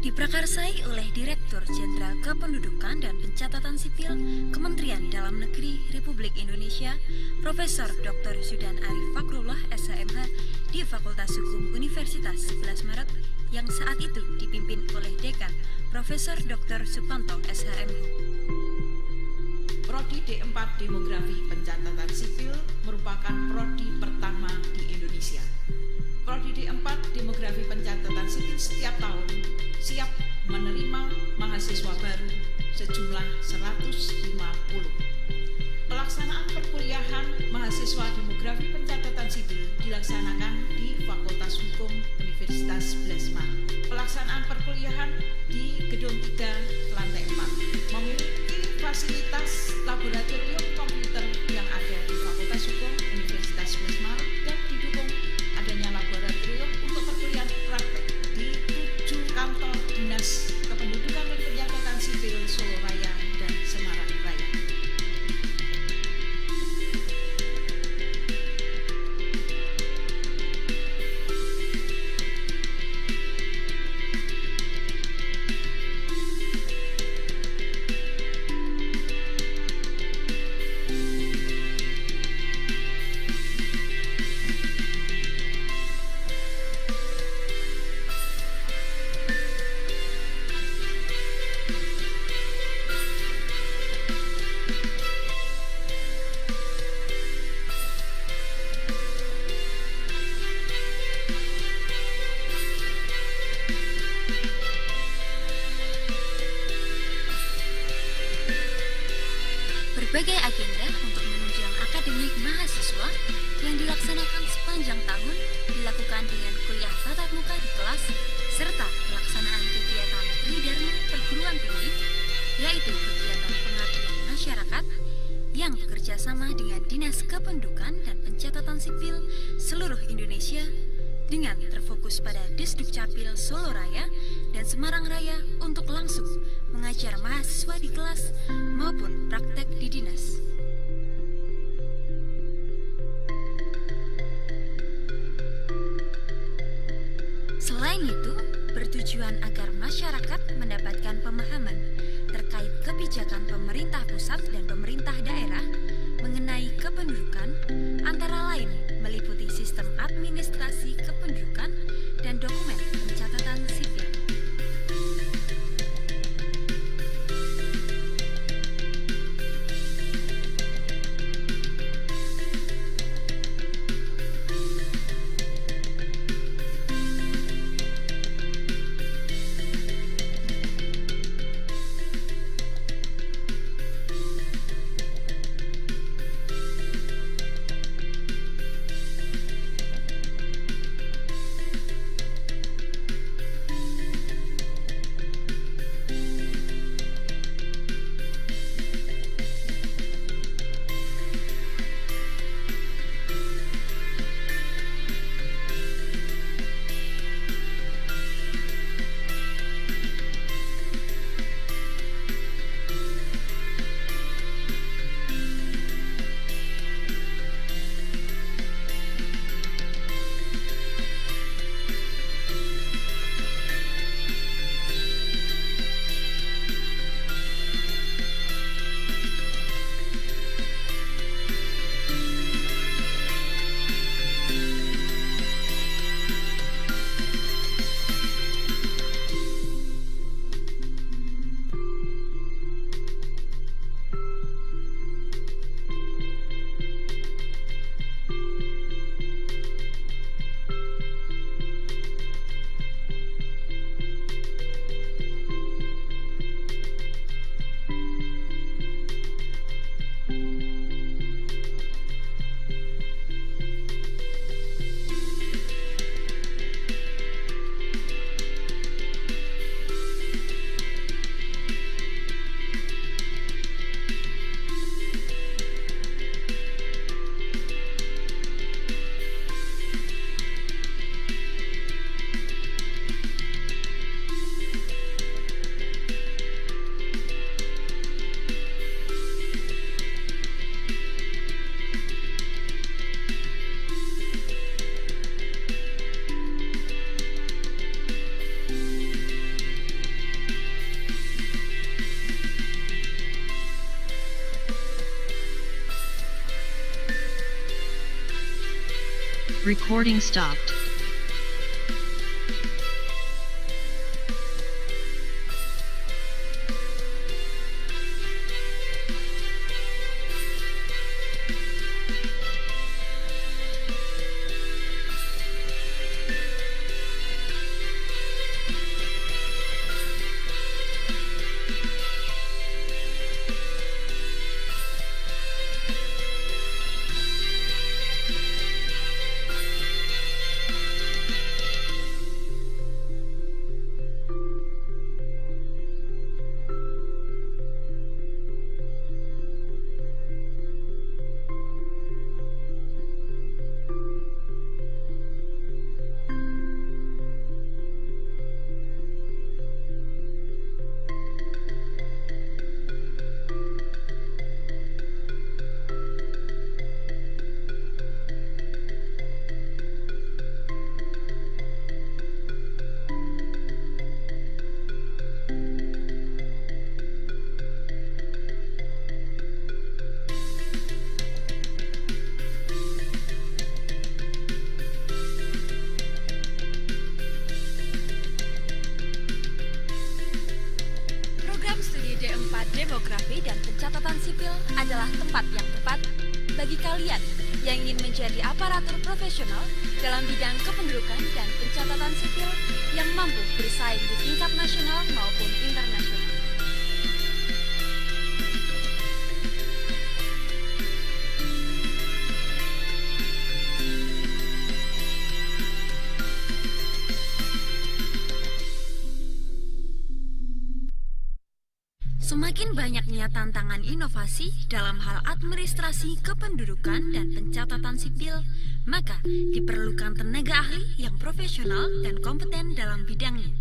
Diprakarsai oleh Direktur Jenderal Kependudukan dan Pencatatan Sipil Kementerian Dalam Negeri Republik Indonesia, Profesor Dr. Zudan Arif Fakrullah SHMH di Fakultas Hukum Universitas 11 Maret yang saat itu dipimpin oleh Dekan Profesor Dr. Supanto SHMH. Prodi D4 Demografi Pencatatan Sipil merupakan prodi pertama di Indonesia. Prodi D4 Demografi Pencatatan Sipil setiap tahun siap menerima mahasiswa baru sejumlah 150. Pelaksanaan perkuliahan mahasiswa Demografi Pencatatan Sipil dilaksanakan di Fakultas Hukum Universitas 11 Maret. Pelaksanaan perkuliahan di Gedung 3, Lantai 4, memiliki fasilitas laboratorium komputer yang ada di Fakultas Hukum Universitas 11 Maret dan didukung adanya laboratorium untuk perkuliahan praktek di 7 kantor Dinas Kependudukan dan Pencatatan Sipil Solo Raya dan Semarang Raya. Berbagai agenda untuk menunjang akademik mahasiswa yang dilaksanakan sepanjang tahun dilakukan dengan kuliah tatap muka di kelas serta pelaksanaan kegiatan tridharma perguruan tinggi, yaitu kegiatan pengabdian masyarakat yang bekerja sama dengan Dinas Kependudukan dan Pencatatan Sipil seluruh Indonesia dengan terfokus pada Disdukcapil Solo Raya dan Semarang Raya untuk langsung mengajar mahasiswa di kelas maupun praktek di dinas. Selain itu, bertujuan agar masyarakat mendapatkan pemahaman terkait kebijakan pemerintah pusat dan pemerintah daerah mengenai kependudukan, antara lain meliputi sistem administrasi kependudukan dan dokumen pencatatan sipil. Recording stopped. Demography dan pencatatan sipil adalah tempat yang tepat bagi kalian yang ingin menjadi aparatur profesional dalam bidang kependudukan dan pencatatan sipil yang mampu bersaing di tingkat nasional maupun internasional. Semakin banyaknya tantangan inovasi dalam hal administrasi kependudukan dan pencatatan sipil, maka diperlukan tenaga ahli yang profesional dan kompeten dalam bidangnya.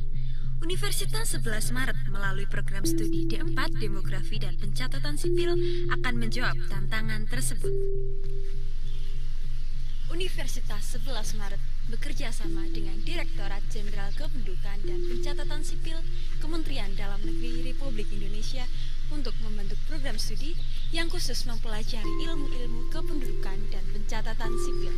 Universitas 11 Maret melalui program studi D4 Demografi dan Pencatatan Sipil akan menjawab tantangan tersebut. Universitas 11 Maret bekerja sama dengan Direktorat Jenderal Kependudukan dan Pencatatan Sipil Kementerian Dalam Negeri Republik Indonesia untuk membentuk program studi yang khusus mempelajari ilmu-ilmu kependudukan dan pencatatan sipil.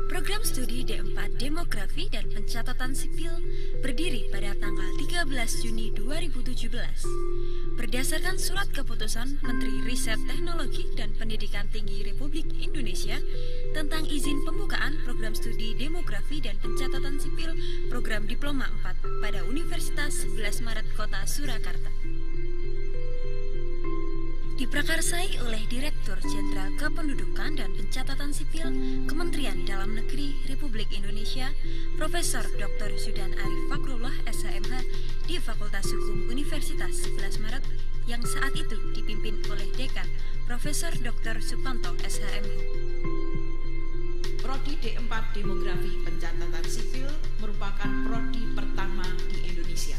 Program studi D4 Demografi dan Pencatatan Sipil berdiri pada tanggal 13 Juni 2017. Berdasarkan surat keputusan Menteri Riset Teknologi dan Pendidikan Tinggi Republik Indonesia tentang izin pembukaan program studi Demografi dan Pencatatan Sipil program Diploma 4 pada Universitas 11 Maret Kota Surakarta. Diprakarsai oleh Direktur Jenderal Kependudukan dan Pencatatan Sipil Kementerian Dalam Negeri Republik Indonesia, Profesor Dr. Zudan Arif Fakrullah SHMH di Fakultas Hukum Universitas 11 Maret yang saat itu dipimpin oleh Dekan Profesor Dr. Supanto SHMH. Prodi D4 Demografi Pencatatan Sipil merupakan prodi pertama di Indonesia.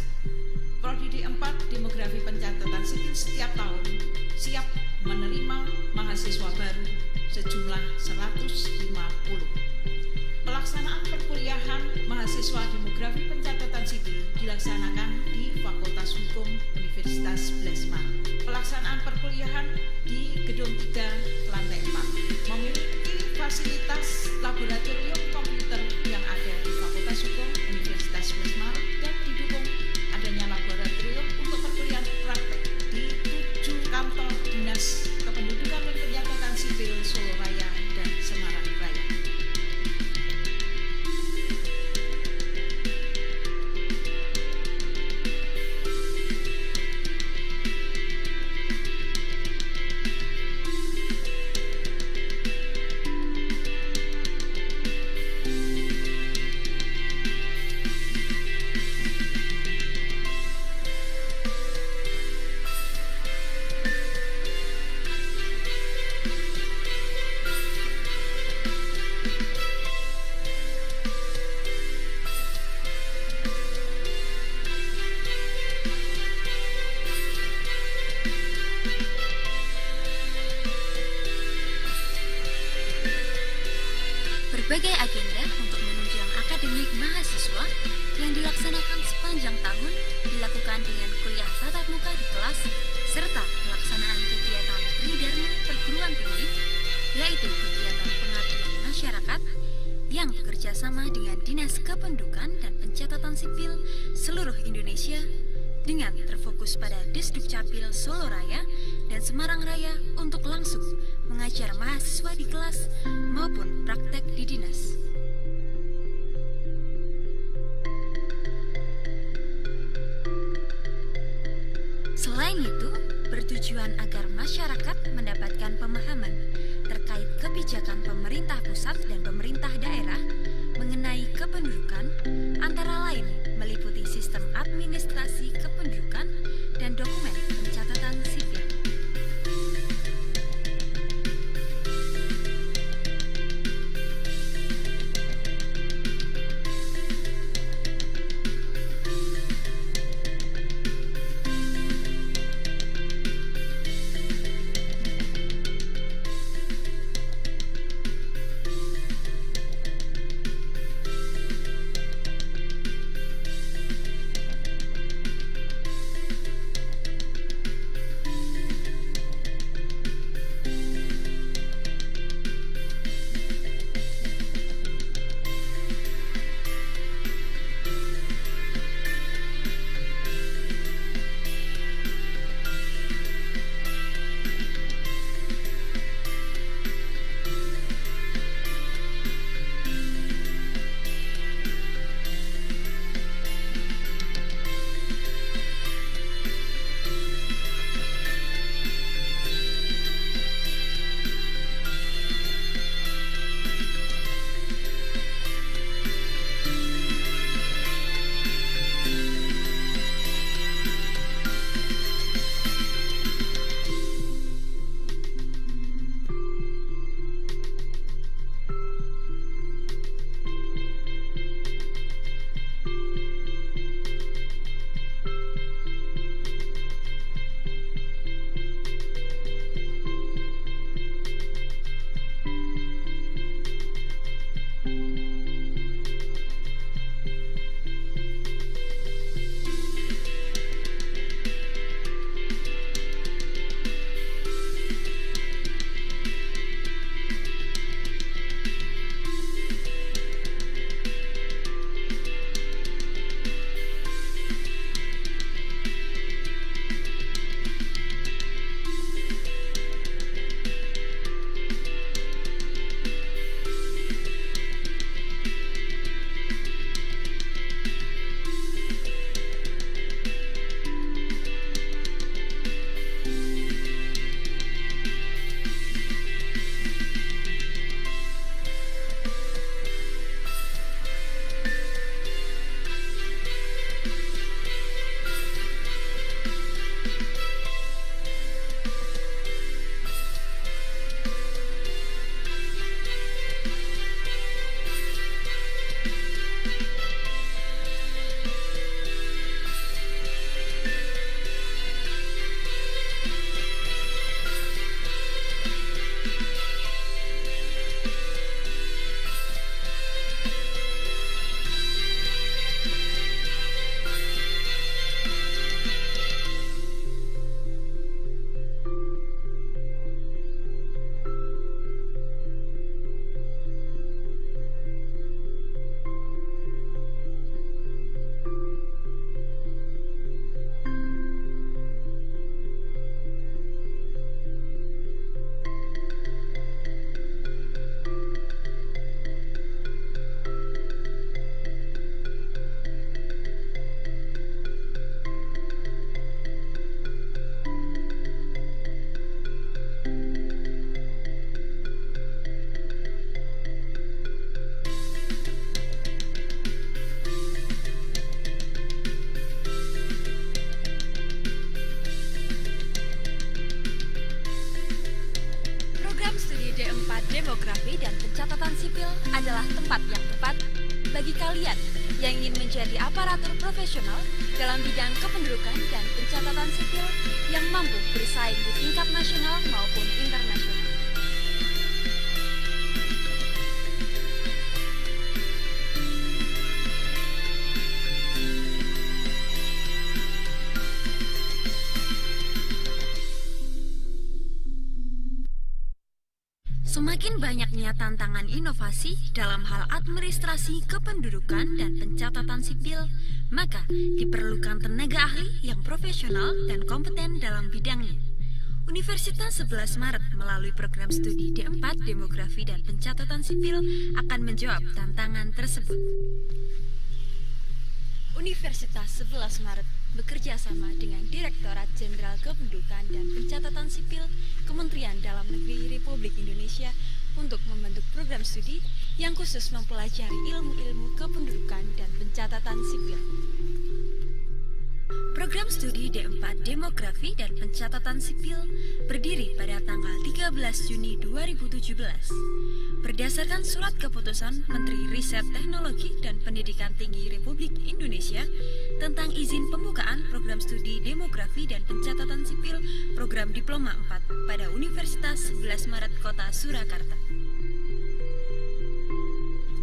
Prodi D4 Demografi Pencatatan Sipil setiap tahun siap menerima mahasiswa baru sejumlah 150. Pelaksanaan perkuliahan mahasiswa Demografi Pencatatan Sipil dilaksanakan di Fakultas Hukum Universitas 11 Maret. Pelaksanaan perkuliahan di Gedung 3, Lantai 4, memiliki fasilitas laboratorium komputer yang ada di Fakultas Hukum Universitas 11 Maret dan didukung adanya laboratorium untuk perkuliahan praktek di 7 kantor Dinas Kependudukan dan Pencatatan Sipil Solo Raya dan Semarang Raya. Berbagai agenda untuk menunjang akademik mahasiswa yang dilaksanakan sepanjang tahun dilakukan dengan kuliah tatap muka di kelas serta pelaksanaan kegiatan tridharma perguruan tinggi, yaitu kegiatan pengabdian bekerja sama dengan Dinas Kependudukan dan Pencatatan Sipil seluruh Indonesia dengan terfokus pada Disdukcapil Solo Raya dan Semarang Raya untuk langsung mengajar mahasiswa di kelas maupun praktek di dinas. Selain itu, bertujuan agar masyarakat mendapatkan pemahaman terkait kebijakan pemerintah pusat dan pemerintah daerah mengenai kependudukan, antara lain meliputi sistem administrasi kependudukan dan dokumen pencatatan sipil. Demography dan Pencatatan Sipil adalah tempat yang tepat bagi kalian yang ingin menjadi aparatur profesional dalam bidang kependudukan dan pencatatan sipil yang mampu bersaing di tingkat nasional maupun internasional. Semakin banyaknya tantangan inovasi dalam hal administrasi kependudukan dan pencatatan sipil, maka diperlukan tenaga ahli yang profesional dan kompeten dalam bidangnya. Universitas 11 Maret melalui program studi D4 Demografi dan Pencatatan Sipil akan menjawab tantangan tersebut. Universitas 11 Maret bekerja sama dengan Direktorat Jenderal Kependudukan dan Pencatatan Sipil Kementerian Dalam Negeri Republik Indonesia untuk membentuk program studi yang khusus mempelajari ilmu-ilmu kependudukan dan pencatatan sipil. Program studi D4 Demografi dan Pencatatan Sipil berdiri pada tanggal 13 Juni 2017. Berdasarkan surat keputusan Menteri Riset Teknologi dan Pendidikan Tinggi Republik Indonesia tentang izin pembukaan program studi Demografi dan Pencatatan Sipil program Diploma 4 pada Universitas 11 Maret Kota Surakarta.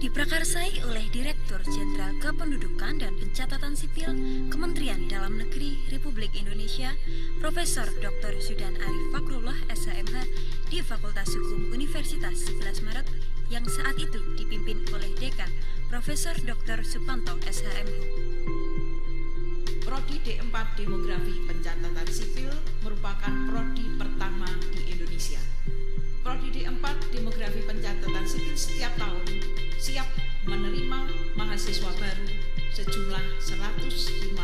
Diprakarsai oleh Direktur Jenderal Kependudukan dan Pencatatan Sipil Kementerian Dalam Negeri Republik Indonesia, Profesor Dr. Sudan Arif Fakrullah SHMH di Fakultas Hukum Universitas 11 Maret yang saat itu dipimpin oleh Dekan Profesor Dr. Supanto SHMH. Prodi D4 Demografi Pencatatan Sipil merupakan prodi pertama di Indonesia. Prodi D4 Demografi Pencatatan Sipil setiap tahun siap menerima mahasiswa baru sejumlah 150.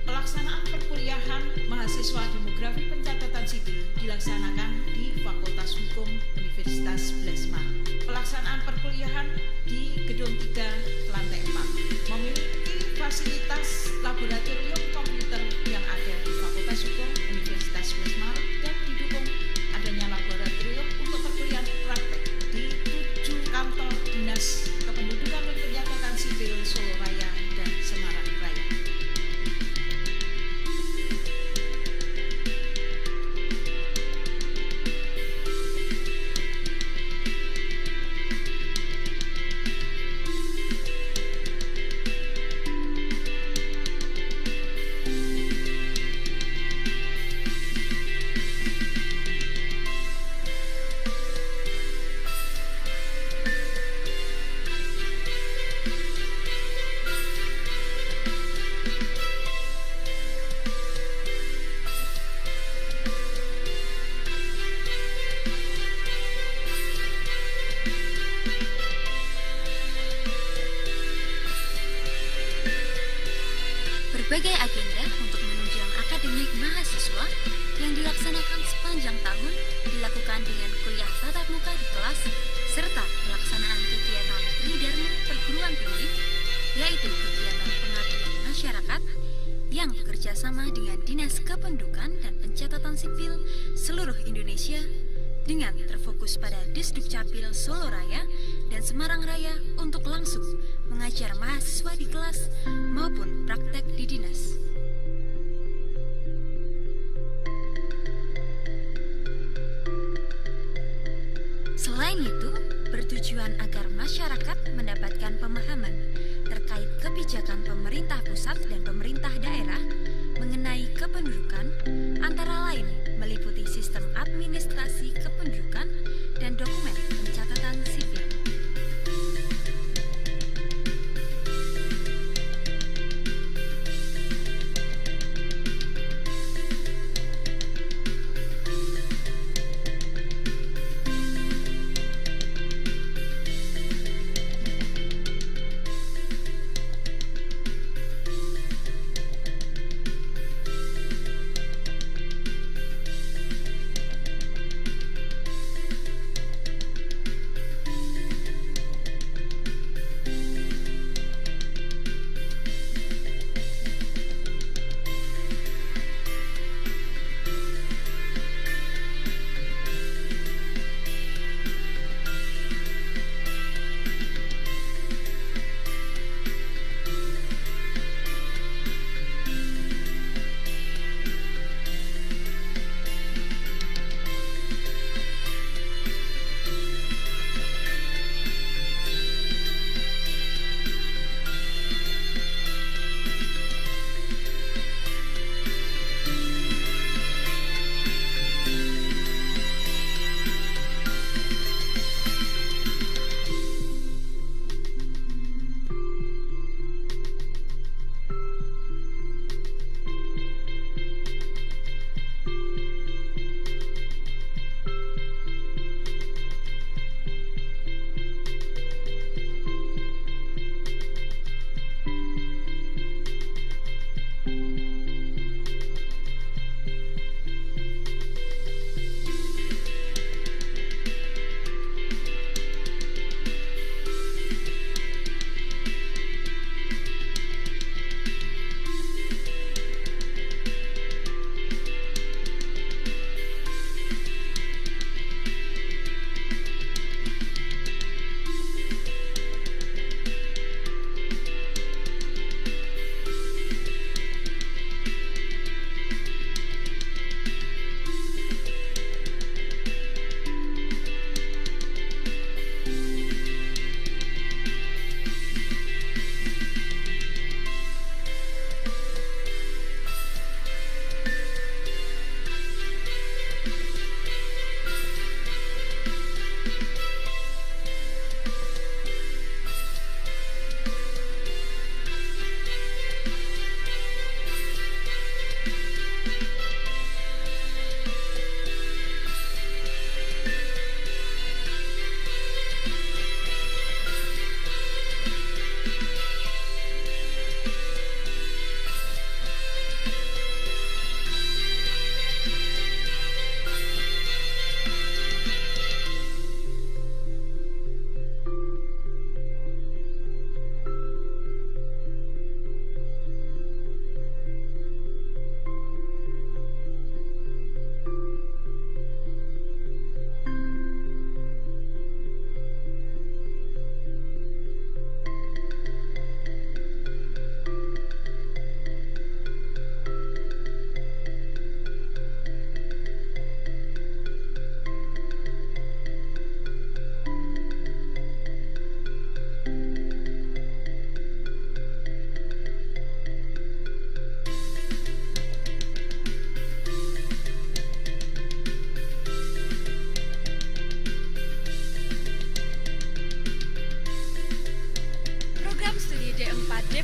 Pelaksanaan perkuliahan mahasiswa Demografi Pencatatan Sipil dilaksanakan di Fakultas Hukum Universitas 11 Maret. Pelaksanaan perkuliahan di Gedung 3, Lantai 4, memiliki fasilitas laboratorium komputer yang ada di Fakultas Hukum Universitas 11 Maret dan didukung adanya laboratorium untuk perkuliahan praktek di 7 kantor Dinas Kependudukan dan Pencatatan Sipil Solo Raya dan Semarang Raya. Berbagai agenda untuk menunjang akademik mahasiswa yang dilaksanakan sepanjang tahun dilakukan dengan kuliah tatap muka di kelas serta pelaksanaan kegiatan tridharma perguruan tinggi, yaitu kegiatan pengabdian masyarakat yang bekerja sama dengan Dinas Kependudukan dan Pencatatan Sipil seluruh Indonesia dengan terfokus pada Disdukcapil Solo Raya dan Semarang Raya untuk langsung mengajar mahasiswa di kelas maupun praktek di dinas. Selain itu, bertujuan agar masyarakat mendapatkan pemahaman terkait kebijakan pemerintah pusat dan pemerintah daerah mengenai kependudukan, antara lain meliputi sistem administrasi kependudukan dan dokumen pencatatan sipil.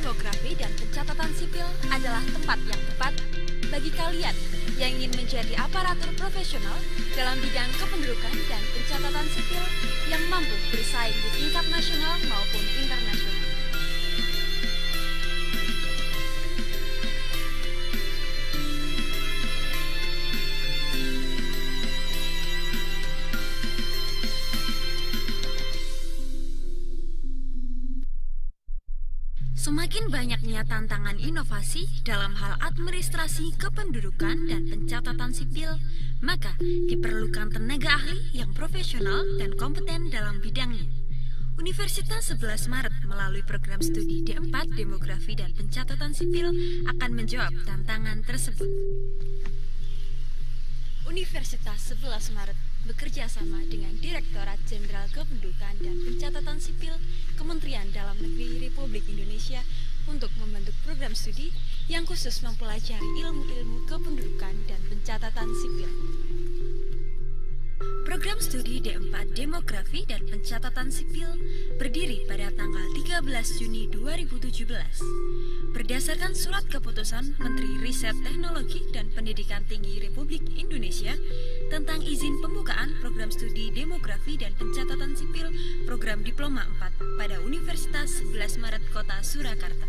Demografi dan Pencatatan Sipil adalah tempat yang tepat bagi kalian yang ingin menjadi aparatur profesional dalam bidang kependudukan dan pencatatan sipil yang mampu bersaing di tingkat nasional maupun internasional. Semakin banyaknya tantangan inovasi dalam hal administrasi kependudukan dan pencatatan sipil, maka diperlukan tenaga ahli yang profesional dan kompeten dalam bidangnya. Universitas 11 Maret melalui program studi D4 Demografi dan Pencatatan Sipil akan menjawab tantangan tersebut. Universitas 11 Maret bekerja sama dengan Direktorat Jenderal Kependudukan dan Pencatatan Sipil Kementerian Dalam Negeri Republik Indonesia untuk membentuk program studi yang khusus mempelajari ilmu-ilmu kependudukan dan pencatatan sipil. Program studi D4 Demografi dan Pencatatan Sipil berdiri pada tanggal 13 Juni 2017. Berdasarkan surat keputusan Menteri Riset Teknologi dan Pendidikan Tinggi Republik Indonesia tentang izin pembukaan program studi Demografi dan Pencatatan Sipil program Diploma 4 pada Universitas 11 Maret Kota Surakarta.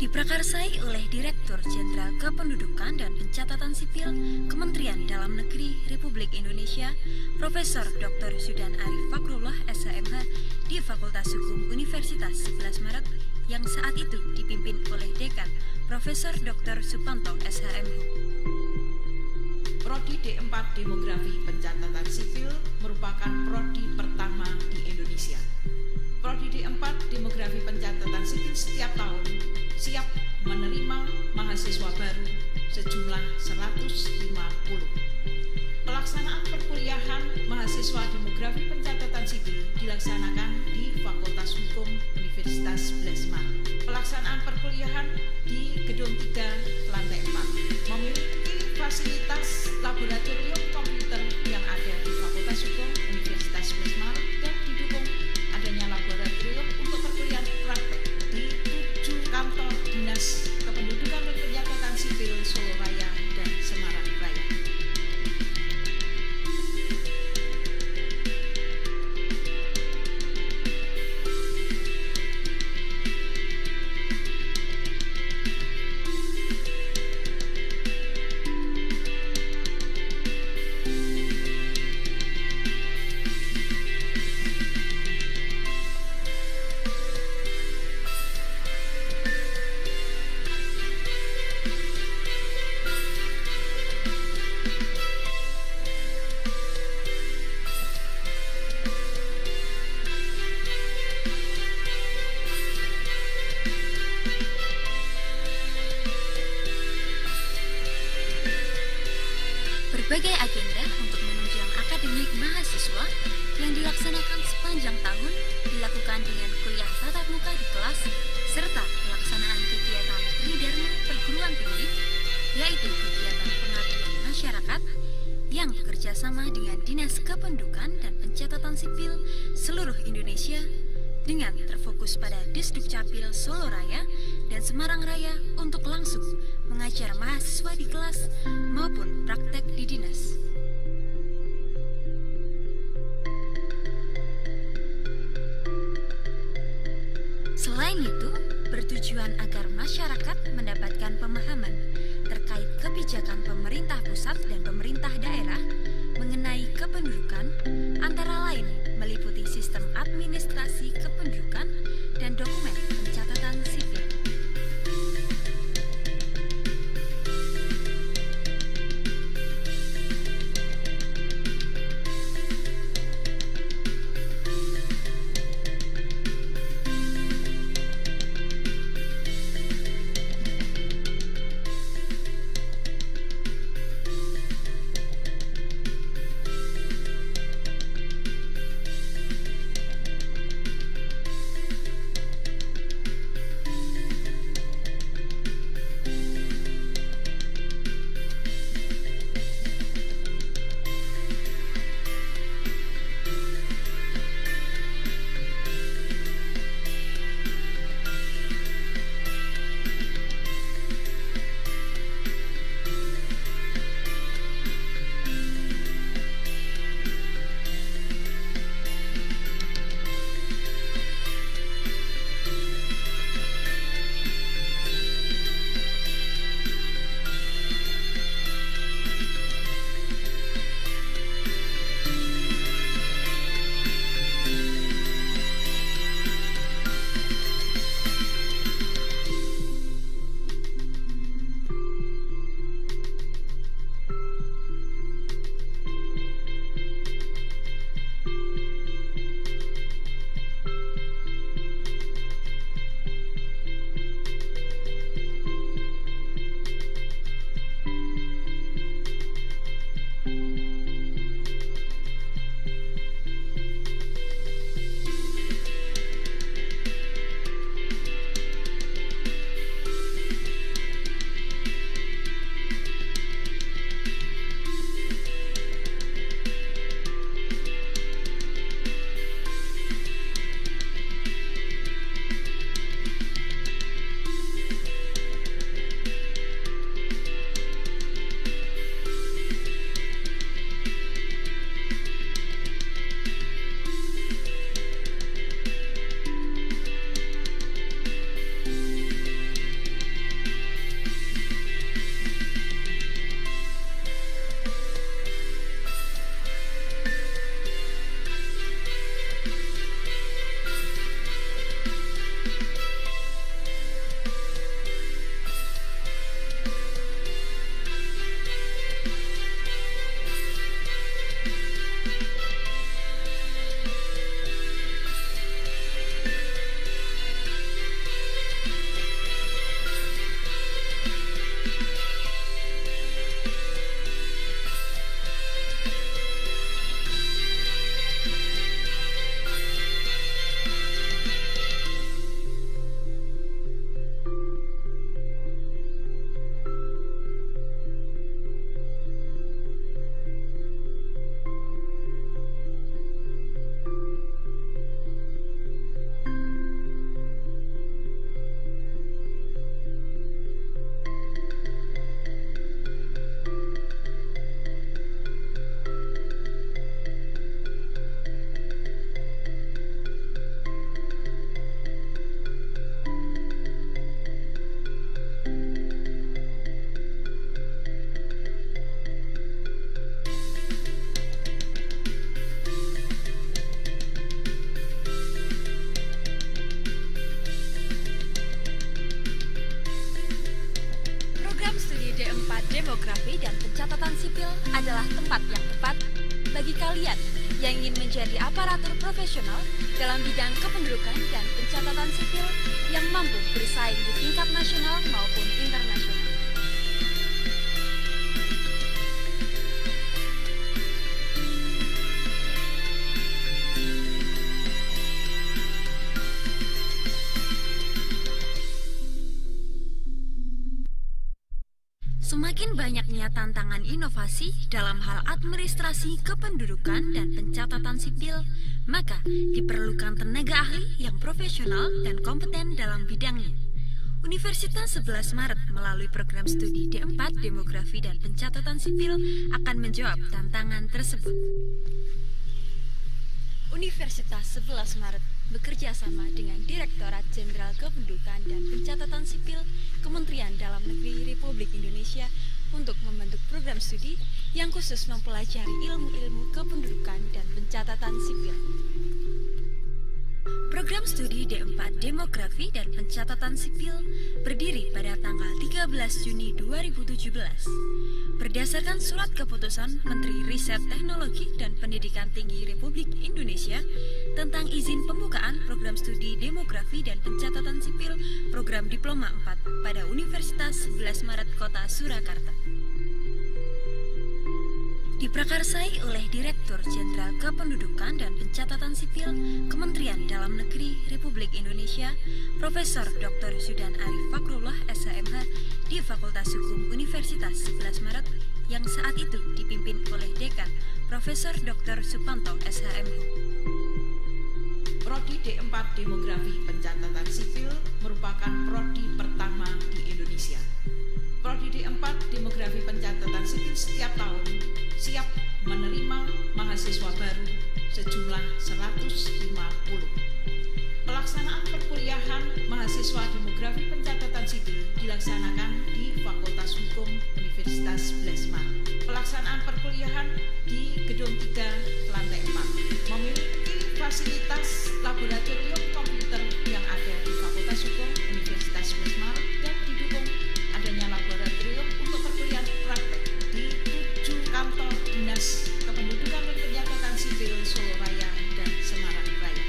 Diprakarsai oleh Direktur Jenderal Kependudukan dan Pencatatan Sipil Kementerian Dalam Negeri Republik Indonesia, Profesor Dr. Zudan Arif Fakrullah SHMH di Fakultas Hukum Universitas 11 Maret yang saat itu dipimpin oleh Dekan Profesor Dr. Supanto SHMH. Prodi D4 Demografi Pencatatan Sipil merupakan prodi pertama di Indonesia. Prodi D4 Demografi Pencatatan Sipil setiap tahun siap menerima mahasiswa baru sejumlah 150. Pelaksanaan perkuliahan mahasiswa Demografi Pencatatan Sipil dilaksanakan di Fakultas Hukum Universitas 11 Maret. Pelaksanaan perkuliahan di Gedung 3, Lantai 4, memiliki fasilitas laboratorium komputer yang ada di Fakultas Hukum Universitas 11 Maret dan didukung adanya laboratorium untuk perkuliahan praktek di 7 kantor Dinas Kependudukan dan Pencatatan Sipil Solo Raya dan Semarang Raya. Berbagai agenda untuk menunjang akademik mahasiswa yang dilaksanakan sepanjang tahun dilakukan dengan kuliah tatap muka di kelas serta pelaksanaan kegiatan tridharma perguruan tinggi, yaitu kegiatan pengabdian masyarakat yang bekerja sama dengan Dinas Kependudukan dan Pencatatan Sipil seluruh Indonesia dengan terfokus pada Disdukcapil Solo Raya dan Semarang Raya untuk langsung mengajar mahasiswa di kelas maupun praktek di dinas. Selain itu, bertujuan agar masyarakat mendapatkan pemahaman terkait kebijakan pemerintah pusat dan pemerintah daerah mengenai kependudukan, antara lain meliputi sistem administrasi kependudukan dan dokumen pencatatan sipil. kalian yang ingin menjadi aparatur profesional dalam bidang kependudukan dan pencatatan sipil yang mampu bersaing di tingkat nasional maupun internasional. Semakin banyaknya tantangan inovasi dalam hal administrasi kependudukan dan pencatatan sipil, maka diperlukan tenaga ahli yang profesional dan kompeten dalam bidangnya. Universitas 11 Maret melalui program studi D4 Demografi dan Pencatatan Sipil akan menjawab tantangan tersebut. Universitas 11 Maret bekerja sama dengan Direktorat Jenderal Kependudukan dan Pencatatan Sipil Kementerian Dalam Negeri Republik Indonesia untuk membentuk program studi yang khusus mempelajari ilmu-ilmu kependudukan dan pencatatan sipil. Program studi D4 Demografi dan Pencatatan Sipil berdiri pada tanggal 13 Juni 2017. Berdasarkan surat keputusan Menteri Riset Teknologi dan Pendidikan Tinggi Republik Indonesia tentang izin pembukaan program studi Demografi dan Pencatatan Sipil program Diploma 4 pada Universitas 11 Maret Kota Surakarta. Diprakarsai oleh Direktur Jenderal Kependudukan dan Pencatatan Sipil Kementerian Dalam Negeri Republik Indonesia, Profesor Dr. Zudan Arif Fakrullah SHMH di Fakultas Hukum Universitas 11 Maret yang saat itu dipimpin oleh Dekan Profesor Dr. Supanto SHMH. Prodi D4 Demografi Pencatatan Sipil merupakan prodi pertama di Indonesia. Prodi D4 Demografi Pencatatan Sipil setiap tahun siap menerima mahasiswa baru sejumlah 150. Pelaksanaan perkuliahan mahasiswa Demografi Pencatatan Sipil dilaksanakan di Fakultas Hukum Universitas 11 Maret. Pelaksanaan perkuliahan di Gedung 3, Lantai 4, memiliki fasilitas laboratorium komputer yang ada di Fakultas Hukum Universitas 11 Maret dan didukung adanya laboratorium untuk perkuliahan praktek di 7 kantor Dinas Kependudukan dan Pencatatan Sipil Solo Raya dan Semarang Raya.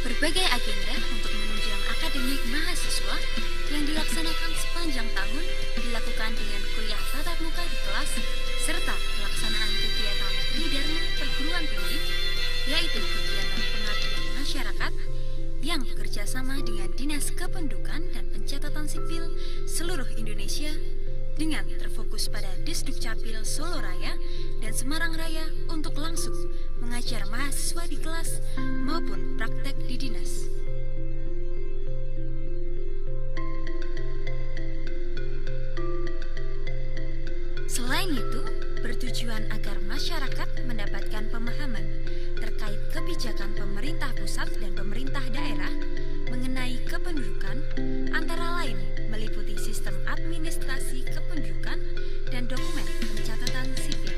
Berbagai agenda untuk menunjang akademik mahasiswa yang dilaksanakan sepanjang tahun dilakukan dengan kuliah tatap muka di kelas serta pelaksanaan kegiatan Tridharma perguruan tinggi, yaitu kegiatan pengabdian masyarakat yang bekerja sama dengan Dinas Kependudukan dan Pencatatan Sipil seluruh Indonesia dengan terfokus pada Disdukcapil Solo Raya dan Semarang Raya untuk langsung mengajar mahasiswa di kelas maupun praktek di dinas. Selain itu, bertujuan agar masyarakat mendapatkan pemahaman terkait kebijakan pemerintah pusat dan pemerintah daerah mengenai kependudukan, antara lain meliputi sistem administrasi kependudukan dan dokumen pencatatan sipil.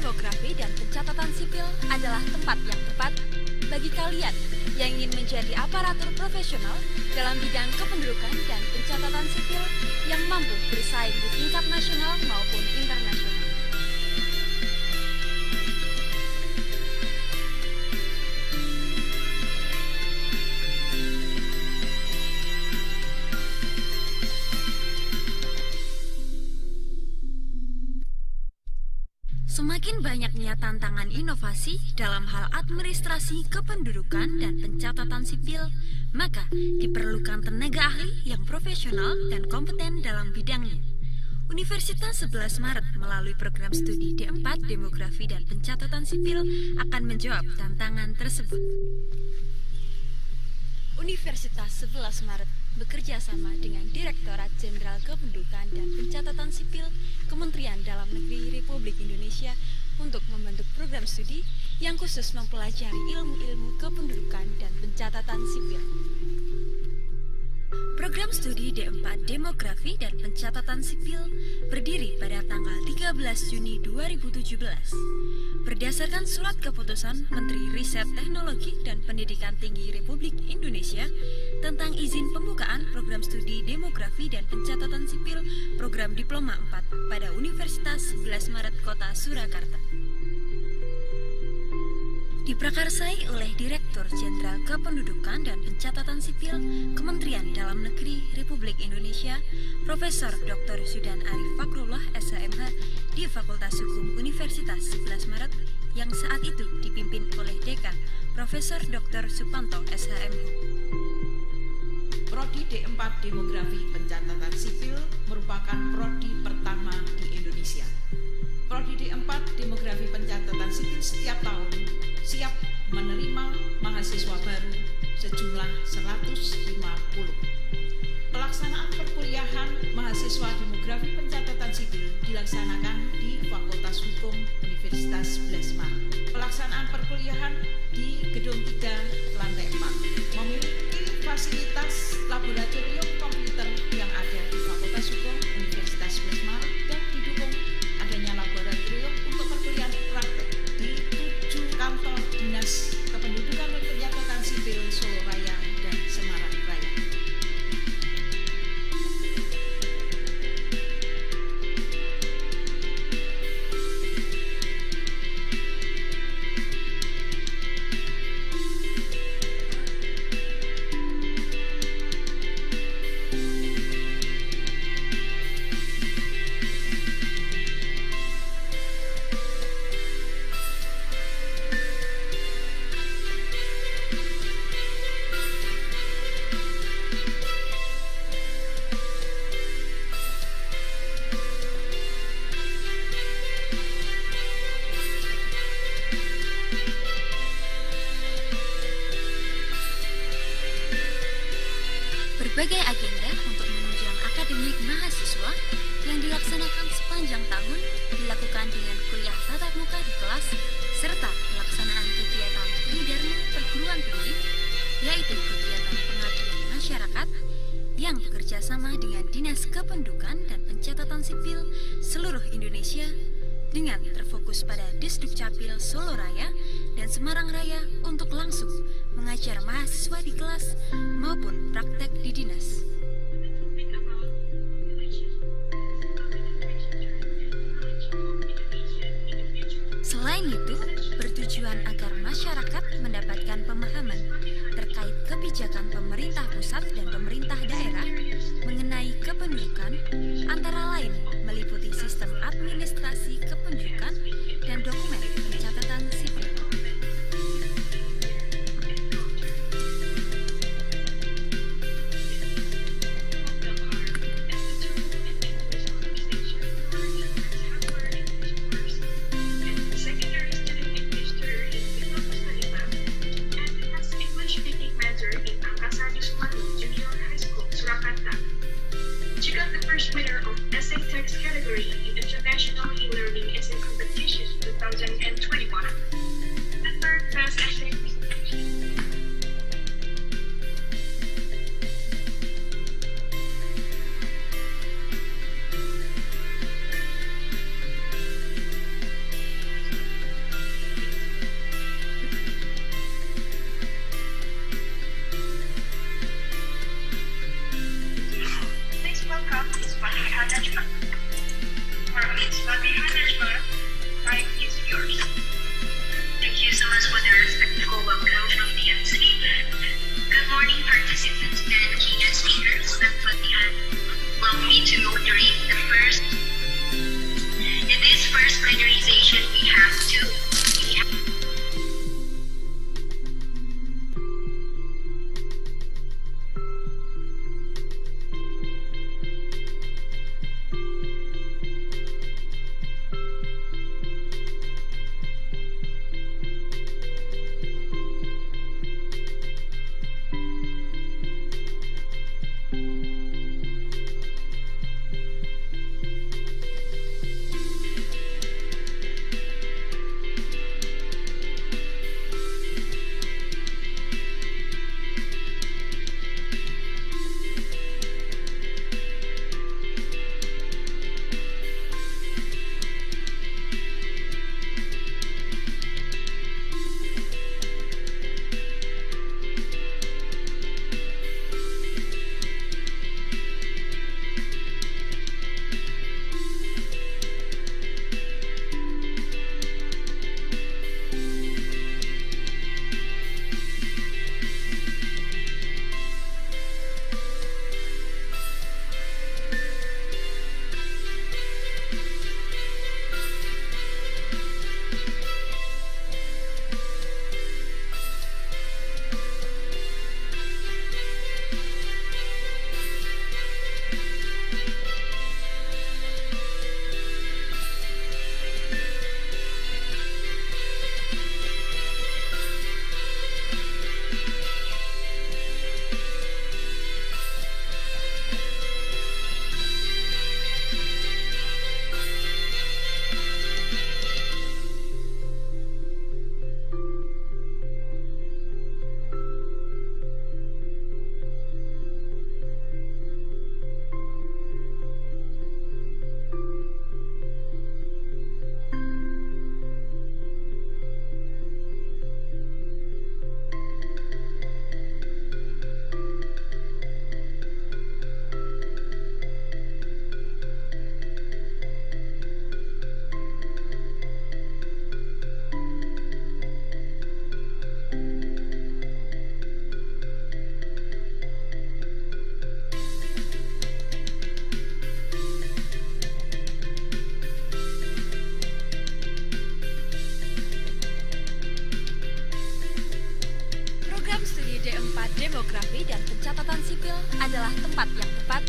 Demografi dan Pencatatan Sipil adalah tempat yang tepat bagi kalian yang ingin menjadi aparatur profesional dalam bidang kependudukan dan pencatatan sipil yang mampu bersaing di tingkat nasional maupun internasional. Semakin banyaknya tantangan inovasi dalam hal administrasi kependudukan dan pencatatan sipil, maka diperlukan tenaga ahli yang profesional dan kompeten dalam bidangnya. Universitas 11 Maret melalui program studi D4 Demografi dan Pencatatan Sipil akan menjawab tantangan tersebut. Universitas 11 Maret bekerja sama dengan Direktorat Jenderal Kependudukan dan Pencatatan Sipil Kementerian Dalam Negeri Republik Indonesia untuk membentuk program studi yang khusus mempelajari ilmu-ilmu kependudukan dan pencatatan sipil. Program studi D4 Demografi dan Pencatatan Sipil berdiri pada tanggal 13 Juni 2017. Berdasarkan surat keputusan Menteri Riset Teknologi dan Pendidikan Tinggi Republik Indonesia tentang izin pembukaan program studi Demografi dan Pencatatan Sipil program Diploma 4 pada Universitas 11 Maret Kota Surakarta. Diprakarsai oleh Direktur Jenderal Kependudukan dan Pencatatan Sipil Kementerian Dalam Negeri Republik Indonesia, Profesor Dr. Sudan Arif Fakrullah SHMH di Fakultas Hukum Universitas 11 Maret yang saat itu dipimpin oleh Dekan Profesor Dr. Supanto SHMH. Prodi D4 Demografi Pencatatan Sipil merupakan prodi pertama di Indonesia. Prodi D4 Demografi Pencatatan Sipil setiap tahun siap menerima mahasiswa baru sejumlah 150. Pelaksanaan perkuliahan mahasiswa Demografi Pencatatan Sipil dilaksanakan di Fakultas Hukum Universitas 11 Maret. Pelaksanaan perkuliahan di Gedung 3, Lantai 4, memiliki fasilitas laboratorium komputer yang ada di Fakultas Hukum Universitas 11 Maret dan didukung adanya laboratorium untuk perkuliahan praktek di 7 kantor Dinas Kependudukan dan Pencatatan Sipil Solo Raya dan Semarang Raya. Berbagai agenda untuk menunjang akademik mahasiswa yang dilaksanakan sepanjang tahun dilakukan dengan kuliah tatap muka di kelas serta pelaksanaan kegiatan Tridharma perguruan tinggi, yaitu kegiatan pengabdian masyarakat yang bekerja sama dengan Dinas Kependudukan dan Pencatatan Sipil seluruh Indonesia dengan terfokus pada Disdukcapil Solo Raya dan Semarang Raya untuk langsung mengajar mahasiswa di kelas maupun praktek di dinas. Selain itu, bertujuan agar masyarakat mendapatkan pemahaman terkait kebijakan pemerintah pusat dan pemerintah daerah mengenai kependudukan, antara lain meliputi sistem administrasi kependudukan dan dokumen pencatatan sipil. Winner of essay text category in International sipil adalah tempat yang tepat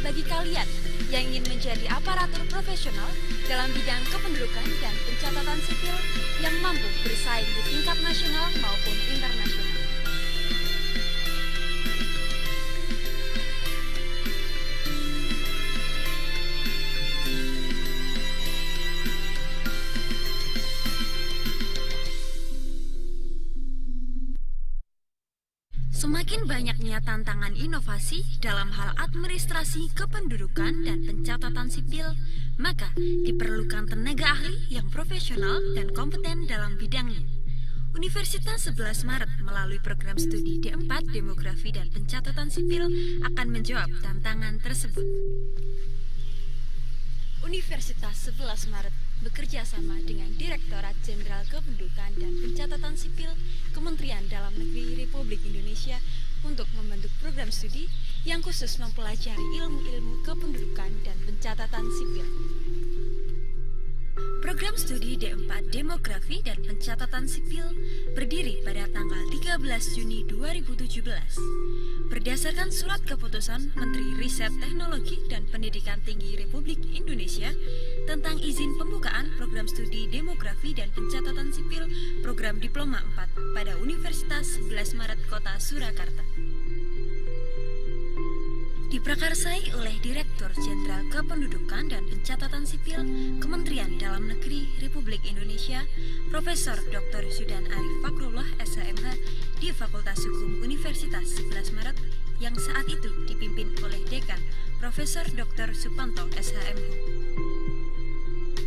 bagi kalian yang ingin menjadi aparatur profesional dalam bidang kependudukan dan pencatatan sipil yang mampu bersaing di tingkat nasional maupun internasional. Semakin banyaknya tantangan inovasi dalam hal administrasi kependudukan dan pencatatan sipil, maka diperlukan tenaga ahli yang profesional dan kompeten dalam bidangnya. Universitas 11 Maret melalui program studi D4 Demografi dan Pencatatan Sipil akan menjawab tantangan tersebut. Universitas 11 Maret bekerja sama dengan Direktorat Jenderal Kependudukan dan Pencatatan Sipil Kementerian Dalam Negeri Republik Indonesia untuk membentuk program studi yang khusus mempelajari ilmu-ilmu kependudukan dan pencatatan sipil. Program studi D4 Demografi dan Pencatatan Sipil berdiri pada tanggal 13 Juni 2017. Berdasarkan surat keputusan Menteri Riset Teknologi dan Pendidikan Tinggi Republik Indonesia tentang izin pembukaan program studi Demografi dan Pencatatan Sipil program Diploma 4 pada Universitas 11 Maret Kota Surakarta. Diprakarsai oleh Direktur Jenderal Kependudukan dan Pencatatan Sipil Kementerian Dalam Negeri Republik Indonesia, Profesor Dr. Zudan Arif Fakrullah SHMH di Fakultas Hukum Universitas 11 Maret yang saat itu dipimpin oleh Dekan Profesor Dr. Supanto SHMH.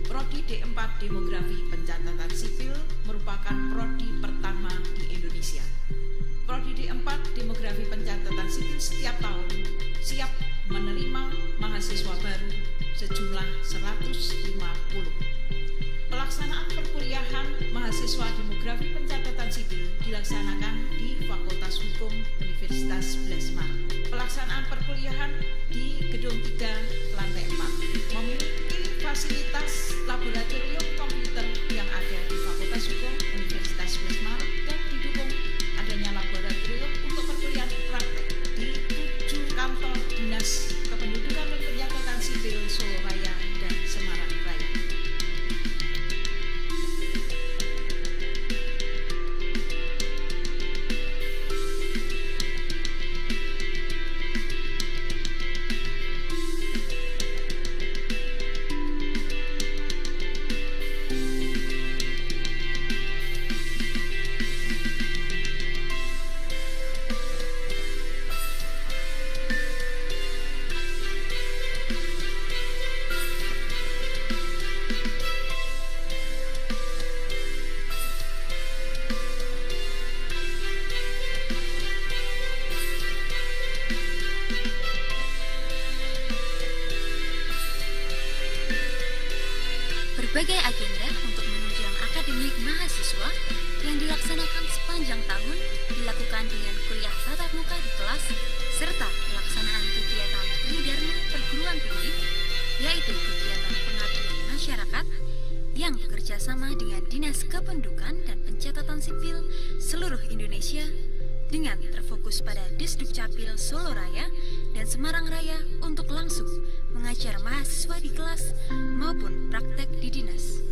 Prodi D4 Demografi Pencatatan Sipil merupakan prodi pertama di Indonesia. Prodi D4 Demografi Pencatatan Sipil setiap tahun siap menerima mahasiswa baru sejumlah 150. Pelaksanaan perkuliahan mahasiswa Demografi Pencatatan Sipil dilaksanakan di Fakultas Hukum Universitas 11 Maret. Pelaksanaan perkuliahan di Gedung 3, Lantai 4, memiliki fasilitas laboratorium komputer yang ada di Fakultas Hukum Universitas 11 Maret dan didukung adanya laboratorium untuk perkuliahan praktek di 7 kantor Dinas Kependudukan dan Pencatatan Sipil Solo Raya dan Semarang Raya. Berbagai agenda untuk menunjang akademik mahasiswa yang dilaksanakan sepanjang tahun dilakukan dengan kuliah tatap muka di kelas serta pelaksanaan kegiatan tridharma perguruan tinggi, yaitu kegiatan pengabdian masyarakat yang bekerja sama dengan Dinas Kependudukan dan Pencatatan Sipil seluruh Indonesia dengan terfokus pada Disdukcapil Solo Raya dan Semarang Raya untuk langsung mengajar mahasiswa di kelas maupun praktek di dinas.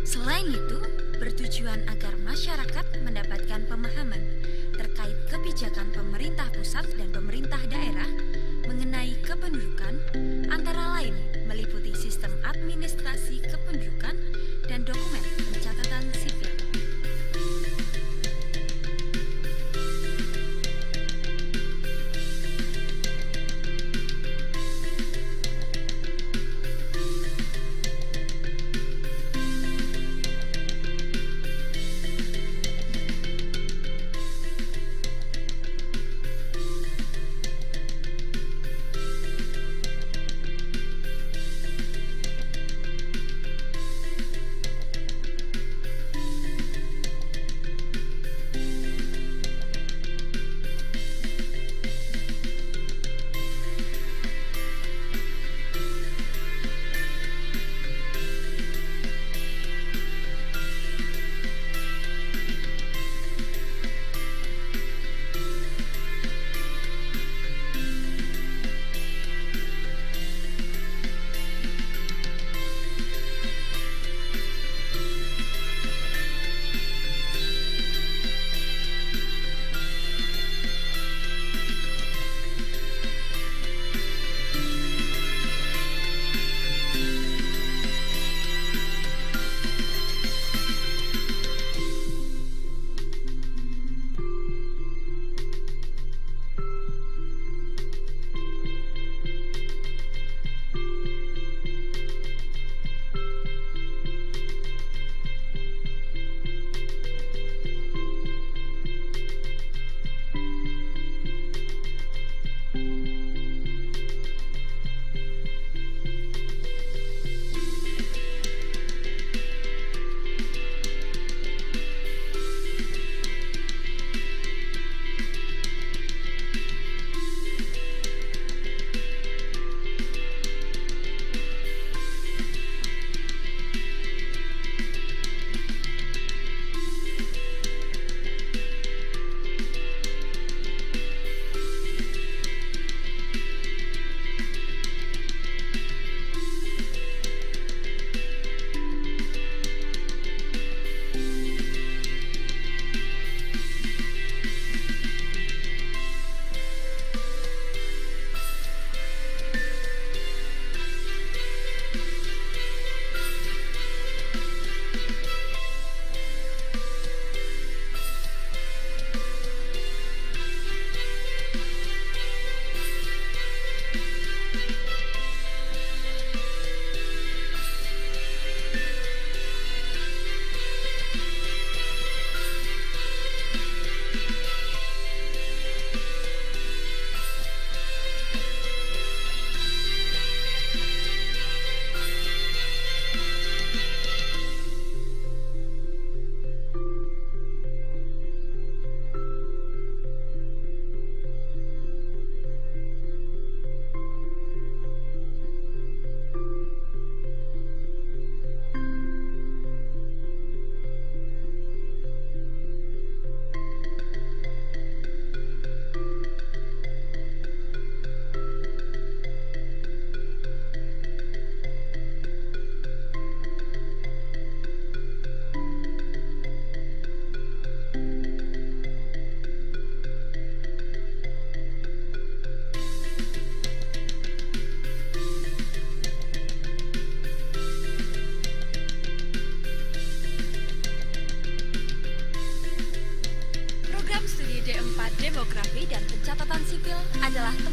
Selain itu, bertujuan agar masyarakat mendapatkan pemahaman terkait kebijakan pemerintah pusat dan pemerintah daerah mengenai kependudukan, antara lain meliputi sistem administrasi kependudukan dan dokumen pencatatan sipil.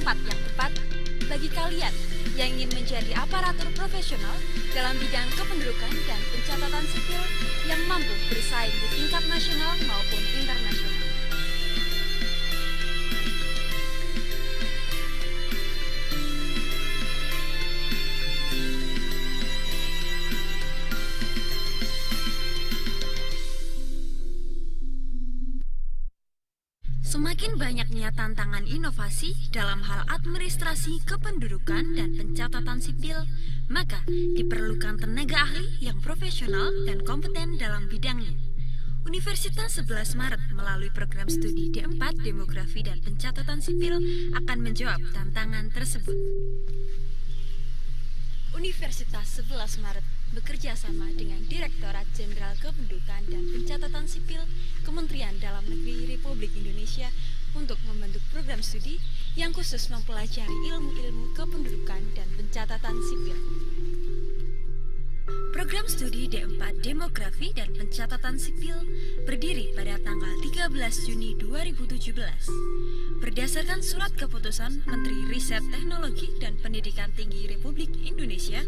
tempat yang tepat bagi kalian yang ingin menjadi aparatur profesional dalam bidang kependudukan dan pencatatan sipil yang mampu bersaing di tingkat nasional maupun internasional. Semakin banyaknya tantangan inovasi dalam hal administrasi kependudukan dan pencatatan sipil, maka diperlukan tenaga ahli yang profesional dan kompeten dalam bidangnya. Universitas 11 Maret melalui program studi D4 Demografi dan Pencatatan Sipil akan menjawab tantangan tersebut. Universitas 11 Maret bekerja sama dengan Direktorat Jenderal Kependudukan dan Pencatatan Sipil Kementerian Dalam Negeri Republik Indonesia untuk membentuk program studi yang khusus mempelajari ilmu-ilmu kependudukan dan pencatatan sipil. Program studi D4 Demografi dan Pencatatan Sipil berdiri pada tanggal 13 Juni 2017. Berdasarkan surat keputusan Menteri Riset Teknologi dan Pendidikan Tinggi Republik Indonesia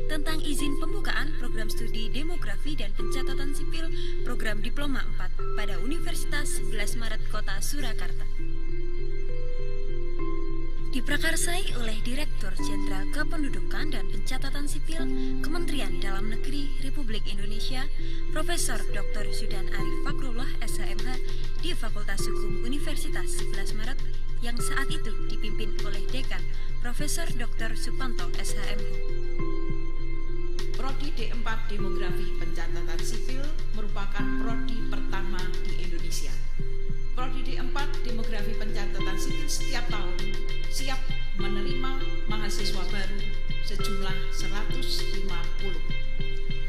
tentang izin pembukaan program studi Demografi dan Pencatatan Sipil program Diploma 4 pada Universitas 11 Maret Kota Surakarta. Diprakarsai oleh Direktur Jenderal Kependudukan dan Pencatatan Sipil Kementerian Dalam Negeri Republik Indonesia, Profesor Dr. Zudan Arif Fakrullah SHMH di Fakultas Hukum Universitas 11 Maret yang saat itu dipimpin oleh Dekan Profesor Dr. Supanto SHMH. Prodi D4 Demografi Pencatatan Sipil merupakan prodi pertama di Indonesia. Prodi D4 Demografi Pencatatan Sipil setiap tahun siap menerima mahasiswa baru sejumlah 150.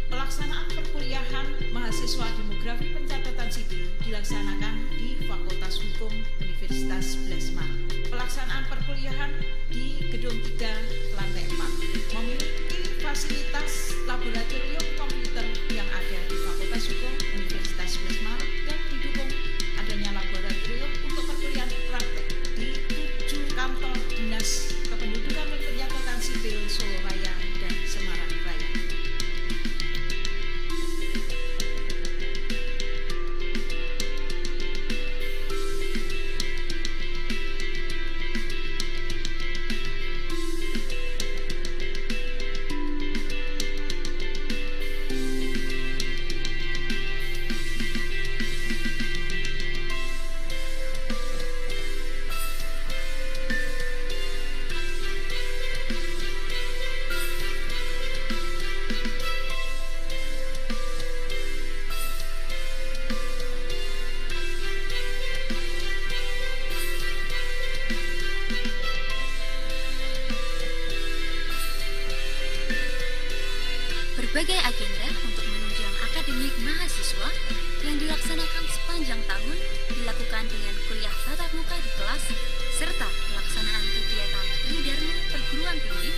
Pelaksanaan perkuliahan mahasiswa Demografi Pencatatan Sipil dilaksanakan di Fakultas Hukum Universitas 11 Maret. Pelaksanaan perkuliahan di Gedung 3, Lantai 4, memiliki fasilitas laboratorium komputer yang ada di Fakultas Hukum Universitas 11 Maret dan didukung adanya laboratorium untuk perkuliahan praktek di 7 kantor Dinas Kependudukan dan Pencatatan Sipil Solo Raya dan Semarang Raya. Berbagai agenda untuk menunjang akademik mahasiswa yang dilaksanakan sepanjang tahun dilakukan dengan kuliah tatap muka di kelas serta pelaksanaan kegiatan Tridharma perguruan tinggi,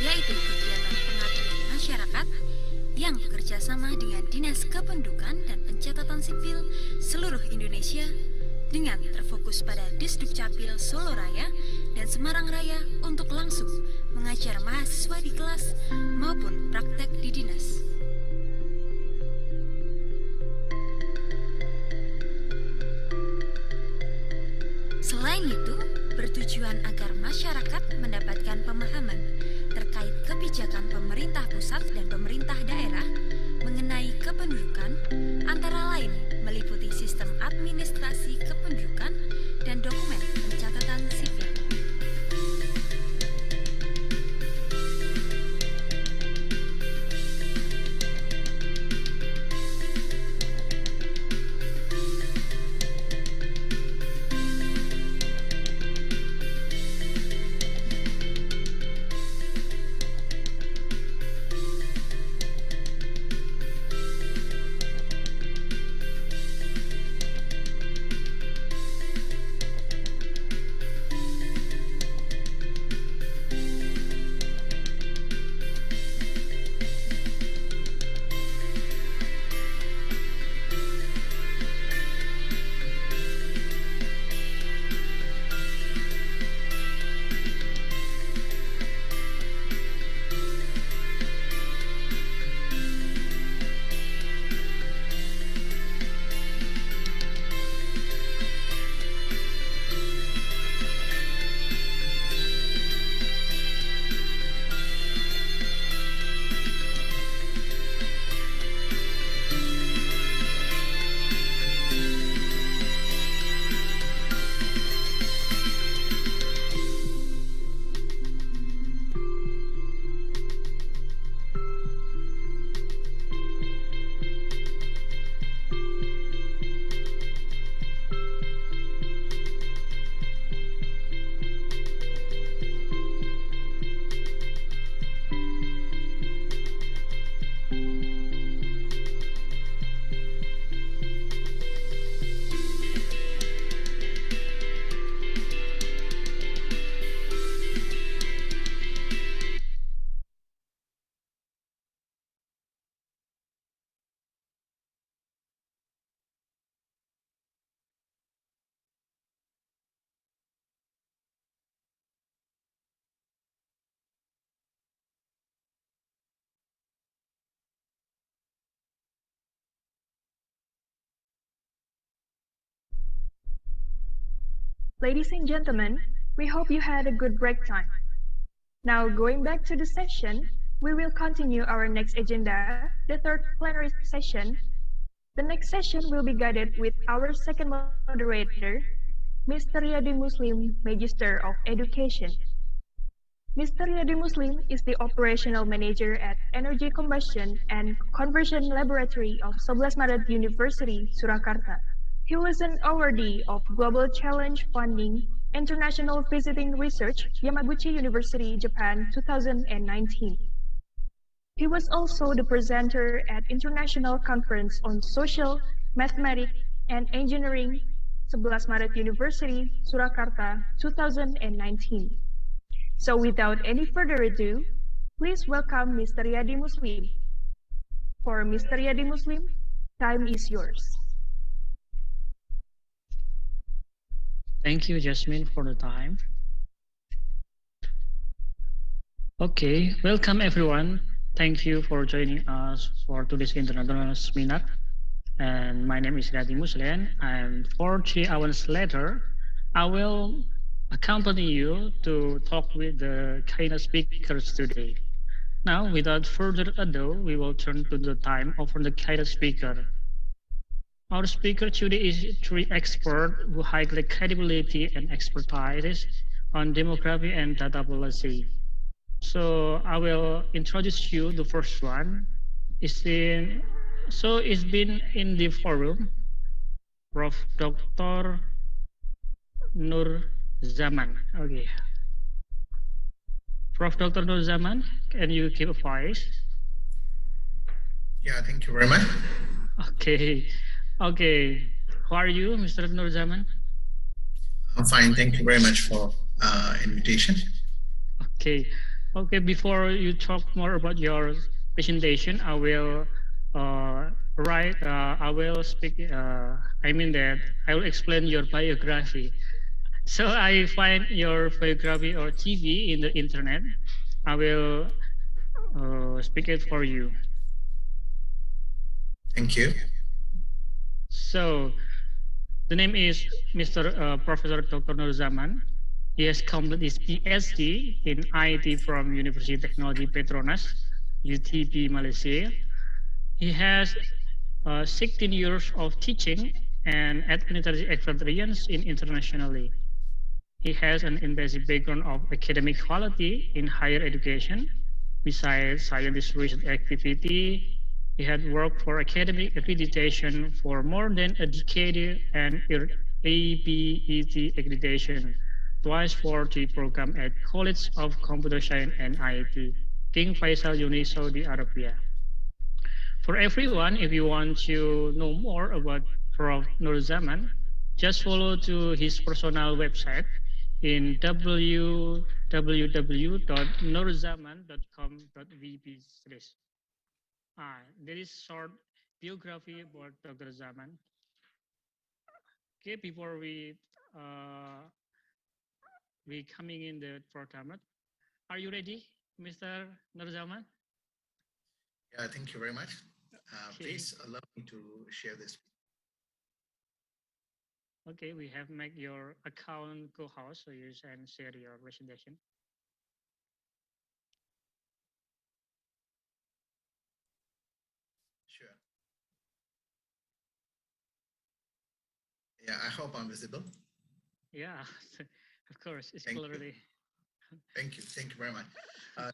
yaitu kegiatan pengabdian masyarakat yang bekerja sama dengan Dinas Kependudukan dan Pencatatan Sipil seluruh Indonesia dengan terfokus pada Disdukcapil Solo Raya dan Semarang Raya untuk langsung mengajar mahasiswa di kelas maupun praktek di dinas. Selain itu, bertujuan agar masyarakat mendapatkan pemahaman terkait kebijakan pemerintah pusat dan pemerintah daerah mengenai kependudukan, antara lain meliputi sistem administrasi kependudukan dan dokumen pencatatan sipil. Ladies and gentlemen, we hope you had a good break time. Now, going back to the session, we will continue our next agenda, the third plenary session. The next session will be guided with our second moderator, Mr. Yadi Muslim, Magister of Education. Mr. Yadi Muslim is the operational manager at Energy Combustion and Conversion Laboratory of Sebelas Maret University, Surakarta. He was an awardee of Global Challenge Funding International Visiting Research, Yamaguchi University, Japan, 2019. He was also the presenter at International Conference on Social, Mathematics, and Engineering, Sebelas Maret University, Surakarta, 2019. So without any further ado, please welcome Mr. Yadi Muslim. For Mr. Yadi Muslim, time is yours. Thank you, Jasmine, for the time. Okay, welcome everyone. Thank you for joining us for today's international seminar. And my name is Yadi Muslim. And 3 hours later, I will accompany you to talk with the keynote speakers today. Now, without further ado, we will turn to the time of the keynote speaker. Our speaker today is 3 experts who highly credibility and expertise on demography and data policy. So I will introduce you the first one. It's been in the forum, Prof. Dr. Nur Zaman. Okay. Prof. Dr. Nur Zaman, can you give a voice? Yeah, thank you very much. Okay. Okay. How are you, Mr. Nur Zaman? I'm fine. Thank you very much for invitation. Okay. Okay. Before you talk more about your presentation, I will I will speak. I mean that I will explain your biography. So I find your biography or TV in the internet. I will speak it for you. Thank you. So the name is Mr. Professor Dr. Nur Zaman. He has completed his PhD in IT from University of Technology Petronas, UTP, Malaysia. He has 16 years of teaching and administrative experience internationally. He has an intensive background of academic quality in higher education. Besides scientist research activity, he had worked for academic accreditation for more than a decade and ABET accreditation, twice for the program at College of Computer Science and IT, King Faisal Uni, Saudi Arabia. For everyone, if you want to know more about Prof. Nur Zaman, just follow to his personal website in www.nurzaman.com.vp. There is short biography about Dr. Zaman. Okay, before we coming in the program, are you ready, Mr. Nur Zaman? Yeah, thank you very much. Okay. Please allow me to share this. Okay, we have made your account co-host, so you can share your presentation. Sure. Yeah, I hope I'm visible. Yeah, of course, it's clearly. Thank you. Thank you very much.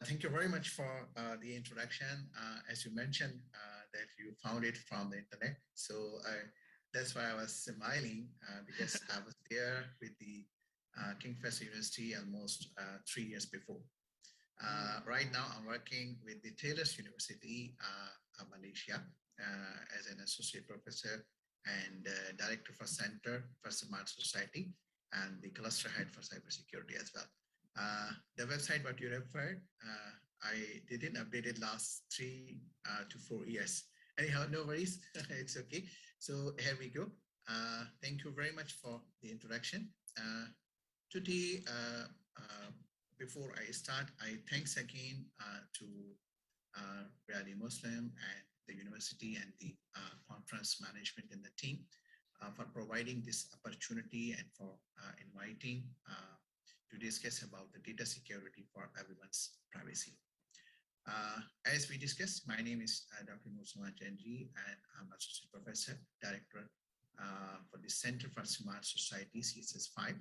Thank you very much for the introduction. As you mentioned, that you found it from the internet. So that's why I was smiling because I was there with the King Faisal University almost 3 years before. Right now, I'm working with the Taylor's University of Malaysia as an associate professor and director for Center for Smart Society and the cluster head for cybersecurity as well. The website what you referred, I didn't update it last 3 to 4 years. Anyhow, no worries, it's okay. So here we go. Thank you very much for the introduction. Today, before I start, I thanks again to Yadi Muslim and the university and the conference management and the team for providing this opportunity and for inviting to discuss about the data security for everyone's privacy. As we discussed, my name is Dr. Nusama Chenji, and I'm Associate Professor, Director for the Center for Smart Society, CSS5,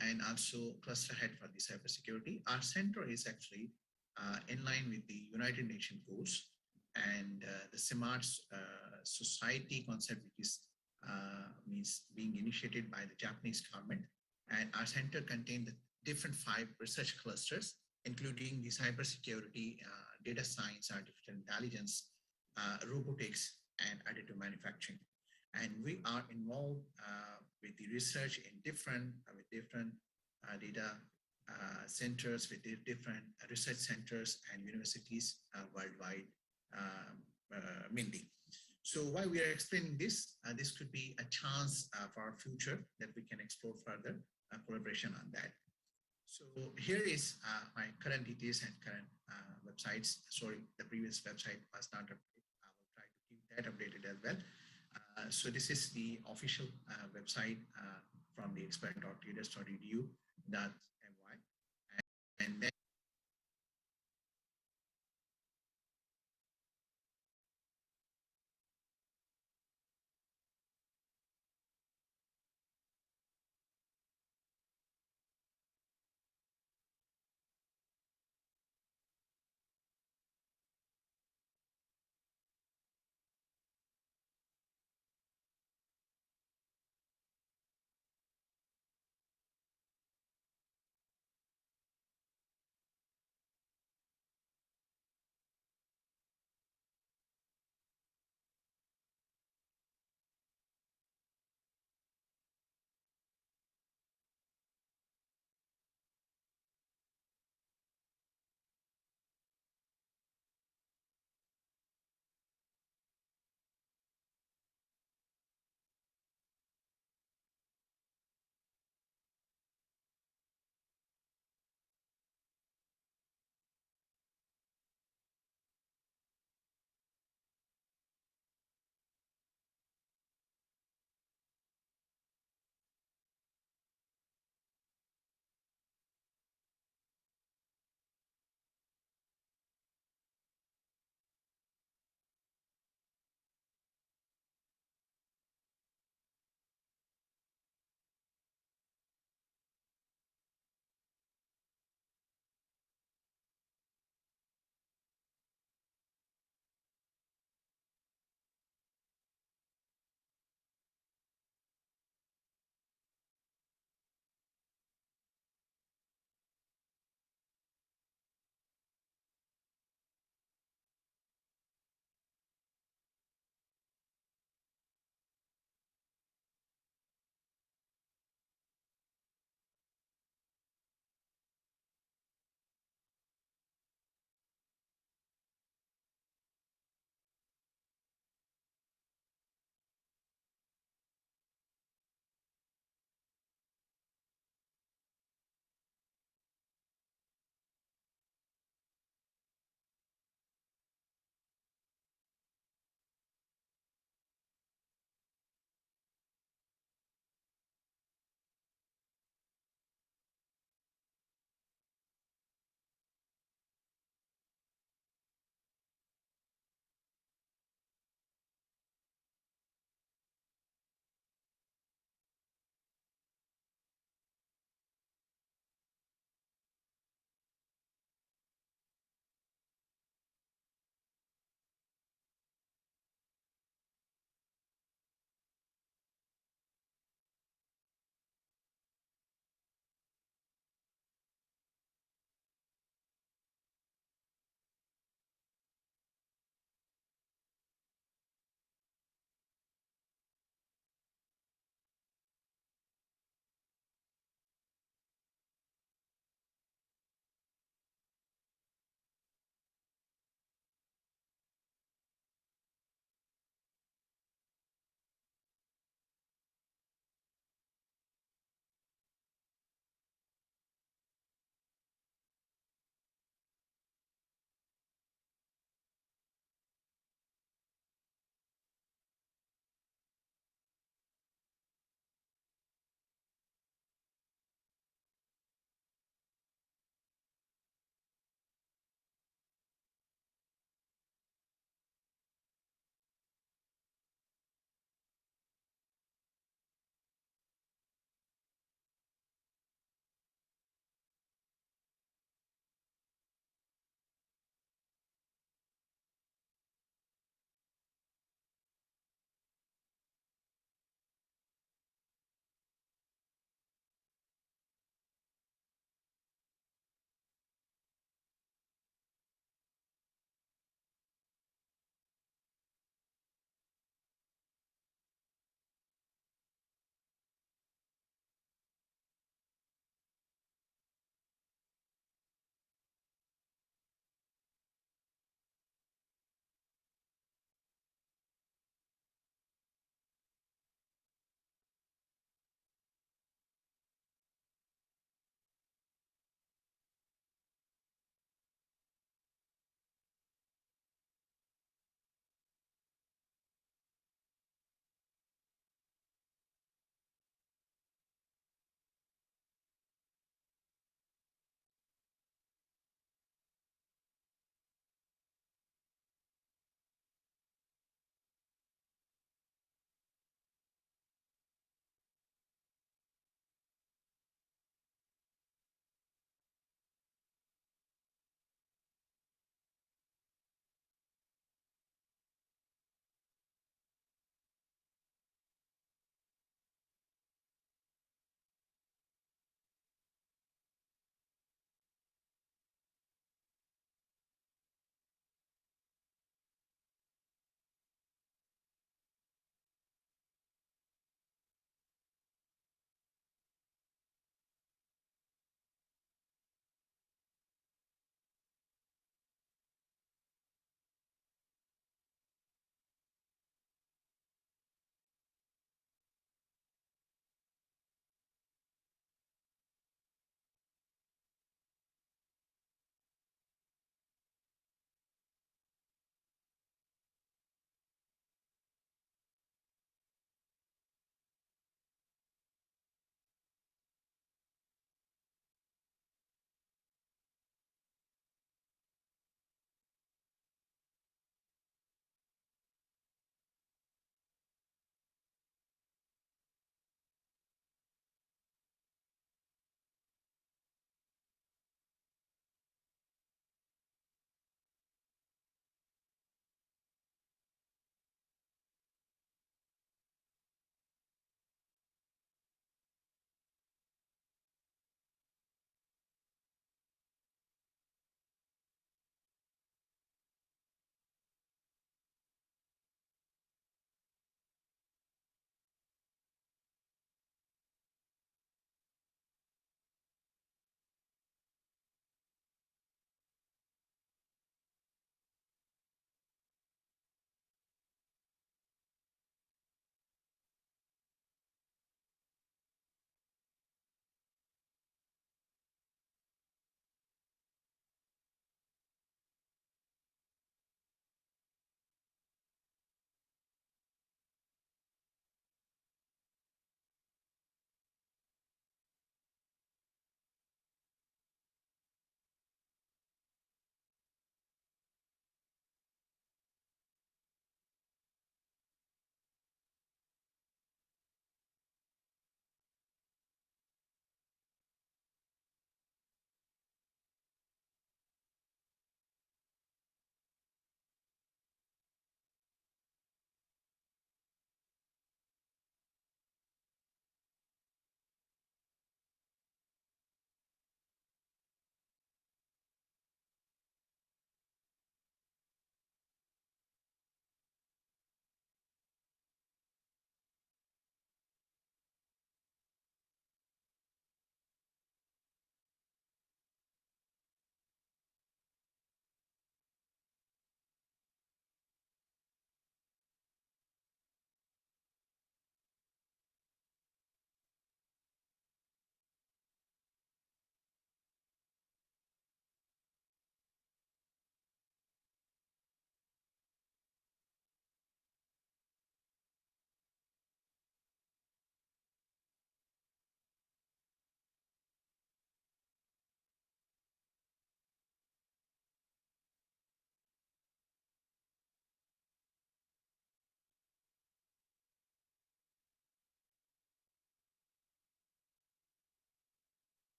and also Cluster Head for the Cybersecurity. Our center is actually in line with the United Nations goals and the Smart Society concept, which is means being initiated by the Japanese government. And our center contains the different 5 research clusters, including the cybersecurity, data science, artificial intelligence, robotics, and additive manufacturing. And we are involved with the research in different data centers, with the different research centers and universities worldwide, mainly. So while we are explaining this, this could be a chance for our future that we can explore further collaboration on that. So here is my current details and current websites. Sorry, the previous website was not updated. I will try to keep that updated as well. So this is the official website from the expert.leaders.edu.my. And then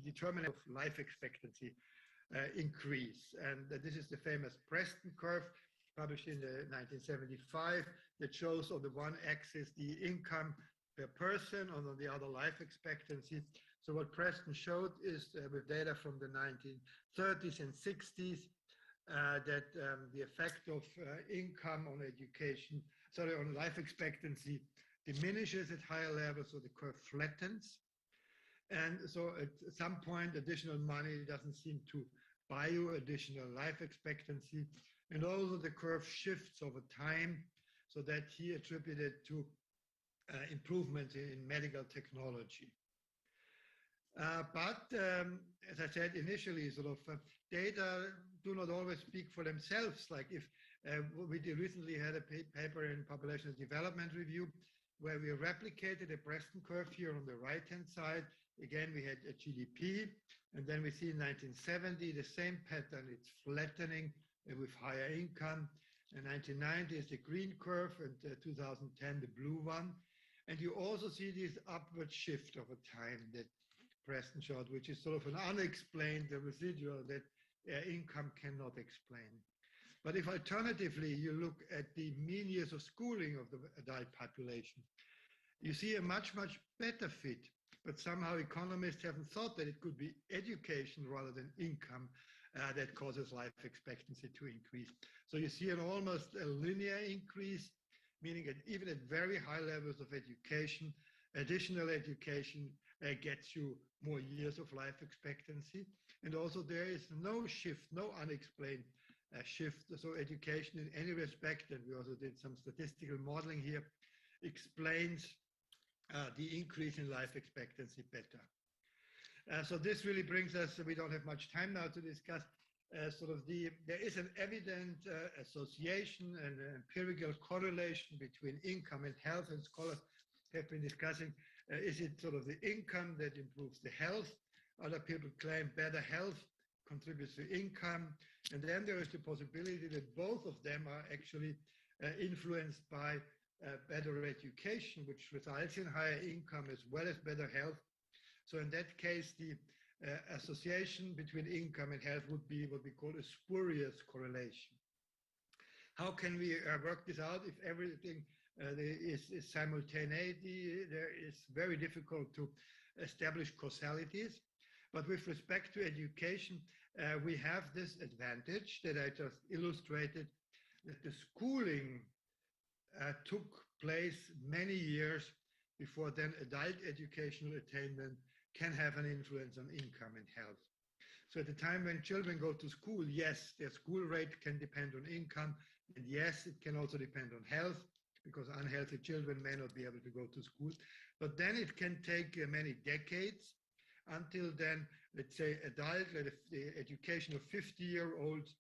determinant of life expectancy increase. And this is the famous Preston curve published in 1975 that shows on the one axis the income per person, and on the other life expectancy. So what Preston showed is with data from the 1930s and 60s that the effect of income on education, on life expectancy diminishes at higher levels, so the curve flattens. And so at some point, additional money doesn't seem to buy you additional life expectancy. And also the curve shifts over time, so that he attributed to improvements in medical technology. But as I said initially, data do not always speak for themselves. Like if we recently had a paper in Population Development Review where we replicated a Preston curve here on the right-hand side. Again, we had a GDP, and then we see in 1970 the same pattern. It's flattening with higher income. In 1990 is the green curve, and 2010 the blue one. And you also see this upward shift over time that Preston showed, which is sort of an unexplained residual that income cannot explain. But if alternatively you look at the mean years of schooling of the adult population, you see a much, much better fit. But somehow economists haven't thought that it could be education rather than income that causes life expectancy to increase. So you see an almost a linear increase, meaning that even at very high levels of education, additional education gets you more years of life expectancy. And also there is no shift, no unexplained shift. So education in any respect, and we also did some statistical modeling here, explains the increase in life expectancy better. So this really brings us, we don't have much time now to discuss, there is an evident association and empirical correlation between income and health, and scholars have been discussing, is it sort of the income that improves the health? Other people claim better health contributes to income. And then there is the possibility that both of them are actually influenced by better education, which results in higher income as well as better health. So in that case, the association between income and health would be what we call a spurious correlation. How can we work this out if everything is simultaneity? There is very difficult to establish causalities. But with respect to education, we have this advantage that I just illustrated, that the schooling took place many years before then adult educational attainment can have an influence on income and health. So at the time when children go to school, yes, their school rate can depend on income, and yes, it can also depend on health, because unhealthy children may not be able to go to school. But then it can take many decades until then, let's say, the education of 50-year-olds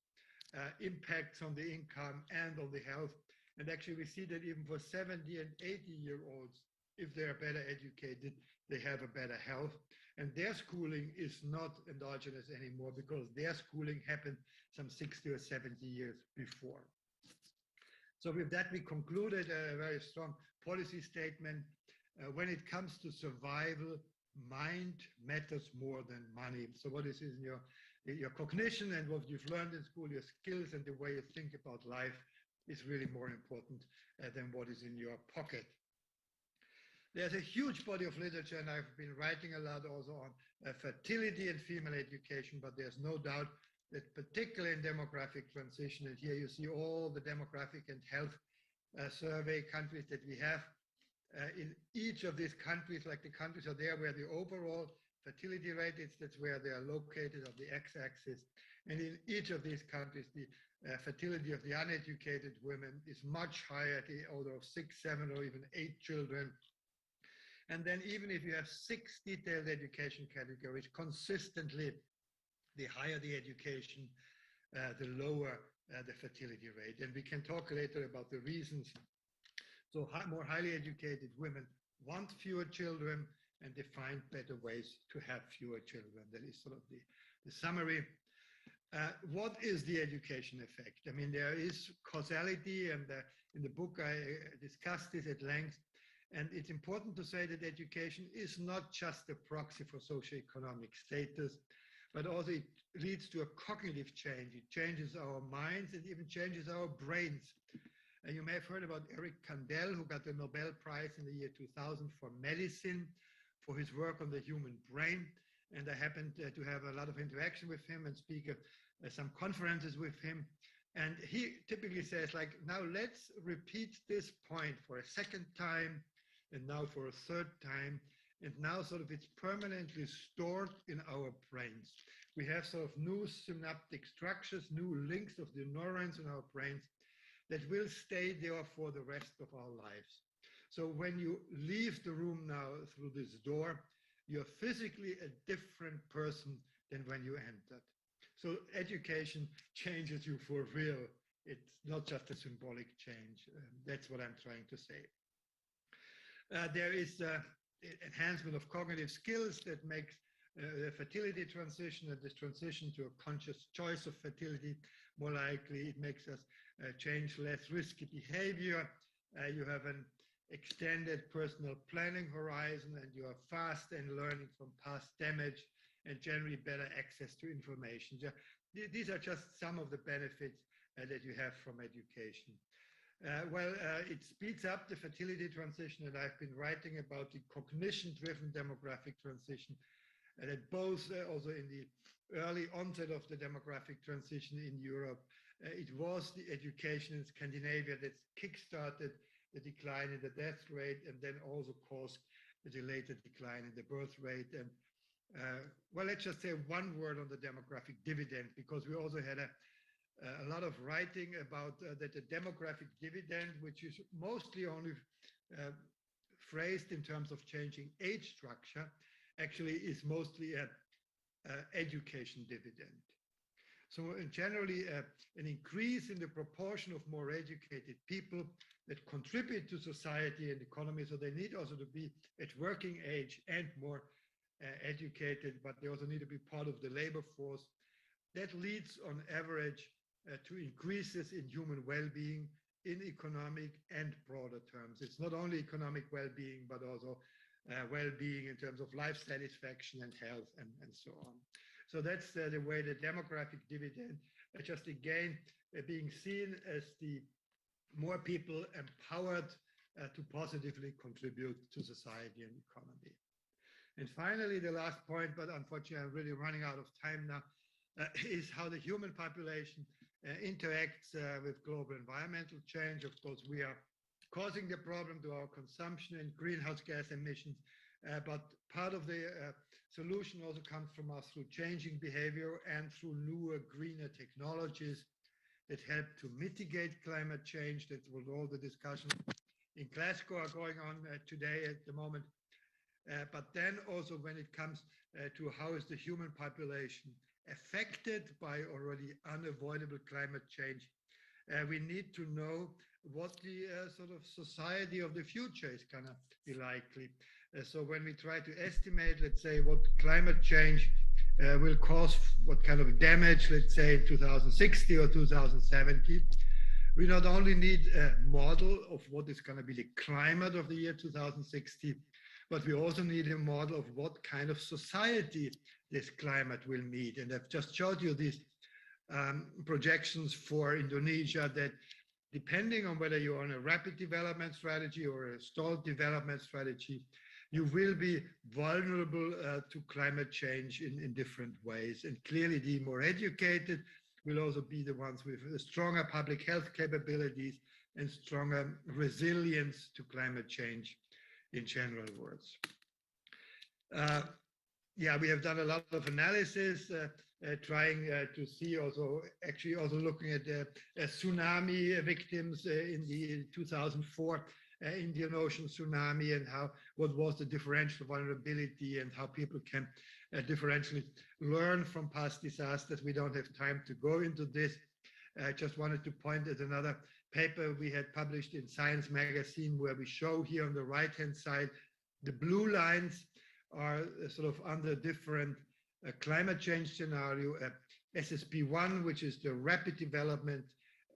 impacts on the income and on the health. And actually, we see that even for 70 and 80-year-olds, if they are better educated, they have a better health. And their schooling is not endogenous anymore because their schooling happened some 60 or 70 years before. So with that, we concluded a very strong policy statement. When it comes to survival, mind matters more than money. So what is in your cognition and what you've learned in school, your skills and the way you think about life is really more important than what is in your pocket. There's a huge body of literature, and I've been writing a lot also on fertility and female education, but there's no doubt that particularly in demographic transition, and here you see all the demographic and health survey countries that we have. In each of these countries, like the countries are there where the overall fertility rate is, that's where they are located on the x-axis. And in each of these countries, the fertility of the uneducated women is much higher at the order of 6, 7, or even 8 children. And then even if you have 6 detailed education categories, consistently, the higher the education, the lower the fertility rate. And we can talk later about the reasons. So more highly educated women want fewer children, and they find better ways to have fewer children. That is sort of the summary. What is the education effect? I mean, there is causality, and in the book I discussed this at length. And it's important to say that education is not just a proxy for socioeconomic status, but also it leads to a cognitive change. It changes our minds, it even changes our brains. And you may have heard about Eric Kandel, who got the Nobel Prize in the year 2000 for medicine, for his work on the human brain. And I happened to have a lot of interaction with him and speak at some conferences with him. And he typically says, like, now let's repeat this point for a second time, and now for a third time, and now sort of it's permanently stored in our brains. We have sort of new synaptic structures, new links of the neurons in our brains that will stay there for the rest of our lives. So when you leave the room now through this door, you're physically a different person than when you entered. So education changes you for real. It's not just a symbolic change. That's what I'm trying to say. There is enhancement of cognitive skills that makes the fertility transition and this transition to a conscious choice of fertility more likely. It makes us change less risky behavior. You have an extended personal planning horizon, and you are fast in learning from past damage and generally better access to information. These are just some of the benefits that you have from education. It speeds up the fertility transition, and I've been writing about the cognition-driven demographic transition, and that both also in the early onset of the demographic transition in Europe, it was the education in Scandinavia that kickstarted the decline in the death rate and then also caused the later decline in the birth rate. And let's just say one word on the demographic dividend, because we also had a lot of writing about that the demographic dividend, which is mostly only phrased in terms of changing age structure, actually is mostly an education dividend. So generally, an increase in the proportion of more educated people that contribute to society and economy. So they need also to be at working age and more educated, but they also need to be part of the labor force. That leads on average to increases in human well-being in economic and broader terms. It's not only economic well-being, but also well-being in terms of life satisfaction and health and so on. So that's the way the demographic dividend, just again, being seen as the more people empowered to positively contribute to society and economy. And finally, the last point, but unfortunately I'm really running out of time now, is how the human population interacts with global environmental change. Of course, we are causing the problem to our consumption and greenhouse gas emissions, but part of the solution also comes from us through changing behavior and through newer, greener technologies that help to mitigate climate change. That's what all the discussions in Glasgow are going on today at the moment. But then also when it comes to how is the human population affected by already unavoidable climate change, we need to know what the sort of society of the future is going to be likely. So when we try to estimate, let's say, what climate change will cause, what kind of damage, let's say, in 2060 or 2070, we not only need a model of what is going to be the climate of the year 2060, but we also need a model of what kind of society this climate will meet. And I've just showed you these projections for Indonesia that depending on whether you're on a rapid development strategy or a stalled development strategy, you will be vulnerable to climate change in different ways. And clearly the more educated will also be the ones with stronger public health capabilities and stronger resilience to climate change in general words. We have done a lot of analysis trying to see also, actually also looking at tsunami victims in the 2004 Indian Ocean tsunami and what was the differential vulnerability and how people can differentially learn from past disasters. We don't have time to go into this. I just wanted to point at another paper we had published in Science magazine where we show here on the right-hand side, the blue lines are sort of under different climate change scenario. SSP1, which is the rapid development,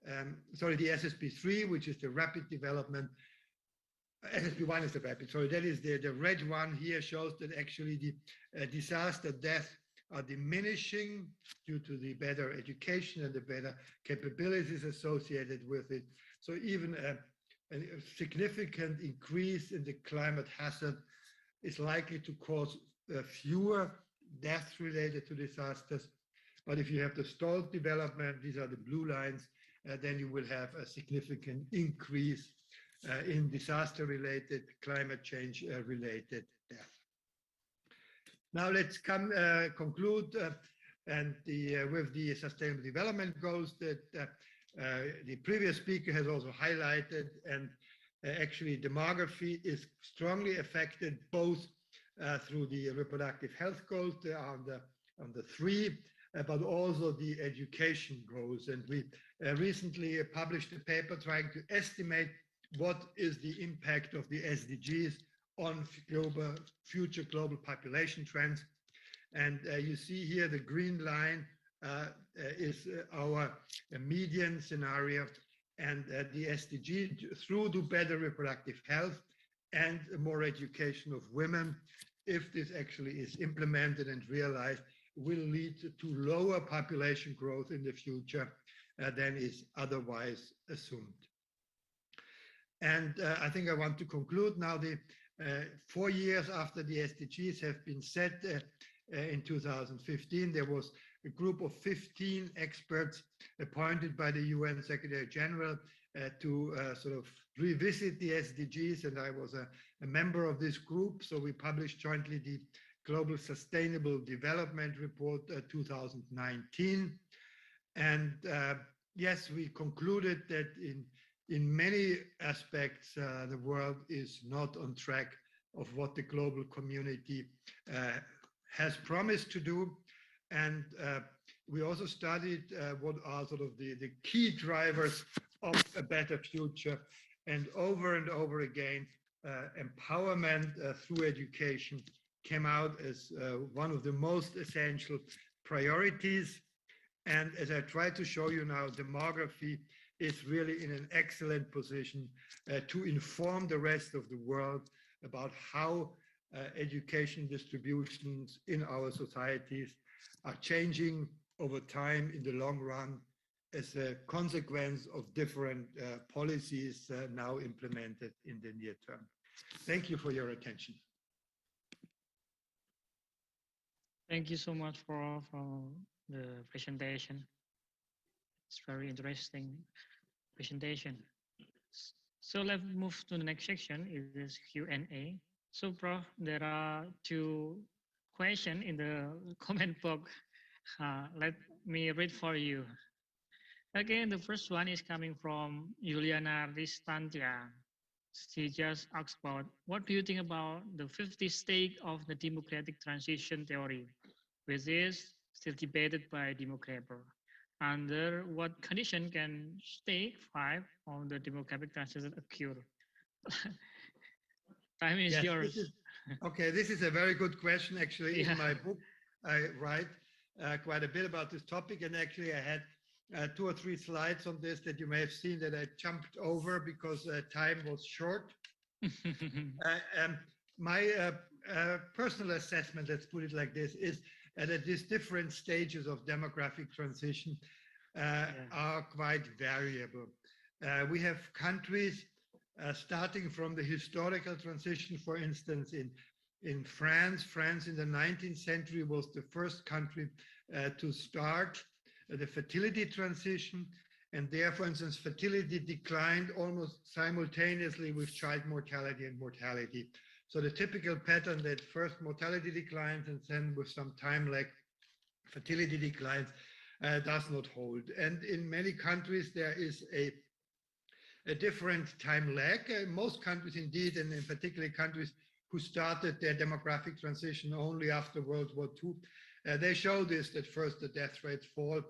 the SSP3, which is the rapid development SSP1 is the rapid. So that is the red one here shows that actually the disaster deaths are diminishing due to the better education and the better capabilities associated with it. So even a significant increase in the climate hazard is likely to cause fewer deaths related to disasters. But if you have the stalled development, these are the blue lines, then you will have a significant increase in disaster-related, climate change-related death. Now let's conclude with the Sustainable Development Goals that the previous speaker has also highlighted, and actually demography is strongly affected both through the reproductive health goals on the 3, but also the education goals. And we recently published a paper trying to estimate what is the impact of the SDGs on future global population trends. And you see here the green line is our median scenario, and the SDG through to better reproductive health and more education of women, if this actually is implemented and realized, will lead to lower population growth in the future than is otherwise assumed. And I think I want to conclude now. The 4 years after the SDGs have been set in 2015, there was a group of 15 experts appointed by the UN Secretary General to sort of revisit the SDGs, and I was a member of this group. So we published jointly the Global Sustainable Development Report 2019. And yes, we concluded that in many aspects, the world is not on track of what the global community has promised to do. And we also studied what are sort of the key drivers of a better future. And over again, empowerment through education came out as one of the most essential priorities. And as I try to show you now, demography is really in an excellent position to inform the rest of the world about how education distributions in our societies are changing over time in the long run as a consequence of different policies now implemented in the near term. Thank you for your attention. Thank you so much for the presentation. It's very interesting presentation. So let's move to the next section. It is Q&A. So, Prof, there are 2 questions in the comment box. Let me read for you. Again, the first one is coming from Juliana Ristantia. She just asked about, what do you think about the 50th stage of the democratic transition theory, which is still debated by demographers? Under what condition can stage 5 of the demographic transition occur? Time is yours. This is a very good question. Actually, in my book, I write quite a bit about this topic. And actually, I had 2 or 3 slides on this that you may have seen that I jumped over because time was short. My personal assessment, let's put it like this, is that these different stages of demographic transition are quite variable. We have countries starting from the historical transition, for instance, in France. France in the 19th century was the first country to start the fertility transition. And there, for instance, fertility declined almost simultaneously with child mortality and mortality. So the typical pattern that first mortality declines and then with some time lag, fertility declines does not hold. And in many countries, there is a different time lag. Most countries indeed, and in particular countries who started their demographic transition only after World War II, they show this, that first the death rates fall,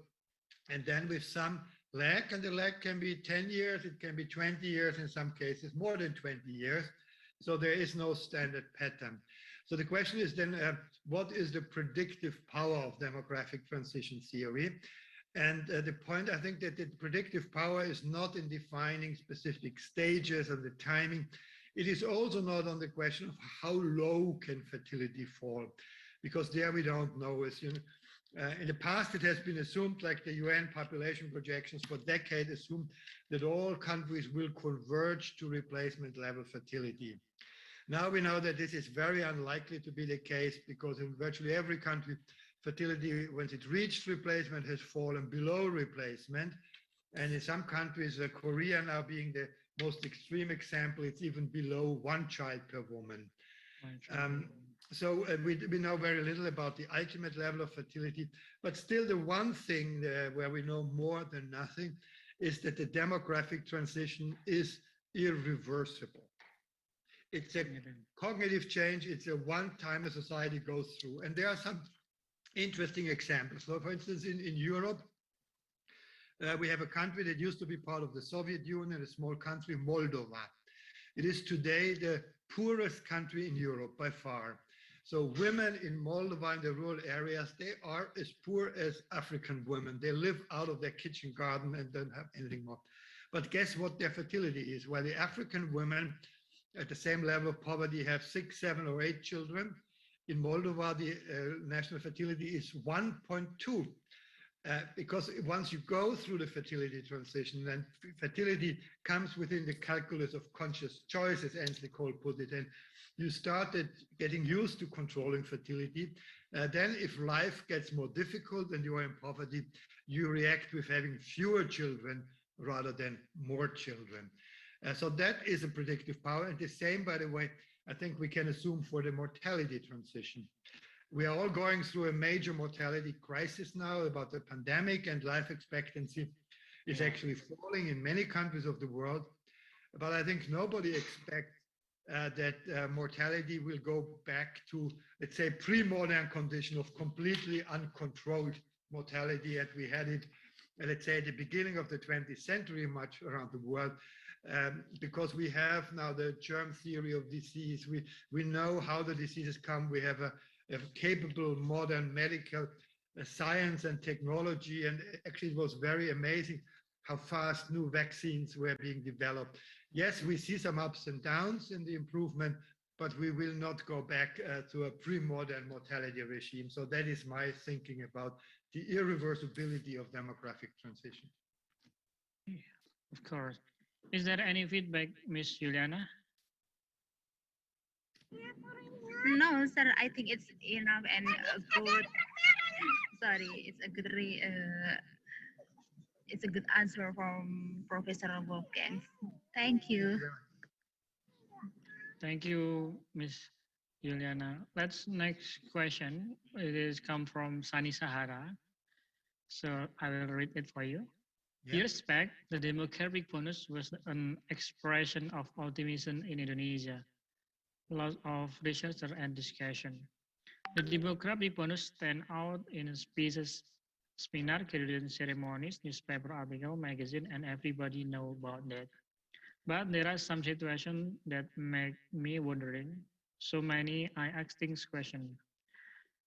and then with some lag, and the lag can be 10 years, it can be 20 years, in some cases more than 20 years. So there is no standard pattern. So the question is then, what is the predictive power of demographic transition theory? And the point, I think, that the predictive power is not in defining specific stages and the timing. It is also not on the question of how low can fertility fall, because there we don't know. As you know, in the past, it has been assumed, like the UN population projections for decades assumed that all countries will converge to replacement level fertility. Now we know that this is very unlikely to be the case, because in virtually every country, fertility, once it reached replacement, has fallen below replacement. And in some countries, Korea now being the most extreme example, it's even below 1 child per woman. So we know very little about the ultimate level of fertility, but still the one thing where we know more than nothing is that the demographic transition is irreversible. It's a cognitive change. It's a one-time a society goes through. And there are some interesting examples. So for instance, in Europe, we have a country that used to be part of the Soviet Union, a small country, Moldova. It is today the poorest country in Europe by far. So women in Moldova, in the rural areas, they are as poor as African women. They live out of their kitchen garden and don't have anything more. But guess what their fertility is? Well, the African women at the same level of poverty have 6, 7, or 8 children. In Moldova, the national fertility is 1.2. Because once you go through the fertility transition, then fertility comes within the calculus of conscious choice, as Ainsley Cole put it, and you started getting used to controlling fertility. Then if life gets more difficult and you are in poverty, you react with having fewer children rather than more children. So that is a predictive power. And the same, by the way, I think we can assume for the mortality transition. We are all going through a major mortality crisis now about the pandemic, and life expectancy is actually falling in many countries of the world. But I think nobody expects that mortality will go back to, let's say, pre-modern condition of completely uncontrolled mortality as we had it, let's say, at the beginning of the 20th century much around the world. Because we have now the germ theory of disease. We know how the diseases come. We have a capable modern medical science and technology. And actually, it was very amazing how fast new vaccines were being developed. Yes, we see some ups and downs in the improvement, but we will not go back to a pre-modern mortality regime. So that is my thinking about the irreversibility of demographic transition. Of course. Is there any feedback, Ms. Juliana? No, sir. I think it's enough and good. Sorry, it's a good answer from Professor Wolfgang. Thank you. Thank you, Ms. Juliana. Let's next question. It is come from Sani Sahara. So I will read it for you. Years back, the demographic bonus was an expression of optimism in Indonesia. Lots of research and discussion. The demographic bonus stand out in speeches, seminar, graduation ceremonies, newspaper article, magazine, and everybody know about that. But there are some situations that make me wondering. So many I ask this question.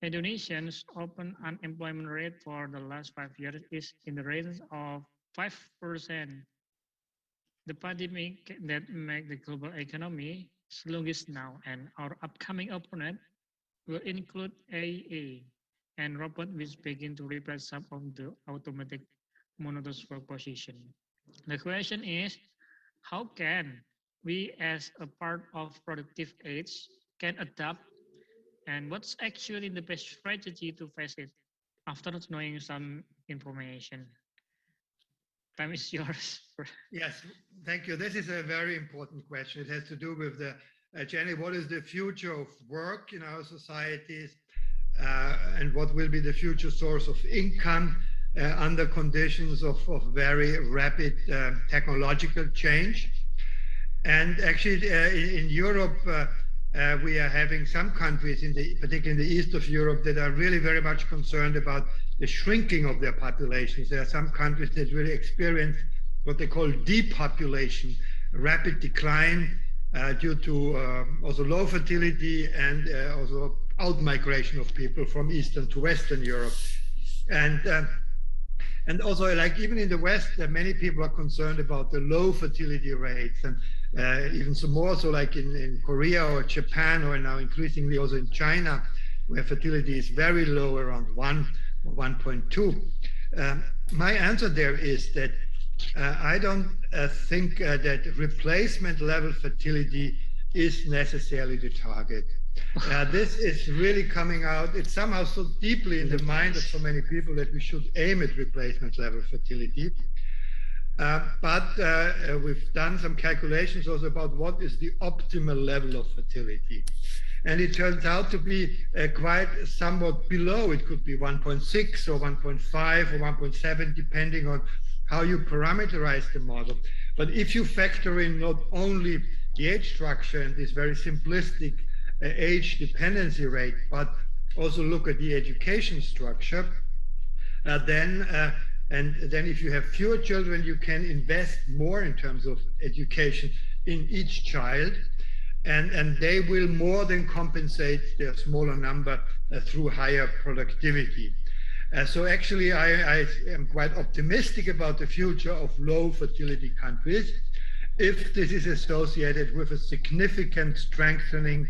Indonesians' open unemployment rate for the last 5 years is in the range of 5%. The pandemic that make the global economy sluggish now, and our upcoming opponent will include AI and robot which begin to replace some of the automatic monotonous work position. The question is, how can we as a part of productive age can adapt, and what's actually the best strategy to face it after knowing some information? Time is yours. Yes, thank you. This is a very important question. It has to do with the, Jenny, what is the future of work in our societies, and what will be the future source of income under conditions of very rapid technological change. And actually in Europe, we are having some countries, particularly in the east of Europe, that are really very much concerned about the shrinking of their populations. There are some countries that really experience what they call depopulation, rapid decline due to also low fertility and also out-migration of people from Eastern to Western Europe. And also, like even in the West, many people are concerned about the low fertility rates. even some more so like in Korea or Japan, or now increasingly also in China, where fertility is very low, around 1 or 1.2. My answer there is that I don't think that replacement level fertility is necessarily the target. This is really coming out. It's somehow so deeply in the mind of so many people that we should aim at replacement level fertility. But we've done some calculations also about what is the optimal level of fertility. And it turns out to be quite somewhat below. It could be 1.6 or 1.5 or 1.7, depending on how you parameterize the model. But if you factor in not only the age structure and this very simplistic age dependency rate, but also look at the education structure, then if you have fewer children, you can invest more in terms of education in each child, and they will more than compensate their smaller number through higher productivity. So actually, I am quite optimistic about the future of low fertility countries if this is associated with a significant strengthening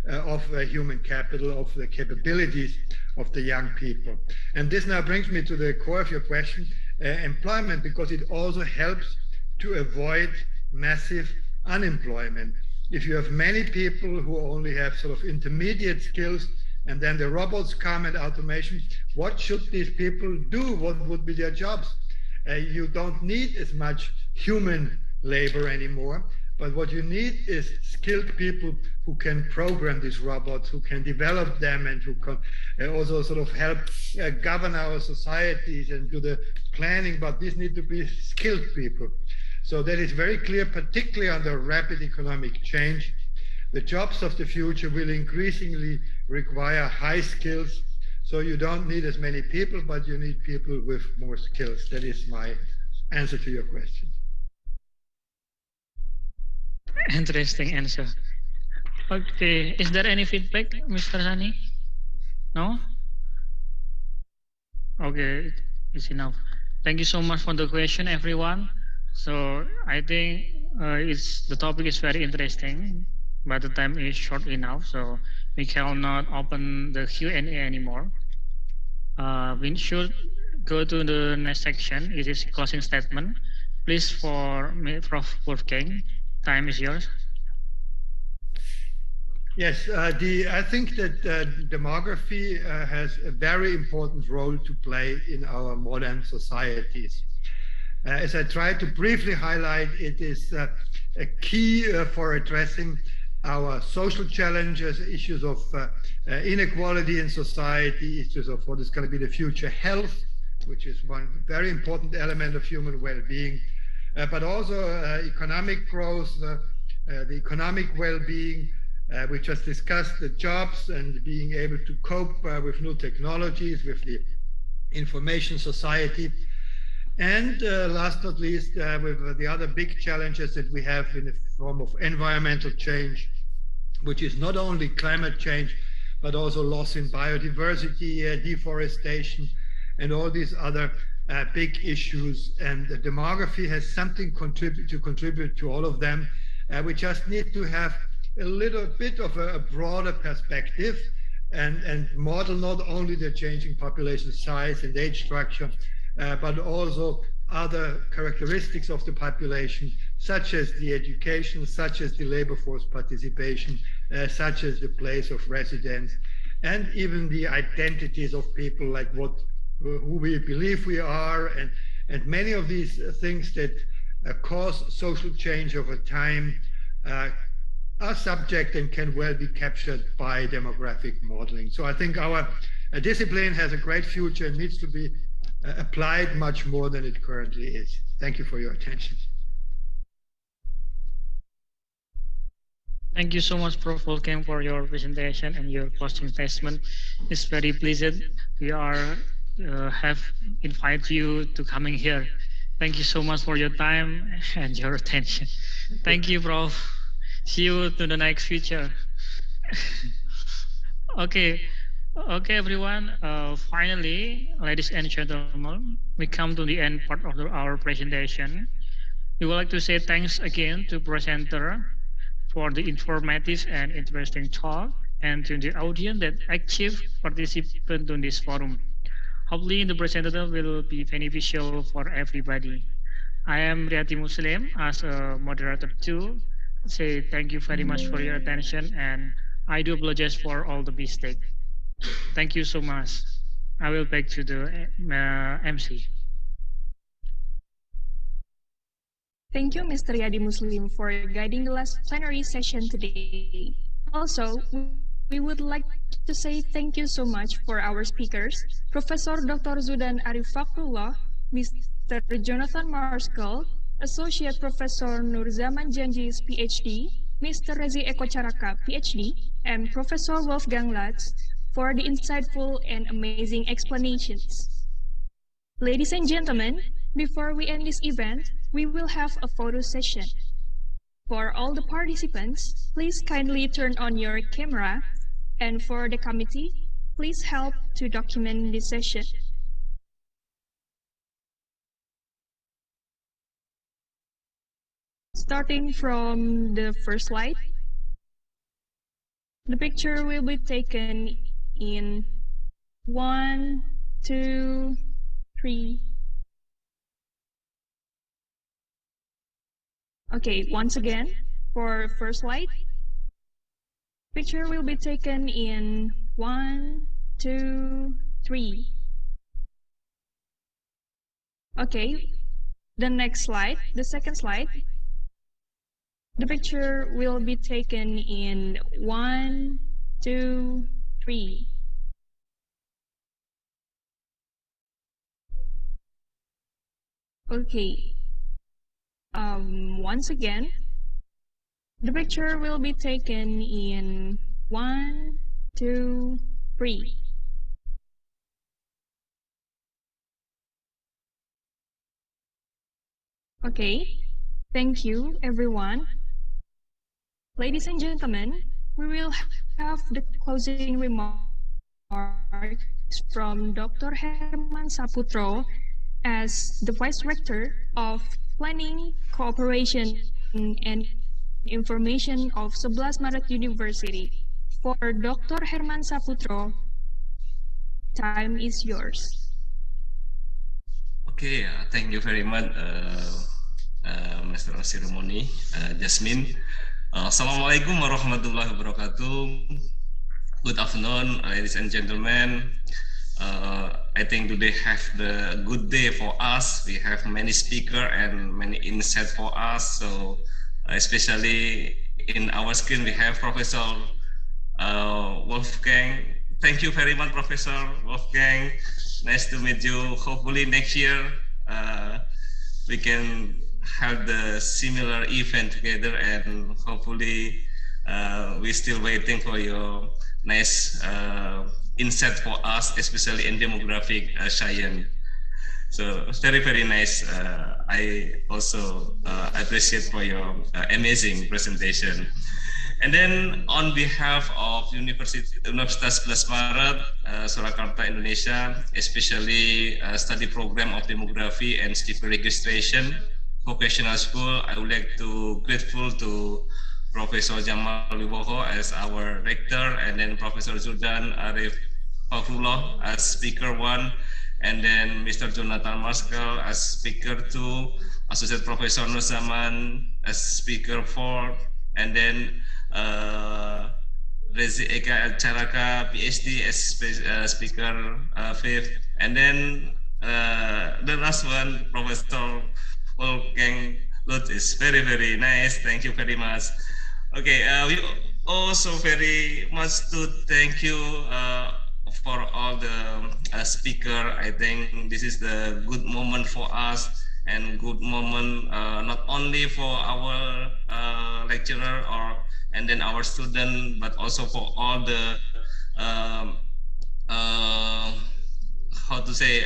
of human capital, of the capabilities of the young people. And this now brings me to the core of your question, employment, because it also helps to avoid massive unemployment. If you have many people who only have sort of intermediate skills, and then the robots come and automation, what should these people do? What would be their jobs? You don't need as much human labor anymore, but what you need is skilled people who can program these robots, who can develop them, and who can also sort of help govern our societies and do the planning, but these need to be skilled people. So that is very clear, particularly under rapid economic change. The jobs of the future will increasingly require high skills. So you don't need as many people, but you need people with more skills. That is my answer to your question. Interesting answer. Okay, is there any feedback, Mr. Sani? No? Okay, it's enough. Thank you so much for the question, everyone. So I think the topic is very interesting, but the time is short enough, so we cannot open the Q&A anymore. We should go to the next section. It is closing statement. Please, for Prof. Wolfgang, time is yours. Yes, I think that demography has a very important role to play in our modern societies. As I tried to briefly highlight, it is a key for addressing our social challenges, issues of inequality in society, issues of what is going to be the future health, which is one very important element of human well-being, but also economic growth, the economic well-being. We just discussed the jobs and being able to cope with new technologies, with the information society. And last not least, with the other big challenges that we have in the form of environmental change, which is not only climate change, but also loss in biodiversity, deforestation, and all these other big issues. And the demography has something to contribute to all of them. We just need to have a little bit of a broader perspective and model not only the changing population size and age structure, but also other characteristics of the population, such as the education, such as the labor force participation, such as the place of residence, and even the identities of people, like who we believe we are, and many of these things that cause social change over time are subject and can well be captured by demographic modeling. So I think our discipline has a great future and needs to be applied much more than it currently is. Thank you for your attention. Thank you so much, Prof. Wolfgang, for your presentation and your closing statement. It's very pleasant. We have invited you to coming here. Thank you so much for your time and your attention. Thank you, Prof. See you to the next future. Okay, everyone. Finally, ladies and gentlemen, we come to the end part of our presentation. We would like to say thanks again to presenter for the informative and interesting talk and to the audience that active participant in this forum. Hopefully the presenter will be beneficial for everybody. I am Riyati Muslim as a moderator too. Say thank you very much for your attention and I do apologize for all the mistakes. Thank you so much. I will back to the MC. Thank you, Mr. Yadi Muslim, for guiding the last plenary session today. Also, we would like to say thank you so much for our speakers, Professor Dr. Zudan Arifakrullah, Mr. Jonathan Marskell, Associate Professor Nurzaman Janjis, PhD, Mr. Rezi Eko Caraka, PhD, and Professor Wolfgang Lutz for the insightful and amazing explanations. Ladies and gentlemen, before we end this event, we will have a photo session. For all the participants, please kindly turn on your camera, and for the committee, please help to document this session. Starting from the first slide, the picture will be taken in 1, 2, 3. Okay, once again, for first slide, picture will be taken in 1, 2, 3. Okay, the next slide, the second slide, the picture will be taken in 1, 2, 3. Okay. Once again, the picture will be taken in 1, 2, 3. Okay, thank you everyone. Ladies and gentlemen, we will have the closing remarks from Dr. Herman Saputro as the Vice Rector of Planning, Cooperation, and Information of Sebelas Maret University. For Dr. Herman Saputro, time is yours. Okay, thank you very much, Mr. Ceremony, Jasmine. Assalamualaikum warahmatullahi wabarakatuh. Good afternoon, ladies and gentlemen. I think today have the good day for us. We have many speakers and many insights for us. So especially in our screen, we have Professor Wolfgang. Thank you very much, Professor Wolfgang. Nice to meet you. Hopefully next year we can have the similar event together, and hopefully we're still waiting for your nice insight for us, especially in demographic science. So very, very nice. I also appreciate for your amazing presentation. And then on behalf of Universitas Sebelas Maret, Surakarta, Indonesia, especially study program of demography and civil registration, vocational school, I would like to grateful to Professor Jamal Wibowo as our rector, and then Professor Zudan Arif Fakrullah as speaker 1, and then Mr. Jonathan Marskell as speaker 2, Associate Professor Nurzaman as speaker 4, and then Rezi Eka Caraka, PhD as speaker 5th, and then the last one, Professor Wolfgang Lutz is very, very nice. Thank you very much. Okay, we also very much to thank you for all the speaker. I think this is the good moment for us and good moment not only for our lecturer and then our student, but also for all the how to say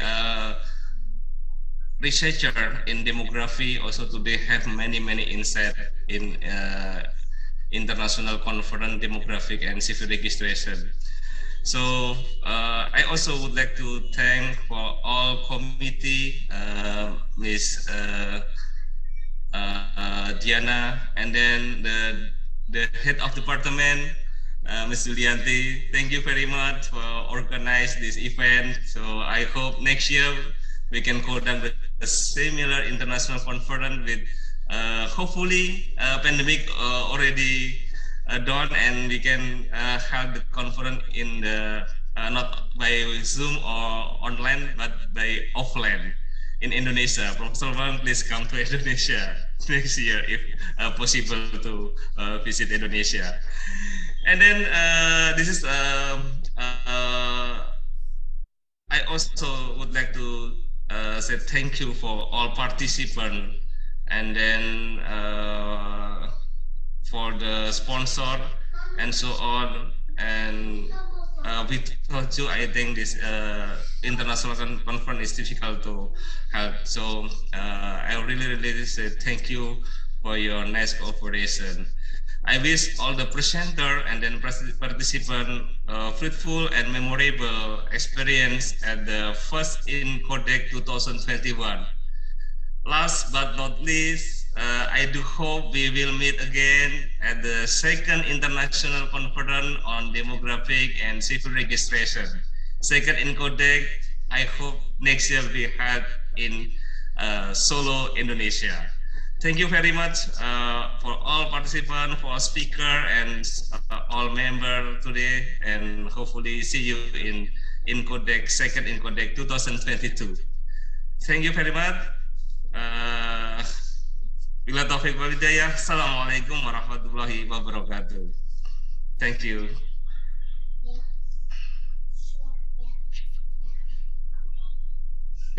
researcher in demography. Also today have many insight in international conference demographic and civil registration. So I also would like to thank for all committee, Ms. Diana, and then the head of department, Ms. Julianti. Thank you very much for organizing this event. So I hope next year we can conduct a similar international conference with hopefully pandemic already done, and we can have the conference in the not by Zoom or online, but by offline in Indonesia. Professor Wang, please come to Indonesia next year if possible to visit Indonesia. And then this is I also would like to say thank you for all participants, and then for the sponsor and so on. And without you, I think this international conference is difficult to have. So I really say thank you for your nice cooperation. I wish all the presenter and then participant fruitful and memorable experience at the first in Codec 2021. Last but not least, I do hope we will meet again at the second international conference on demographic and civil registration. Second in Codec, I hope next year we had in Solo, Indonesia. Thank you very much for all participants, for speaker, and all members today, and hopefully see you in Codec, second in Codec 2022. Thank you very much. Bila taufik wal hidayah. Assalamualaikum warahmatullahi wabarakatuh. Thank you.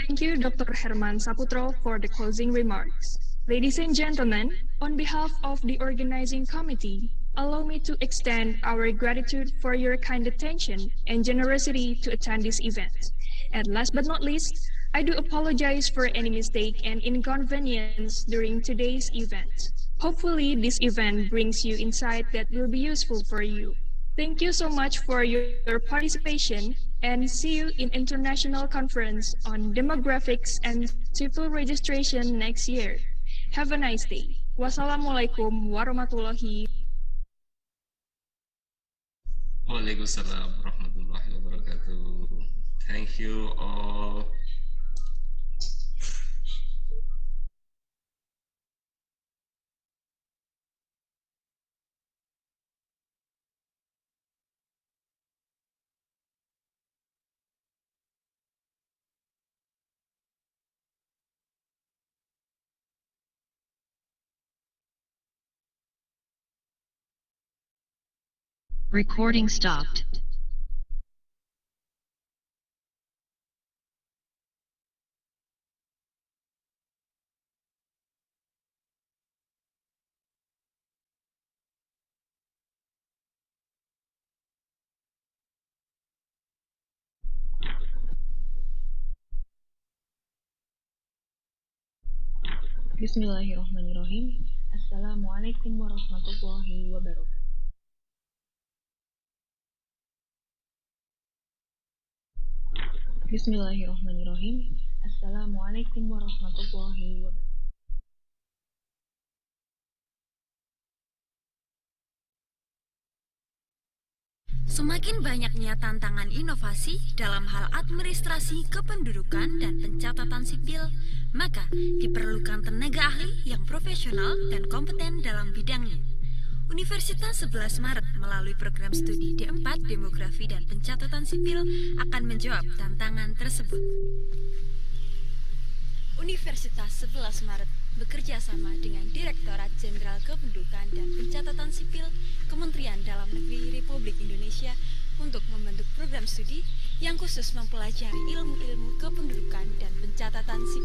Thank you, Dr. Herman Saputro, for the closing remarks. Ladies and gentlemen, on behalf of the organizing committee, allow me to extend our gratitude for your kind attention and generosity to attend this event. And last but not least, I do apologize for any mistake and inconvenience during today's event. Hopefully, this event brings you insight that will be useful for you. Thank you so much for your participation, and see you in International Conference on Demographics and Civil Registration next year. Have a nice day. Wassalamualaikum warahmatullahi wabarakatuh. Waalaikumsalam warahmatullahi wabarakatuh. Thank you all. Recording stopped. Bismillahirrahmanirrahim. Assalamualaikum warahmatullahi wabarakatuh. Bismillahirrahmanirrahim. Assalamualaikum warahmatullahi wabarakatuh. Semakin banyaknya tantangan inovasi dalam hal administrasi kependudukan dan pencatatan sipil, maka diperlukan tenaga ahli yang profesional dan kompeten dalam bidangnya. Universitas 11 Maret melalui program studi D4 Demografi dan Pencatatan Sipil akan menjawab tantangan tersebut. Universitas 11 Maret bekerja sama dengan Direktorat Jenderal Kependudukan dan Pencatatan Sipil Kementerian Dalam Negeri Republik Indonesia untuk membentuk program studi yang khusus mempelajari ilmu-ilmu kependudukan dan pencatatan sipil.